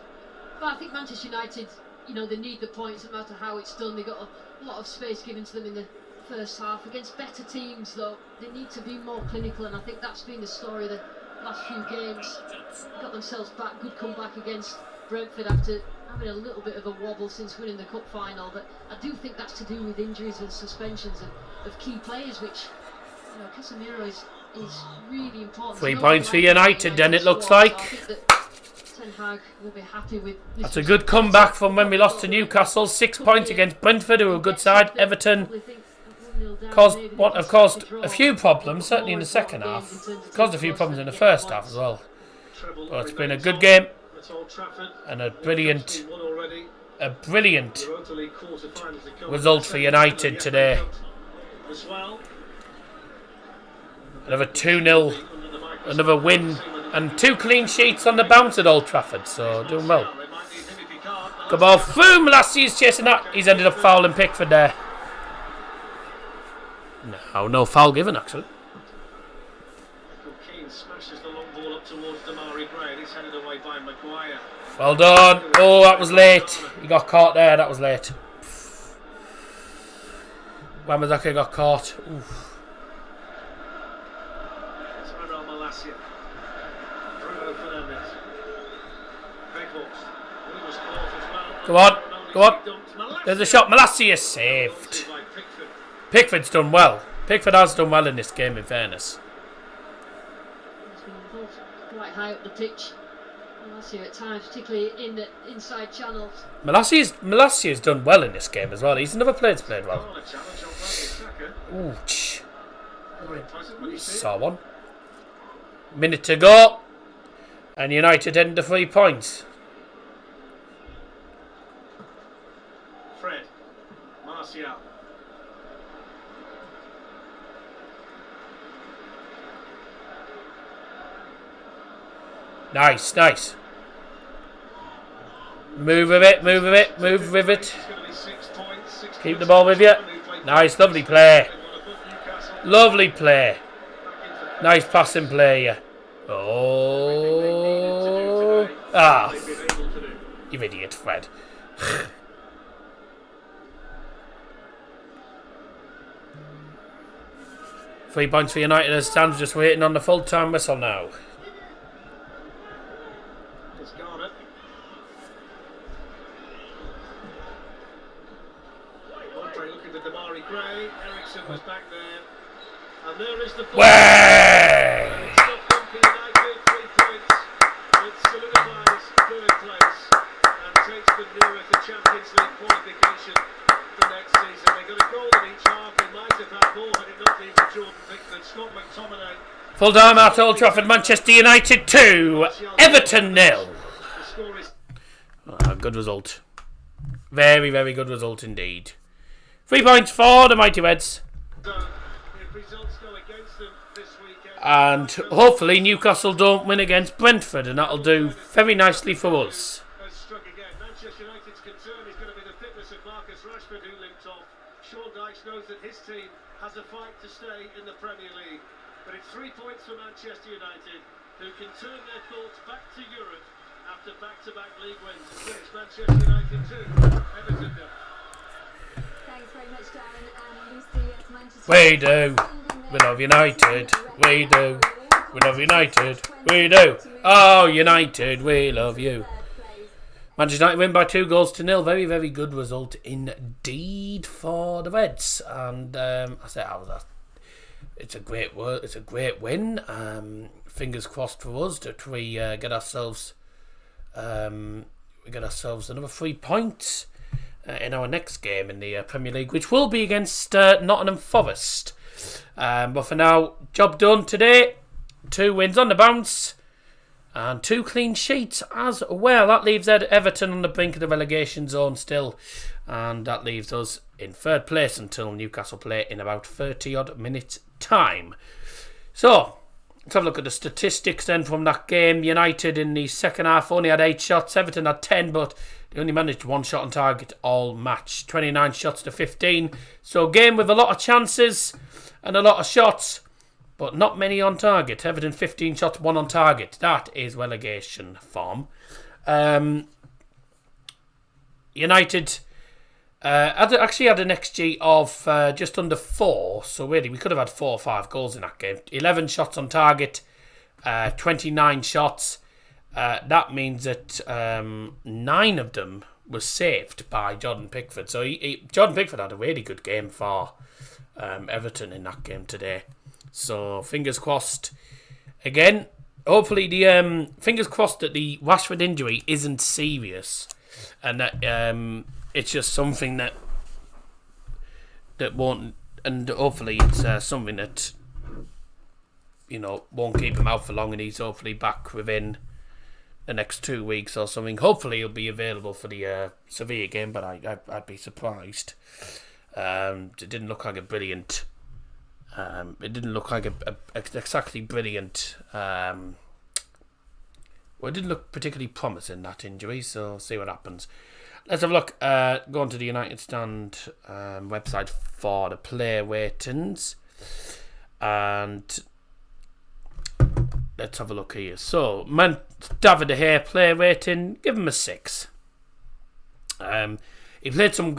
S4: But I think Manchester United, they need the points no matter how it's done. They got a lot of space given to them in the first half. Against better teams, though, they need to be more clinical, and I think that's been the story of the last few games. Got themselves back, good comeback against Brentford after having a little bit of a wobble since winning the cup final. But I do think that's to do with injuries and suspensions of key players, which Casemiro is really important.
S3: 3 points for United, then it looks like.
S4: I think that Ten Hag will be happy with this.
S3: That's a good comeback from when we lost to Newcastle. 6 points against Brentford, who were a good side. Everton caused a few problems, certainly in the second half. Caused a few problems in the first half as well. But it's been a good game and a brilliant result for United today. Another 2-0, another win, and 2 clean sheets on the bounce at Old Trafford, so doing well. Good ball through, Malassia's chasing that. He's ended up fouling Pickford there. No foul given, actually.
S6: Keane smashes the long ball up towards Damari Gray, and he's headed away by Maguire.
S3: Well done. Oh, that was late. He got caught there, that was late. Wamadaka got caught. Oof.
S6: Malacia. Bruno Fernandes. Beckhorst. He was caught as well.
S3: Go on. There's a shot. Malacia saved. Pickford's done well. Pickford has done well in this game, in fairness.
S4: He's been involved quite high up the pitch. Malacia at times, particularly in the inside channels.
S3: Malacia's done well in this game as well. He's another player that's played well. Ooh, saw one. Minute to go. And United heading to 3 points.
S6: Fred. Martial.
S3: Nice. Move with it. Keep the ball with you. Nice, lovely play. Nice passing play, yeah. Oh. You idiot, Fred. 3 points for United as stands, just waiting on the full-time whistle now.
S6: Was back there, and there is the ball.
S3: Way!
S6: It solidifies third place and takes them nearer to Champions League qualification for next season. They got a goal in each half. They might have had more had it not been for Jordan Pickford. Scott McTominay.
S3: Full time at Old Trafford, Manchester United 2, Everton 0. Good result. Very, very good result indeed. 3 points for the Mighty Reds. And hopefully Newcastle don't win against Brentford, and that'll do very nicely for us.
S6: Manchester United's concern is going to be the fitness of Marcus Rashford, who limped off. Sean Dyche knows that his team has a fight to stay in the Premier League. But it's 3 points for Manchester United, who can turn their thoughts back to Europe after back-to-back league wins. It's Manchester United 2, Everton 0.
S9: Thanks very much, Darren. Lucy, it's Manchester
S3: We do. We love United. We do. We love United. We do. Oh, United, we love you. Manchester United win by 2-0. Very, very good result indeed for the Reds. And it's a great win. Fingers crossed for us that we get ourselves another 3 points in our next game in the Premier League, which will be against Nottingham Forest. But for now, job done today. 2 wins on the bounce. And 2 clean sheets as well. That leaves Everton on the brink of the relegation zone still. And that leaves us in 3rd place until Newcastle play in about 30-odd minutes' time. So, let's have a look at the statistics then from that game. United in the second half only had 8 shots. Everton had 10, but they only managed 1 shot on target all match. 29 shots to 15. So, a game with a lot of chances and a lot of shots, but not many on target. Everton 15 shots, 1 on target. That is relegation form. United actually had an XG of just under 4. So really, we could have had 4 or 5 goals in that game. 11 shots on target, 29 shots. That means that 9 of them were saved by Jordan Pickford. So Jordan Pickford had a really good game for Everton in that game today. So fingers crossed. Again, hopefully fingers crossed that the Rashford injury isn't serious, and that it's just something that won't, and hopefully it's something that won't keep him out for long, and he's hopefully back within the next 2 weeks or something. Hopefully he'll be available for the Sevilla game, but I'd be surprised. It didn't look like a brilliant. It didn't look like a exactly brilliant. It didn't look particularly promising, that injury. So see what happens. Let's have a look. Go on to the United Stand website for the player ratings, and let's have a look here. So, David De Gea player rating, give him a 6. He played some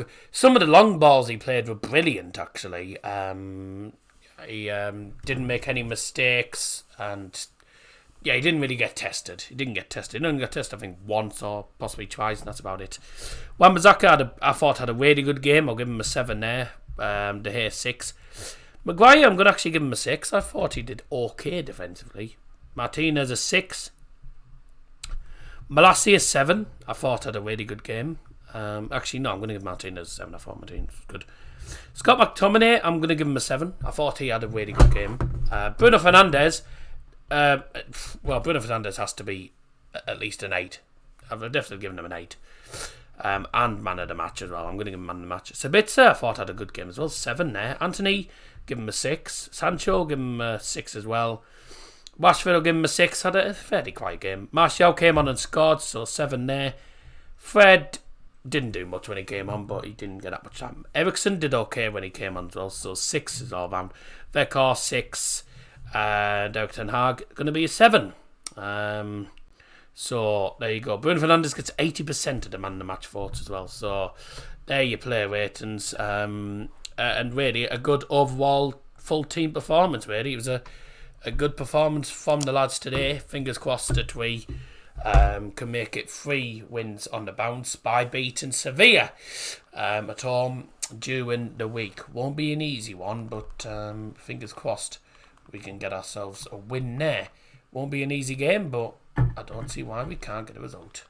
S3: of the long balls he played were brilliant, actually. He didn't make any mistakes, and he didn't really get tested. He only got tested, I think, once or possibly twice, and that's about it. Wan-Bissaka I thought had a really good game. I'll give him a 7 there. De Gea 6. Maguire, I'm going to actually give him a 6. I thought he did okay defensively. Martinez a 6. Malassi a 7. I thought had a really good game. Actually, no, I'm going to give Martinez a 7. I thought Martinez was good. Scott McTominay, I'm going to give him a 7. I thought he had a really good game. Bruno Fernandes, Bruno Fernandes has to be at least an 8. I've definitely given him an 8. And man of the match as well. I'm going to give him man of the match. Sabitzer, I thought had a good game as well. 7 there. Anthony, give him a 6. Sancho, give him a 6 as well. Rashford, I'll give him a 6. Had a fairly quiet game. Martial came on and scored, so 7 there. Fred didn't do much when he came on, but he didn't get that much time. Ericsson did okay when he came on as well, so 6 is all round. Vekar 6. Derek Ten Hag going to be a 7. So there you go. Bruno Fernandes gets 80% of the man in the match votes as well. So there you play ratings. And really a good overall full team performance. Really, it was a good performance from the lads today. Fingers crossed that we can make it 3 wins on the bounce by beating Sevilla at home during the week. Won't be an easy one, but fingers crossed we can get ourselves a win there. Won't be an easy game, but I don't see why we can't get a result.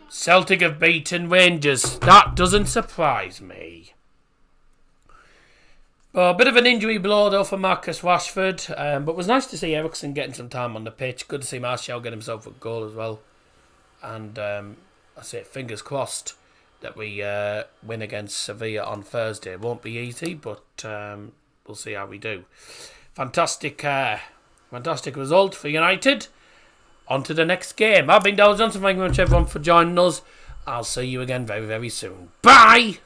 S3: Celtic have beaten Rangers. That doesn't surprise me. Well, a bit of an injury blow though for Marcus Rashford, but it was nice to see Ericsson getting some time on the pitch. Good to see Martial get himself a goal as well. And I say fingers crossed that we win against Sevilla on Thursday. It won't be easy, but we'll see how we do. Fantastic result for United. On to the next game. I've been Dale Johnson. Thank you very much everyone for joining us. I'll see you again very, very soon. Bye!